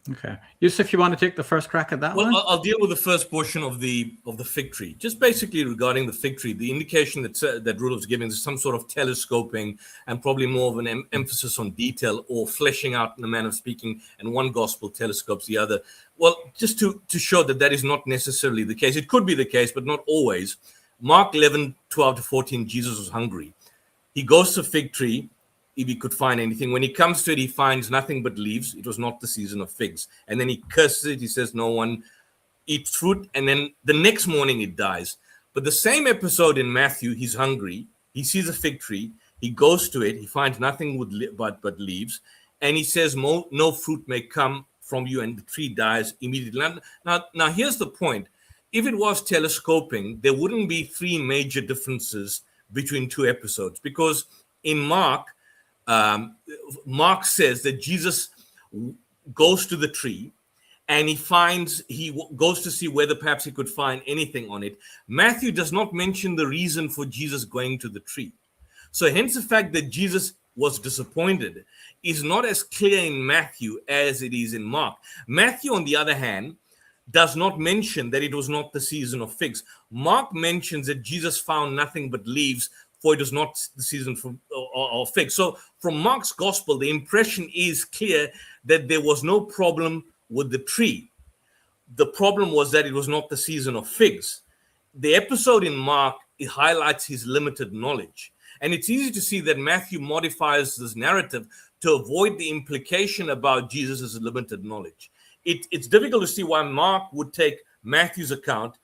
Okay, Yusuf, you want to take the first crack at that one? Well, I'll deal with the first portion of the fig tree. Just basically regarding the fig tree, the indication that Rudolph's giving is some sort of telescoping and probably more of an emphasis on detail or fleshing out in a manner of speaking, and one gospel telescopes the other. Well, just to show that is not necessarily the case. It could be the case, but not always. Mark 11:12-14, Jesus was hungry. He goes to a fig tree, if he could find anything. When he comes to it, he finds nothing but leaves. It was not the season of figs. And then he curses it. He says, no one eats fruit. And then the next morning it dies. But the same episode in Matthew, he's hungry. He sees a fig tree. He goes to it. He finds nothing but leaves. And he says, no fruit may come from you. And the tree dies immediately. Now here's the point. If it was telescoping, there wouldn't be three major differences between two episodes. Because in Mark says that Jesus goes to the tree and he goes to see whether perhaps he could find anything on it. Matthew does not mention the reason for Jesus going to the tree. So hence the fact that Jesus was disappointed is not as clear in Matthew as it is in Mark. Matthew, on the other hand, does not mention that it was not the season of figs. Mark mentions that Jesus found nothing but leaves, for it was not the season of figs. So from Mark's gospel, the impression is clear that there was no problem with the tree. The problem was that it was not the season of figs. The episode in Mark, it highlights his limited knowledge. And it's easy to see that Matthew modifies this narrative to avoid the implication about Jesus' limited knowledge. It's difficult to see why Mark would take Matthew's account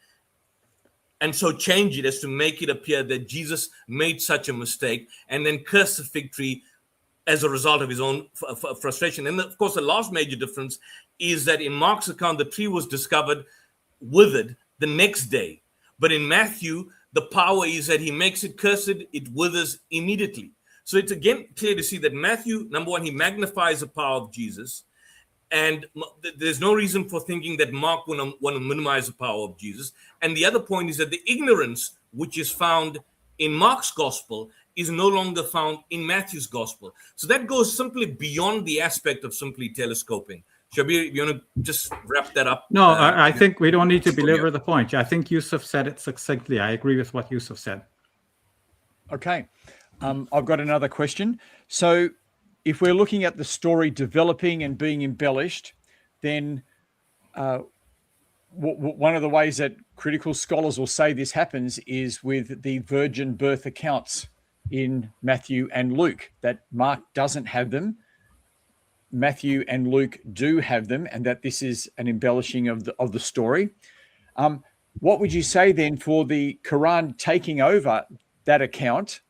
and so change it as to make it appear that Jesus made such a mistake and then curse the fig tree as a result of his own frustration. And of course, the last major difference is that in Mark's account, the tree was discovered withered the next day. But in Matthew, the power is that he makes it cursed, it withers immediately. So it's again clear to see that Matthew, number one, he magnifies the power of Jesus. And there's no reason for thinking that Mark want to minimize the power of Jesus. And the other point is that the ignorance which is found in Mark's gospel is no longer found in Matthew's gospel. So that goes simply beyond the aspect of simply telescoping. Shabir, you want to just wrap that up? No, I think we don't need to belabor the point. I think Yusuf said it succinctly. I agree with what Yusuf said. Okay. I've got another question. So if we're looking at the story developing and being embellished, then one of the ways that critical scholars will say this happens is with the virgin birth accounts in Matthew and Luke, that Mark doesn't have them. Matthew and Luke do have them, and that this is an embellishing of the story. What would you say then for the Quran taking over that account?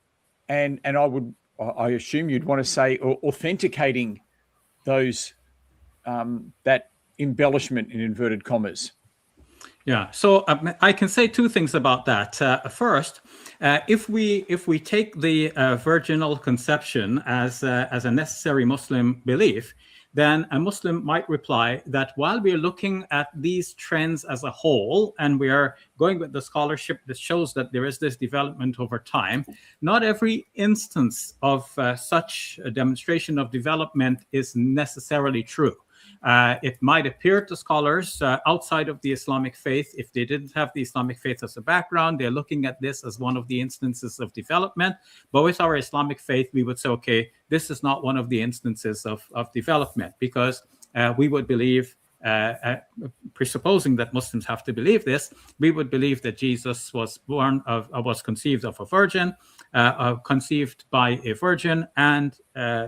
And I assume you'd want to say authenticating those that embellishment in inverted commas. Yeah, so I can say two things about that. First, if we take the virginal conception as a necessary Muslim belief, then a Muslim might reply that while we are looking at these trends as a whole, and we are going with the scholarship that shows that there is this development over time, not every instance of such a demonstration of development is necessarily true. It might appear to scholars outside of the Islamic faith, if they didn't have the Islamic faith as a background, they're looking at this as one of the instances of development. But with our Islamic faith, we would say, okay, this is not one of the instances of development, because we would believe, presupposing that Muslims have to believe this, we would believe that Jesus was conceived of a virgin, conceived by a virgin, and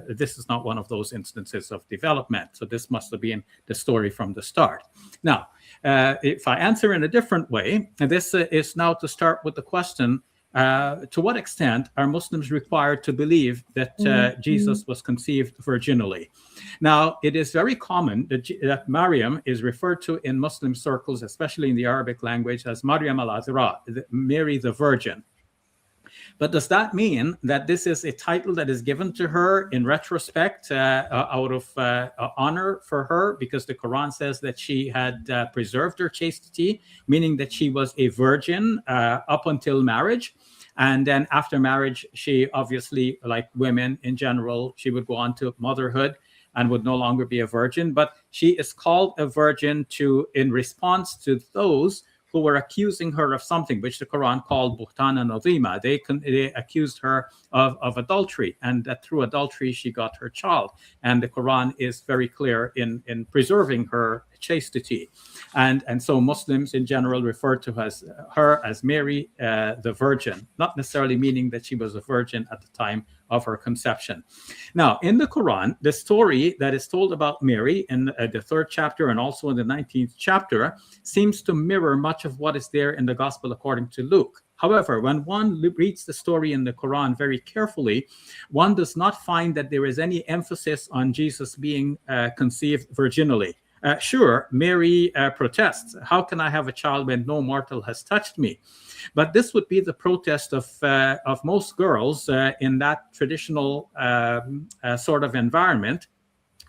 this is not one of those instances of development. So this must have been the story from the start. Now, if I answer in a different way, and this is now to start with the question, to what extent are Muslims required to believe that Jesus was conceived virginally? Now, it is very common that Maryam is referred to in Muslim circles, especially in the Arabic language, as Maryam al-Azra, Mary the Virgin. But does that mean that this is a title that is given to her in retrospect out of honor for her, because the Quran says that she had preserved her chastity, meaning that she was a virgin up until marriage? And then after marriage, she obviously, like women in general, she would go on to motherhood and would no longer be a virgin. But she is called a virgin in response to those who were accusing her of something, which the Quran called buhtana nazima. They accused her of adultery, and that through adultery she got her child. And the Quran is very clear in preserving her chastity. And so Muslims in general refer to her as Mary the Virgin, not necessarily meaning that she was a virgin at the time of her conception. Now, in the Quran, the story that is told about Mary in the 3rd chapter and also in the 19th chapter seems to mirror much of what is there in the Gospel according to Luke. However, when one reads the story in the Quran very carefully, one does not find that there is any emphasis on Jesus being conceived virginally. Sure, Mary protests, how can I have a child when no mortal has touched me? But this would be the protest of most girls in that traditional sort of environment.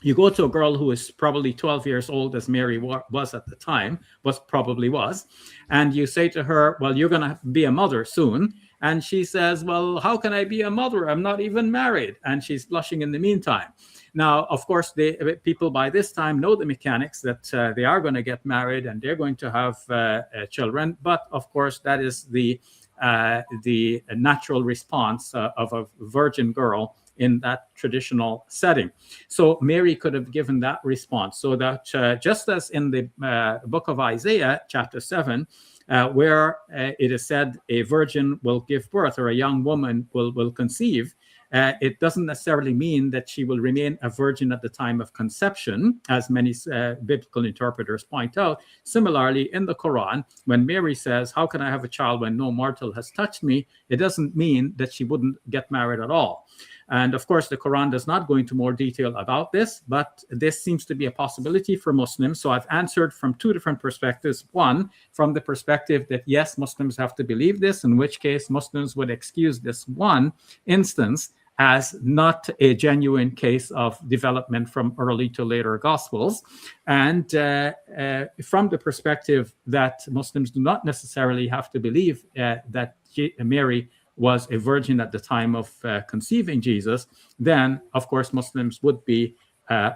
You go to a girl who is probably 12 years old, as Mary was at the time, probably was, and you say to her, well, you're going to be a mother soon. And she says, well, how can I be a mother? I'm not even married. And she's blushing in the meantime. Now, of course, people by this time know the mechanics that they are going to get married and they're going to have children. But of course, that is the natural response of a virgin girl in that traditional setting. So Mary could have given that response. So that just as in the book of Isaiah, chapter 7, where it is said a virgin will give birth, or a young woman will conceive, it doesn't necessarily mean that she will remain a virgin at the time of conception, as many biblical interpreters point out. Similarly, in the Quran, when Mary says, how can I have a child when no mortal has touched me? It doesn't mean that she wouldn't get married at all. And of course, the Quran does not go into more detail about this, but this seems to be a possibility for Muslims. So I've answered from two different perspectives. One, from the perspective that, yes, Muslims have to believe this, in which case Muslims would excuse this one instance as not a genuine case of development from early to later Gospels. And from the perspective that Muslims do not necessarily have to believe that Mary was a virgin at the time of conceiving Jesus, then, of course, Muslims would be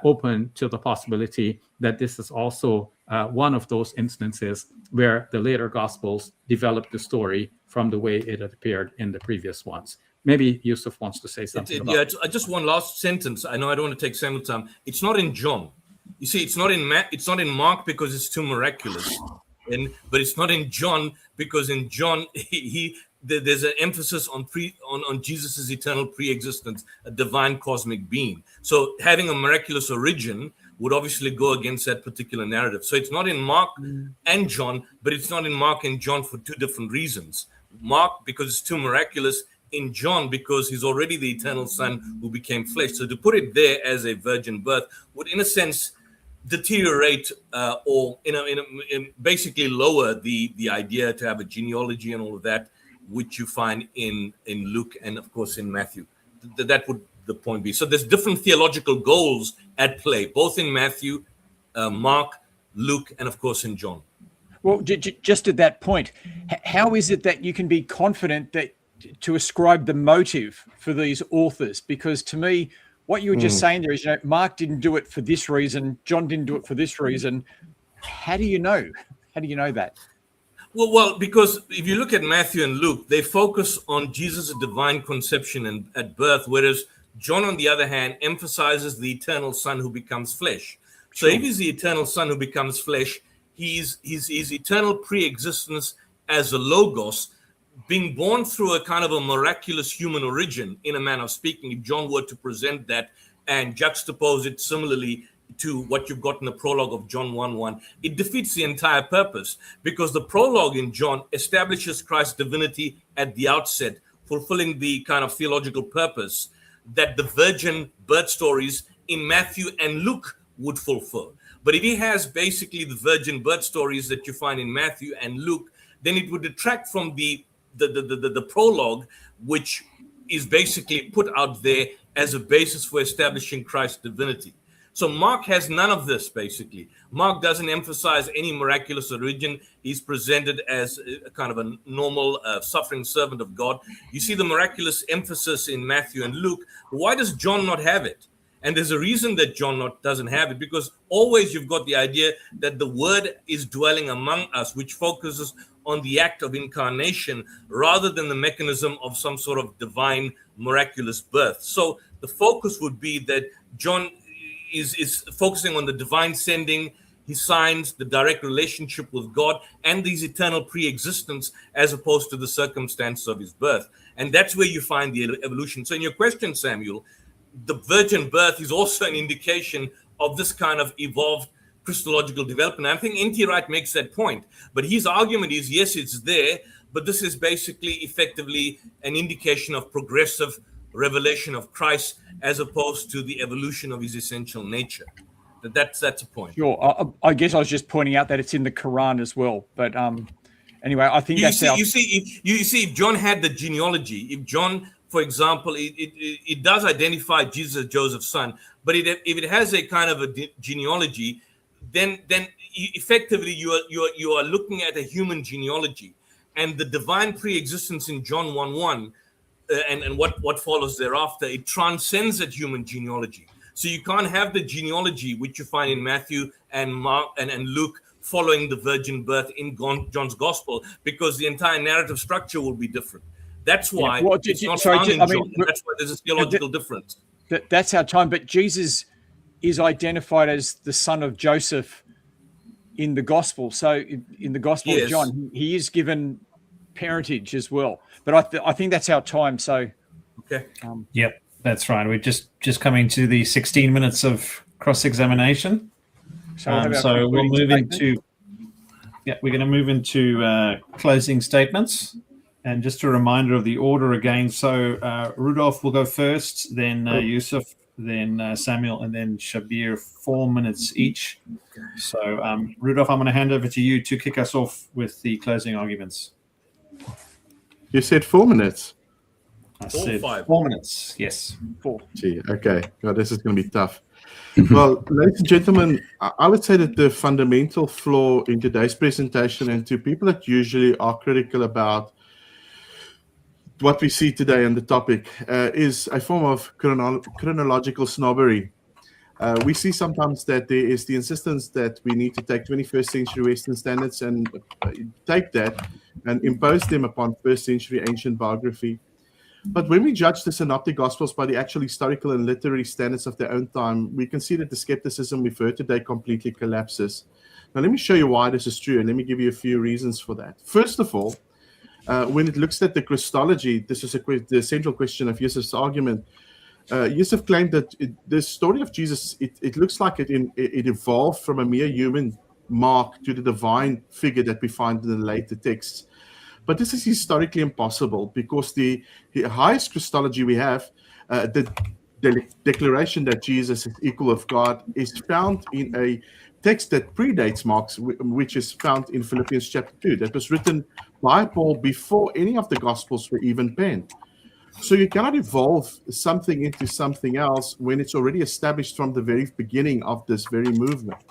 open to the possibility that this is also one of those instances where the later Gospels developed the story from the way it had appeared in the previous ones. Maybe Yusuf wants to say something about it. Yeah, just one last sentence. I know I don't want to take Samuel time. It's not in John. You see, it's not in Mark because it's too miraculous. But it's not in John because in John there's an emphasis on Jesus' eternal pre-existence, a divine cosmic being. So having a miraculous origin would obviously go against that particular narrative. So it's not in Mark and John, but it's not in Mark and John for two different reasons. Mark, because it's too miraculous. In John, because he's already the eternal Son who became flesh. So to put it there as a virgin birth would, in a sense, deteriorate or basically lower the idea to have a genealogy and all of that, which you find in Luke and, of course, in Matthew. That would the point be. So there's different theological goals at play, both in Matthew, Mark, Luke, and, of course, in John. Well, just at that point, how is it that you can be confident that to ascribe the motive for these authors? Because to me, what you were just saying there is, Mark didn't do it for this reason, John didn't do it for this reason. How do you know? How do you know that? Well, because if you look at Matthew and Luke, they focus on Jesus' divine conception and at birth, whereas John, on the other hand, emphasizes the eternal Son who becomes flesh. So if he's the eternal Son who becomes flesh, his eternal pre-existence as a logos, being born through a kind of a miraculous human origin, in a manner of speaking, if John were to present that and juxtapose it similarly to what you've got in the prologue of John 1:1, it defeats the entire purpose, because the prologue in John establishes Christ's divinity at the outset, fulfilling the kind of theological purpose that the virgin birth stories in Matthew and Luke would fulfill. But if he has basically the virgin birth stories that you find in Matthew and Luke, then it would detract from the prologue, which is basically put out there as a basis for establishing Christ's divinity. So Mark has none of this, basically. Mark doesn't emphasize any miraculous origin. He's presented as a kind of a normal suffering servant of God. You see the miraculous emphasis in Matthew and Luke. Why does John not have it? And there's a reason that John doesn't have it, because always you've got the idea that the word is dwelling among us, which focuses on the act of incarnation rather than the mechanism of some sort of divine miraculous birth. So the focus would be that John is focusing on the divine sending, his signs, the direct relationship with God, and his eternal pre-existence, as opposed to the circumstance of his birth. And that's where you find the evolution. So in your question, Samuel, the virgin birth is also an indication of this kind of evolved Christological development. I think N.T. Wright makes that point. But his argument is, yes, it's there, but this is basically effectively an indication of progressive revelation of Christ as opposed to the evolution of his essential nature. That's a point. Sure. I guess I was just pointing out that it's in the Quran as well. But anyway, I think you see, if John had the genealogy, if John, for example, it does identify Jesus as Joseph's son, but if it has a kind of a genealogy, then effectively you are looking at a human genealogy, and the divine pre-existence in John 1:1 and what follows thereafter, it transcends that human genealogy. So you can't have the genealogy which you find in Matthew and Mark and Luke following the virgin birth in John's gospel, because the entire narrative structure will be different. That's why it's not found in John. That's why there's a theological difference. That's our time. But Jesus is identified as the son of Joseph in the gospel. So in the gospel of John, he is given parentage as well. But I think that's our time. So okay. Yep, that's right. We're just coming to the 16 minutes of cross-examination. So we'll move into we're going to move into closing statements. And just a reminder of the order again. So Rudolph will go first, then Yusuf, then Samuel, and then Shabir, 4 minutes each. So Rudolph, I'm going to hand over to you to kick us off with the closing arguments. You said 4 minutes. I said 5. 4 minutes. Yes. 4. Gee, okay. God, this is going to be tough. Well, ladies and gentlemen, I would say that the fundamental flaw in today's presentation, and to people that usually are critical about what we see today on the topic, is a form of chronological snobbery. We see sometimes that there is the insistence that we need to take 21st century Western standards and take that and impose them upon first century ancient biography. But when we judge the Synoptic Gospels by the actual historical and literary standards of their own time, we can see that the skepticism we've heard today completely collapses. Now, let me show you why this is true, and let me give you a few reasons for that. First of all, when it looks at the Christology, this is the central question of Yusuf's argument. Yusuf claimed that the story of Jesus, it looks like it evolved from a mere human mark to the divine figure that we find in the later texts. But this is historically impossible, because the highest Christology we have, the declaration that Jesus is equal of God, is found in a text that predates Mark's, which is found in Philippians chapter 2, that was written by Paul before any of the Gospels were even penned. So you cannot evolve something into something else when it's already established from the very beginning of this very movement.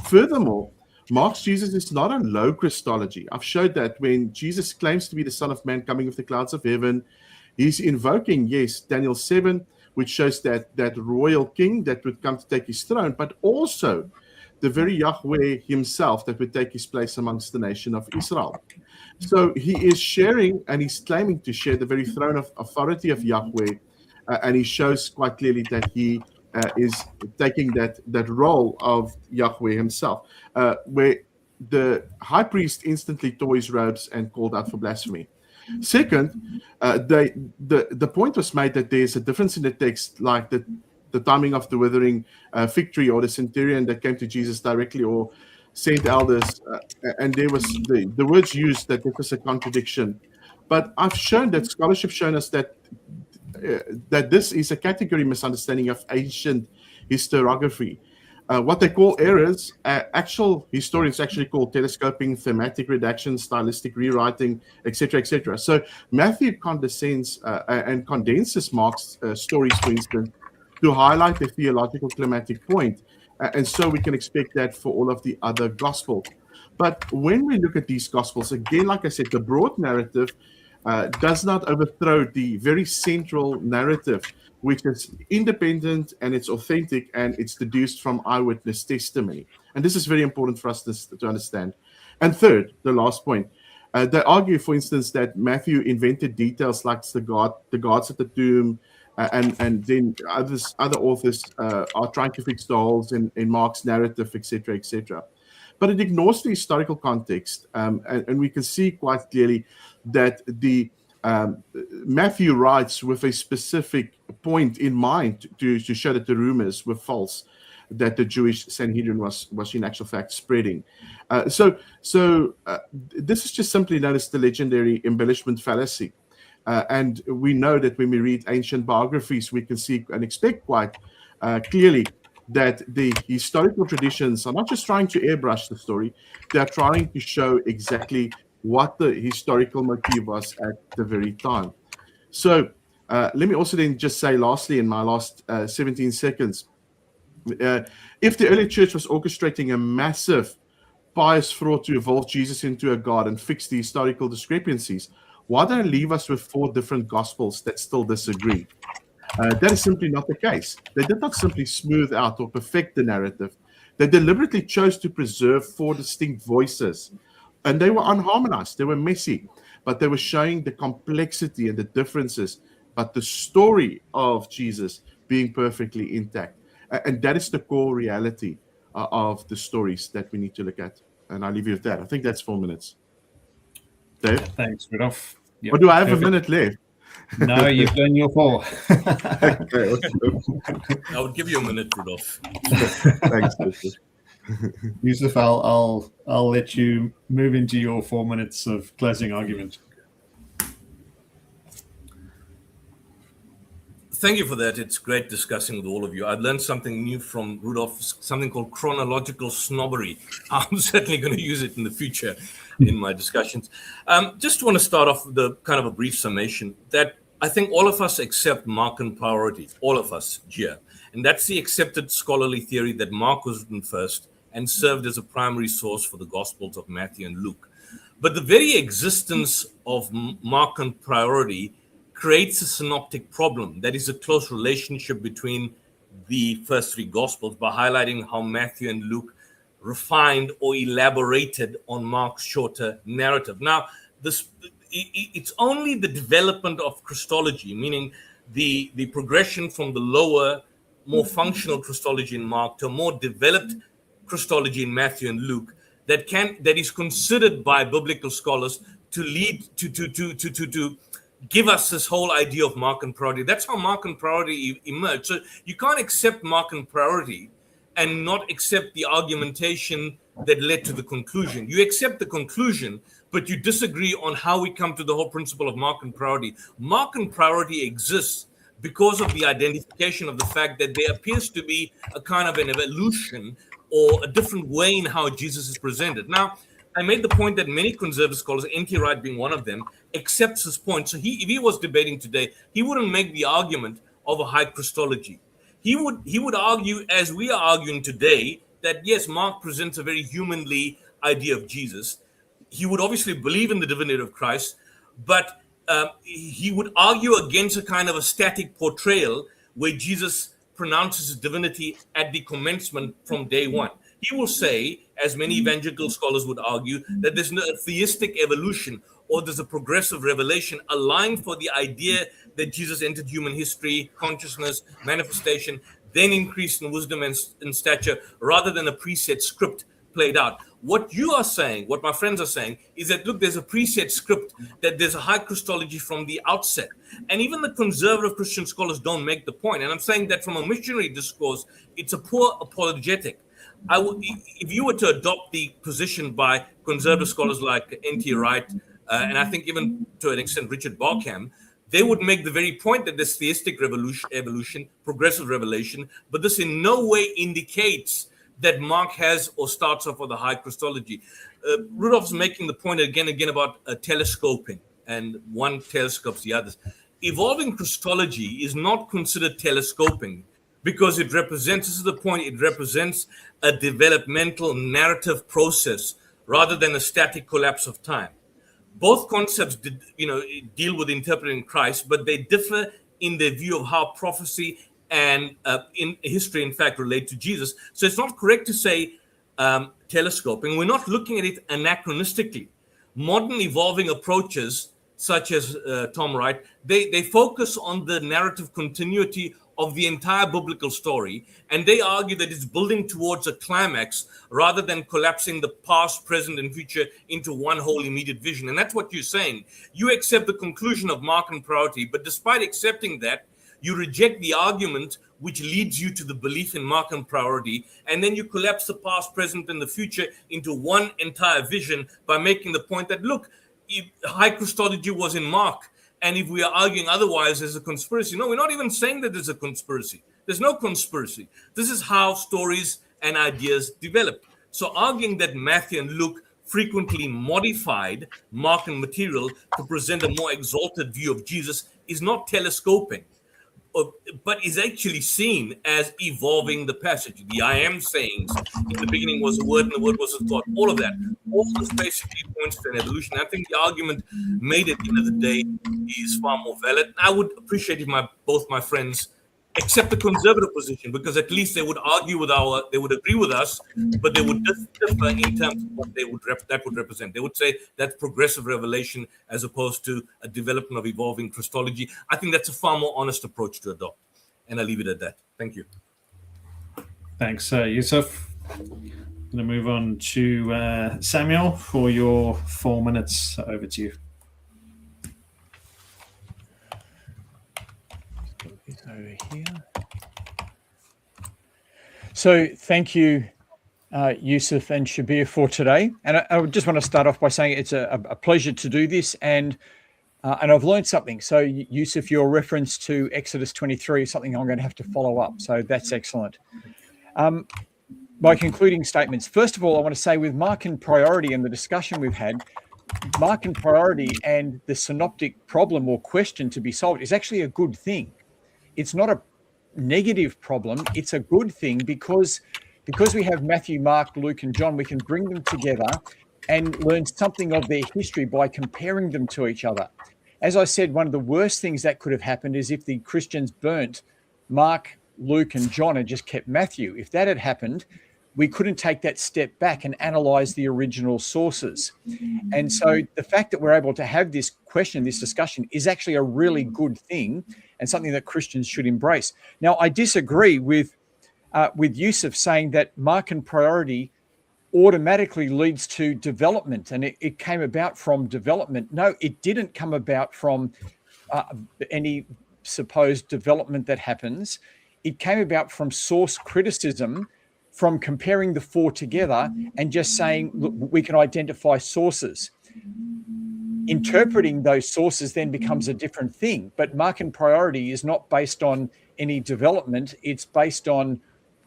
Furthermore, Mark's Jesus is not a low Christology. I've showed that when Jesus claims to be the Son of Man coming with the clouds of heaven, he's invoking, yes, Daniel 7, which shows that royal king that would come to take his throne, but also the very Yahweh himself that would take his place amongst the nation of Israel. So he is sharing, and he's claiming to share the very throne of authority of Yahweh, and he shows quite clearly that he is taking that role of Yahweh himself, where the high priest instantly tore his robes and called out for blasphemy. Second, the point was made that there's a difference in the text, like the timing of the withering fig tree, or the centurion that came to Jesus directly, or sent elders, and there was the words used that there was a contradiction. But I've shown that scholarship shown us that this is a category misunderstanding of ancient historiography. What they call errors, actual historians actually call telescoping, thematic redaction, stylistic rewriting, etc., etc. So Matthew condescends and condenses Mark's stories, for instance, to highlight a theological climatic point. And so we can expect that for all of the other gospels. But when we look at these gospels, again, like I said, the broad narrative does not overthrow the very central narrative, which is independent and it's authentic and it's deduced from eyewitness testimony. And this is very important for us to understand. And third, the last point, they argue, for instance, that Matthew invented details like the guards at the tomb, and then other authors are trying to fix the holes in Mark's narrative, etc., etc. But it ignores the historical context, and we can see quite clearly that the Matthew writes with a specific point in mind to show that the rumors were false, that the Jewish Sanhedrin was in actual fact spreading. So this is just simply known as the legendary embellishment fallacy. And we know that when we read ancient biographies, we can see and expect quite clearly that the historical traditions are not just trying to airbrush the story, they are trying to show exactly what the historical motive was at the very time. So let me also then just say lastly, in my last 17 seconds, if the early church was orchestrating a massive pious fraud to evolve Jesus into a god and fix the historical discrepancies, why don't I leave us with 4 different gospels that still disagree? That is simply not the case. They did not simply smooth out or perfect the narrative. They deliberately chose to preserve 4 distinct voices. And they were unharmonized. They were messy. But they were showing the complexity and the differences, but the story of Jesus being perfectly intact. And that is the core reality of the stories that we need to look at. And I'll leave you with that. I think that's 4 minutes. Dave? Thanks, Rudolph. Yep, Or do I have perfect. a minute left? No, you've done your 4. Okay, awesome. I would give you a minute, Rudolph. Thanks, Joseph. Yusuf, I'll let you move into your 4 minutes of closing argument. Thank you for that. It's great discussing with all of you. I've learned something new from Rudolph, something called chronological snobbery. I'm certainly going to use it in the future in my discussions. Just want to start off with a kind of a brief summation that I think all of us accept Markan priority, all of us here. And that's the accepted scholarly theory that Mark was written first and served as a primary source for the Gospels of Matthew and Luke. But the very existence of Markan priority creates a synoptic problem. That is a close relationship between the first 3 Gospels by highlighting how Matthew and Luke refined or elaborated on Mark's shorter narrative. Now, it's only the development of Christology, meaning the progression from the lower, more functional Christology in Mark to a more developed Christology in Matthew and Luke that is considered by biblical scholars to lead to give us this whole idea of Markan priority. That's how Markan priority emerged. So you can't accept Markan priority and not accept the argumentation that led to the conclusion. You accept the conclusion, but you disagree on how we come to the whole principle of Markan priority. Markan priority exists because of the identification of the fact that there appears to be a kind of an evolution or a different way in how Jesus is presented. Now, I made the point that many conservative scholars, N.T. Wright being one of them, accepts his point. So if he was debating today, he wouldn't make the argument of a high Christology. He would argue, as we are arguing today, that yes, Mark presents a very humanly idea of Jesus. He would obviously believe in the divinity of Christ, but he would argue against a kind of a static portrayal where Jesus pronounces his divinity at the commencement from day one. He will say, as many evangelical scholars would argue, that there's no theistic evolution, or there's a progressive revelation aligned for the idea that Jesus entered human history, consciousness, manifestation, then increased in wisdom and stature, rather than a preset script played out. What you are saying, what my friends are saying, is that, look, there's a preset script, that there's a high Christology from the outset. And even the conservative Christian scholars don't make the point. And I'm saying that from a missionary discourse, it's a poor apologetic. If you were to adopt the position by conservative scholars like N.T. Wright, and I think even to an extent Richard Barkham, they would make the very point that there's theistic evolution, progressive revelation, but this in no way indicates that Mark has or starts off with a high Christology. Rudolph's making the point again about telescoping, and one telescopes the others. Evolving Christology is not considered telescoping because it represents, this is the point, it represents a developmental narrative process rather than a static collapse of time. Both concepts, deal with interpreting Christ, but they differ in their view of how prophecy and in history, in fact, relate to Jesus. So it's not correct to say telescoping. We're not looking at it anachronistically. Modern evolving approaches, such as Tom Wright, they focus on the narrative continuity of the entire biblical story, and they argue that it's building towards a climax rather than collapsing the past, present, and future into one whole immediate vision. And that's what you're saying. You accept the conclusion of Markan priority, but despite accepting that, you reject the argument which leads you to the belief in Markan priority, and then you collapse the past, present, and the future into one entire vision by making the point that, look, high Christology was in Mark, and if we are arguing otherwise, there's a conspiracy. No, we're not even saying that there's a conspiracy. There's no conspiracy. This is how stories and ideas develop. So arguing that Matthew and Luke frequently modified Markan material to present a more exalted view of Jesus is not telescoping, but is actually seen as evolving the passage. The I am sayings, in the beginning was the word, and the word was with God. All of that. All this basically points to an evolution. I think the argument made at the end of the day is far more valid. I would appreciate if both my friends accept the conservative position, because at least they would argue they would agree with us, but they would differ in terms of what that would represent. They would say that's progressive revelation as opposed to a development of evolving Christology. I think that's a far more honest approach to adopt, and I'll leave it at that. Thank you. Thanks, Yusuf. I'm going to move on to Samuel for your 4 minutes. Over to you. Over here. So thank you, Yusuf and Shabir, for today. And I just want to start off by saying it's a pleasure to do this, and I've learned something. So Yusuf, your reference to Exodus 23 is something I'm going to have to follow up. So that's excellent. My concluding statements. First of all, I want to say with Markan priority and the discussion we've had, Markan priority and the synoptic problem or question to be solved is actually a good thing. It's not a negative problem. It's a good thing because we have Matthew, Mark, Luke, and John, we can bring them together and learn something of their history by comparing them to each other. As I said, one of the worst things that could have happened is if the Christians burnt Mark, Luke, and John and just kept Matthew. If that had happened, we couldn't take that step back and analyze the original sources. And so the fact that we're able to have this question, this discussion, is actually a really good thing and something that Christians should embrace. Now, I disagree with Yusuf saying that Markan priority automatically leads to development, and it came about from development. No, it didn't come about from any supposed development that happens. It came about from source criticism, from comparing the four together and just saying, look, we can identify sources. Interpreting those sources then becomes a different thing. But Markan priority is not based on any development. It's based on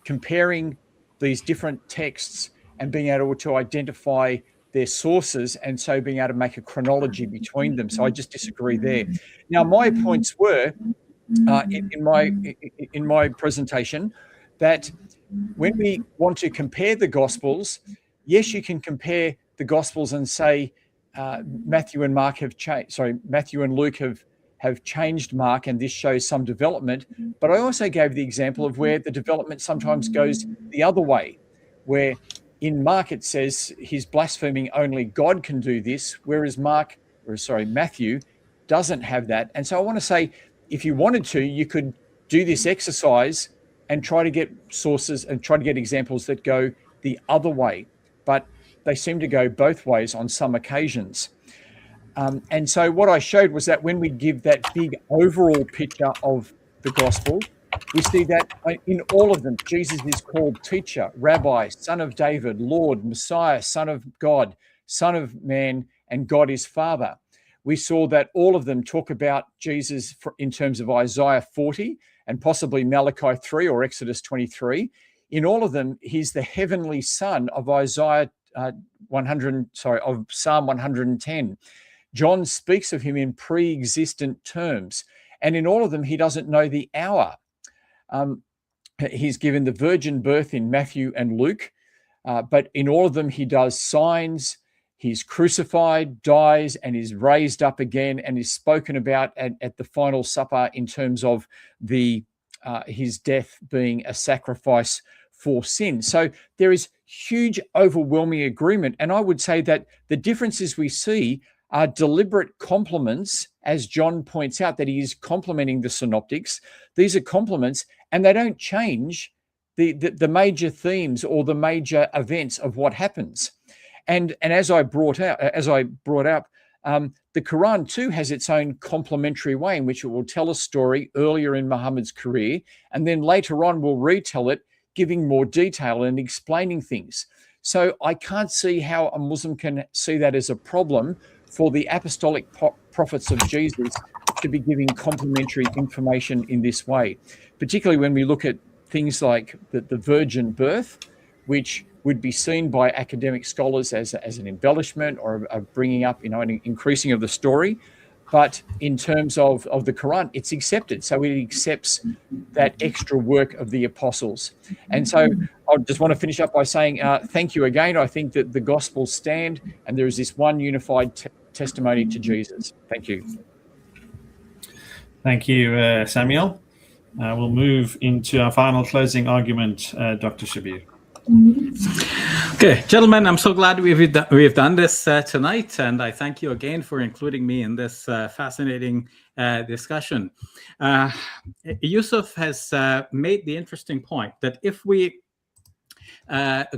comparing these different texts and being able to identify their sources, and so being able to make a chronology between them. So I just disagree there. Now, my points were in my presentation that when we want to compare the Gospels, yes, you can compare the Gospels and say Matthew and Luke have have changed Mark, and this shows some development. But I also gave the example of where the development sometimes goes the other way, where in Mark it says he's blaspheming, only God can do this, whereas Matthew doesn't have that. And so I want to say, if you wanted to, you could do this exercise and try to get sources and try to get examples that go the other way, but they seem to go both ways on some occasions. And so what I showed was that when we give that big overall picture of the gospel, we see that in all of them, Jesus is called teacher, rabbi, son of David, Lord, Messiah, son of God, son of man, and God is Father. We saw that all of them talk about Jesus in terms of Isaiah 40 and possibly Malachi 3 or Exodus 23. In all of them, he's the heavenly son of of Psalm 110. John speaks of him in pre-existent terms. And in all of them, he doesn't know the hour. He's given the virgin birth in Matthew and Luke, but in all of them, he does signs. He's crucified, dies, and is raised up again, and is spoken about at the final supper in terms of his death being a sacrifice for sin. So there is huge, overwhelming agreement. And I would say that the differences we see are deliberate complements, as John points out, that he is complementing the synoptics. These are complements, and they don't change the major themes or the major events of what happens. And as I brought up, the Quran too has its own complementary way in which it will tell a story earlier in Muhammad's career, and then later on will retell it, giving more detail and explaining things. So I can't see how a Muslim can see that as a problem for the apostolic prophets of Jesus to be giving complementary information in this way, particularly when we look at things like the virgin birth, which would be seen by academic scholars as an embellishment or a bringing up, an increasing of the story. But in terms of the Quran, it's accepted. So it accepts that extra work of the apostles. And so I just want to finish up by saying thank you again. I think that the Gospels stand, and there is this one unified testimony to Jesus. Thank you. Thank you, Samuel. We'll move into our final closing argument, Dr. Shabir. Okay, gentlemen, I'm so glad we've done this tonight, and I thank you again for including me in this fascinating discussion. Yusuf has made the interesting point that if we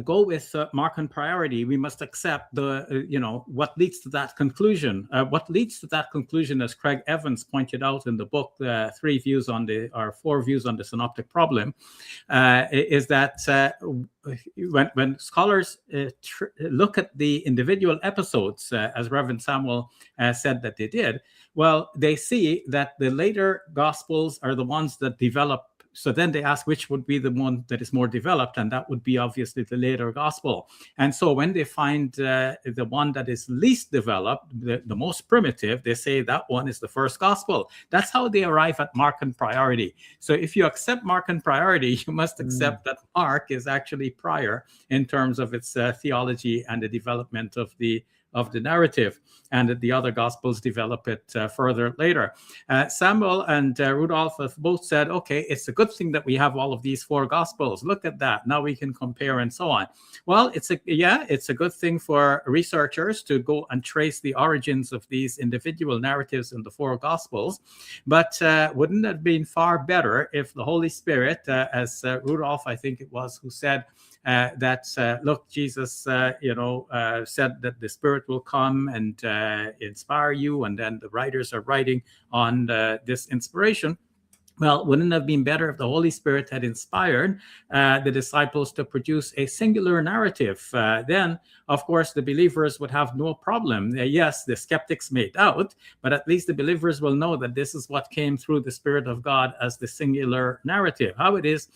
go with Markan priority, we must accept what leads to that conclusion. What leads to that conclusion, as Craig Evans pointed out in the book, 4 views on the synoptic problem, is that when scholars look at the individual episodes, as Reverend Samuel said that they did, well, they see that the later Gospels are the ones that develop. So then they ask which would be the one that is more developed, and that would be obviously the later gospel. And so when they find the one that is least developed, the most primitive, they say that one is the first gospel. That's how they arrive at Markan priority. So if you accept Markan priority, you must accept that Mark is actually prior in terms of its theology and the development of the narrative, and that the other gospels develop it further later. Samuel and Rudolph have both said, okay, it's a good thing that we have all of these 4 gospels. Look at that. Now we can compare and so on. Well, it's a good thing for researchers to go and trace the origins of these individual narratives in the 4 gospels. But wouldn't it have been far better if the Holy Spirit, as Rudolph, I think it was, who said, look, Jesus, said that the Spirit will come and inspire you, and then the writers are writing on this inspiration. Well, wouldn't it have been better if the Holy Spirit had inspired the disciples to produce a singular narrative? Then, of course, the believers would have no problem. Yes, the skeptics may doubt, but at least the believers will know that this is what came through the Spirit of God as the singular narrative. How is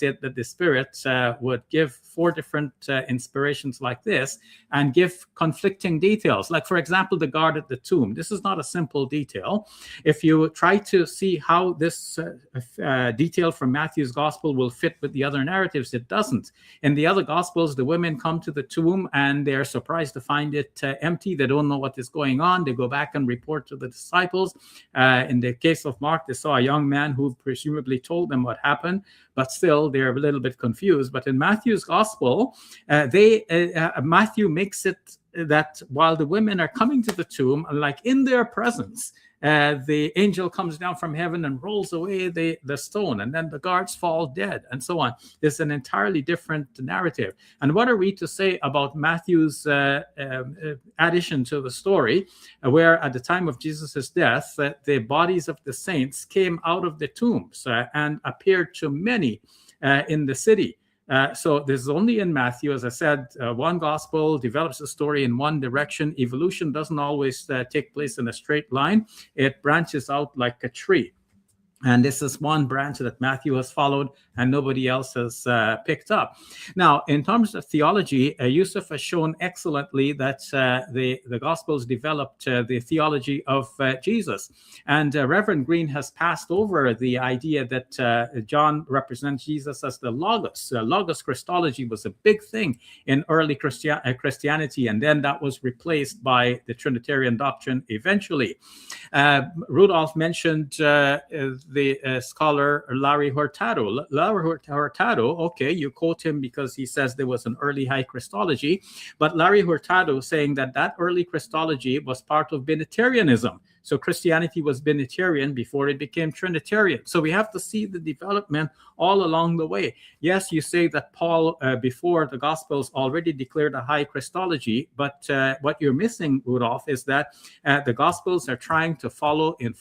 it that the Spirit would give 4 different inspirations like this and give conflicting details? Like, for example, the guard at the tomb. This is not a simple detail. If you try to see how this this detail from Matthew's gospel will fit with the other narratives. It doesn't. In the other gospels, the women come to the tomb and they're surprised to find it empty. They don't know what is going on. They go back and report to the disciples. In the case of Mark, they saw a young man who presumably told them what happened, but still they're a little bit confused. But in Matthew's gospel, Matthew makes it that while the women are coming to the tomb, like in their presence, the angel comes down from heaven and rolls away the stone, and then the guards fall dead, and so on. There's an entirely different narrative. And what are we to say about Matthew's addition to the story, where at the time of Jesus' death, the bodies of the saints came out of the tombs and appeared to many in the city? So this is only in Matthew. As I said, one gospel develops the story in one direction. Evolution doesn't always take place in a straight line. It branches out like a tree. And this is one branch that Matthew has followed and nobody else has picked up. Now, in terms of theology, Yusuf has shown excellently that the Gospels developed the theology of Jesus. And Reverend Green has passed over the idea that John represents Jesus as the Logos. Logos Christology was a big thing in early Christianity, and then that was replaced by the Trinitarian doctrine eventually. Rudolph mentioned the scholar Larry Hurtado. Larry Hurtado, okay, you quote him because he says there was an early high Christology, but Larry Hurtado saying that early Christology was part of Binitarianism. So Christianity was Binitarian before it became Trinitarian. So we have to see the development all along the way. Yes, you say that Paul, before the Gospels, already declared a high Christology, but what you're missing, Rudolph, is that the Gospels are trying to follow in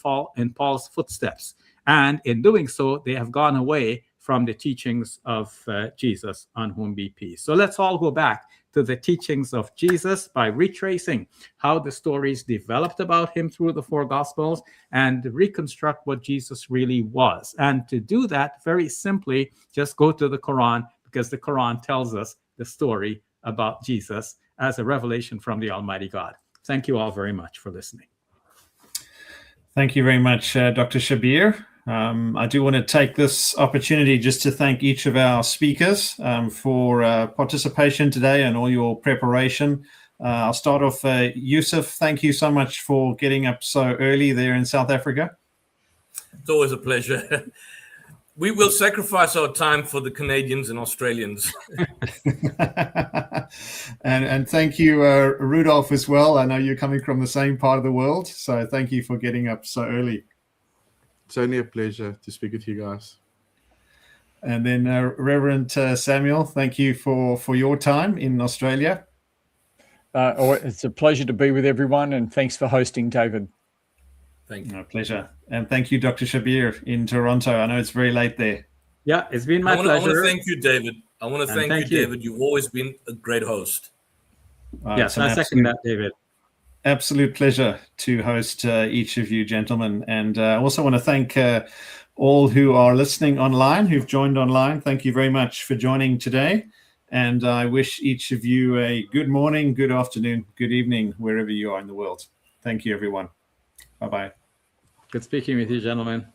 Paul's footsteps. And in doing so, they have gone away from the teachings of Jesus, on whom be peace. So let's all go back to the teachings of Jesus by retracing how the stories developed about him through the four Gospels and reconstruct what Jesus really was. And to do that, very simply, just go to the Quran, because the Quran tells us the story about Jesus as a revelation from the Almighty God. Thank you all very much for listening. Thank you very much, Dr. Shabir. I do want to take this opportunity just to thank each of our speakers for participation today and all your preparation. I'll start off, Yusuf, thank you so much for getting up so early there in South Africa. It's always a pleasure. We will sacrifice our time for the Canadians and Australians. and thank you, Rudolph, as well. I know you're coming from the same part of the world, so thank you for getting up so early. It's only a pleasure to speak with you guys. And then Reverend Samuel, thank you for your time in Australia. It's a pleasure to be with everyone, and thanks for hosting, David. Thank you. My pleasure. And thank you, Dr. Shabir in Toronto. I know it's very late there. Yeah, it's been my pleasure. I want to thank you, David. I want to thank you, David. You've always been a great host. Yes, I second that, David. Absolute pleasure to host each of you gentlemen. And I also want to thank all who are listening online, who've joined online. Thank you very much for joining today. And I wish each of you a good morning, good afternoon, good evening, wherever you are in the world. Thank you, everyone. Bye-bye. Good speaking with you, gentlemen.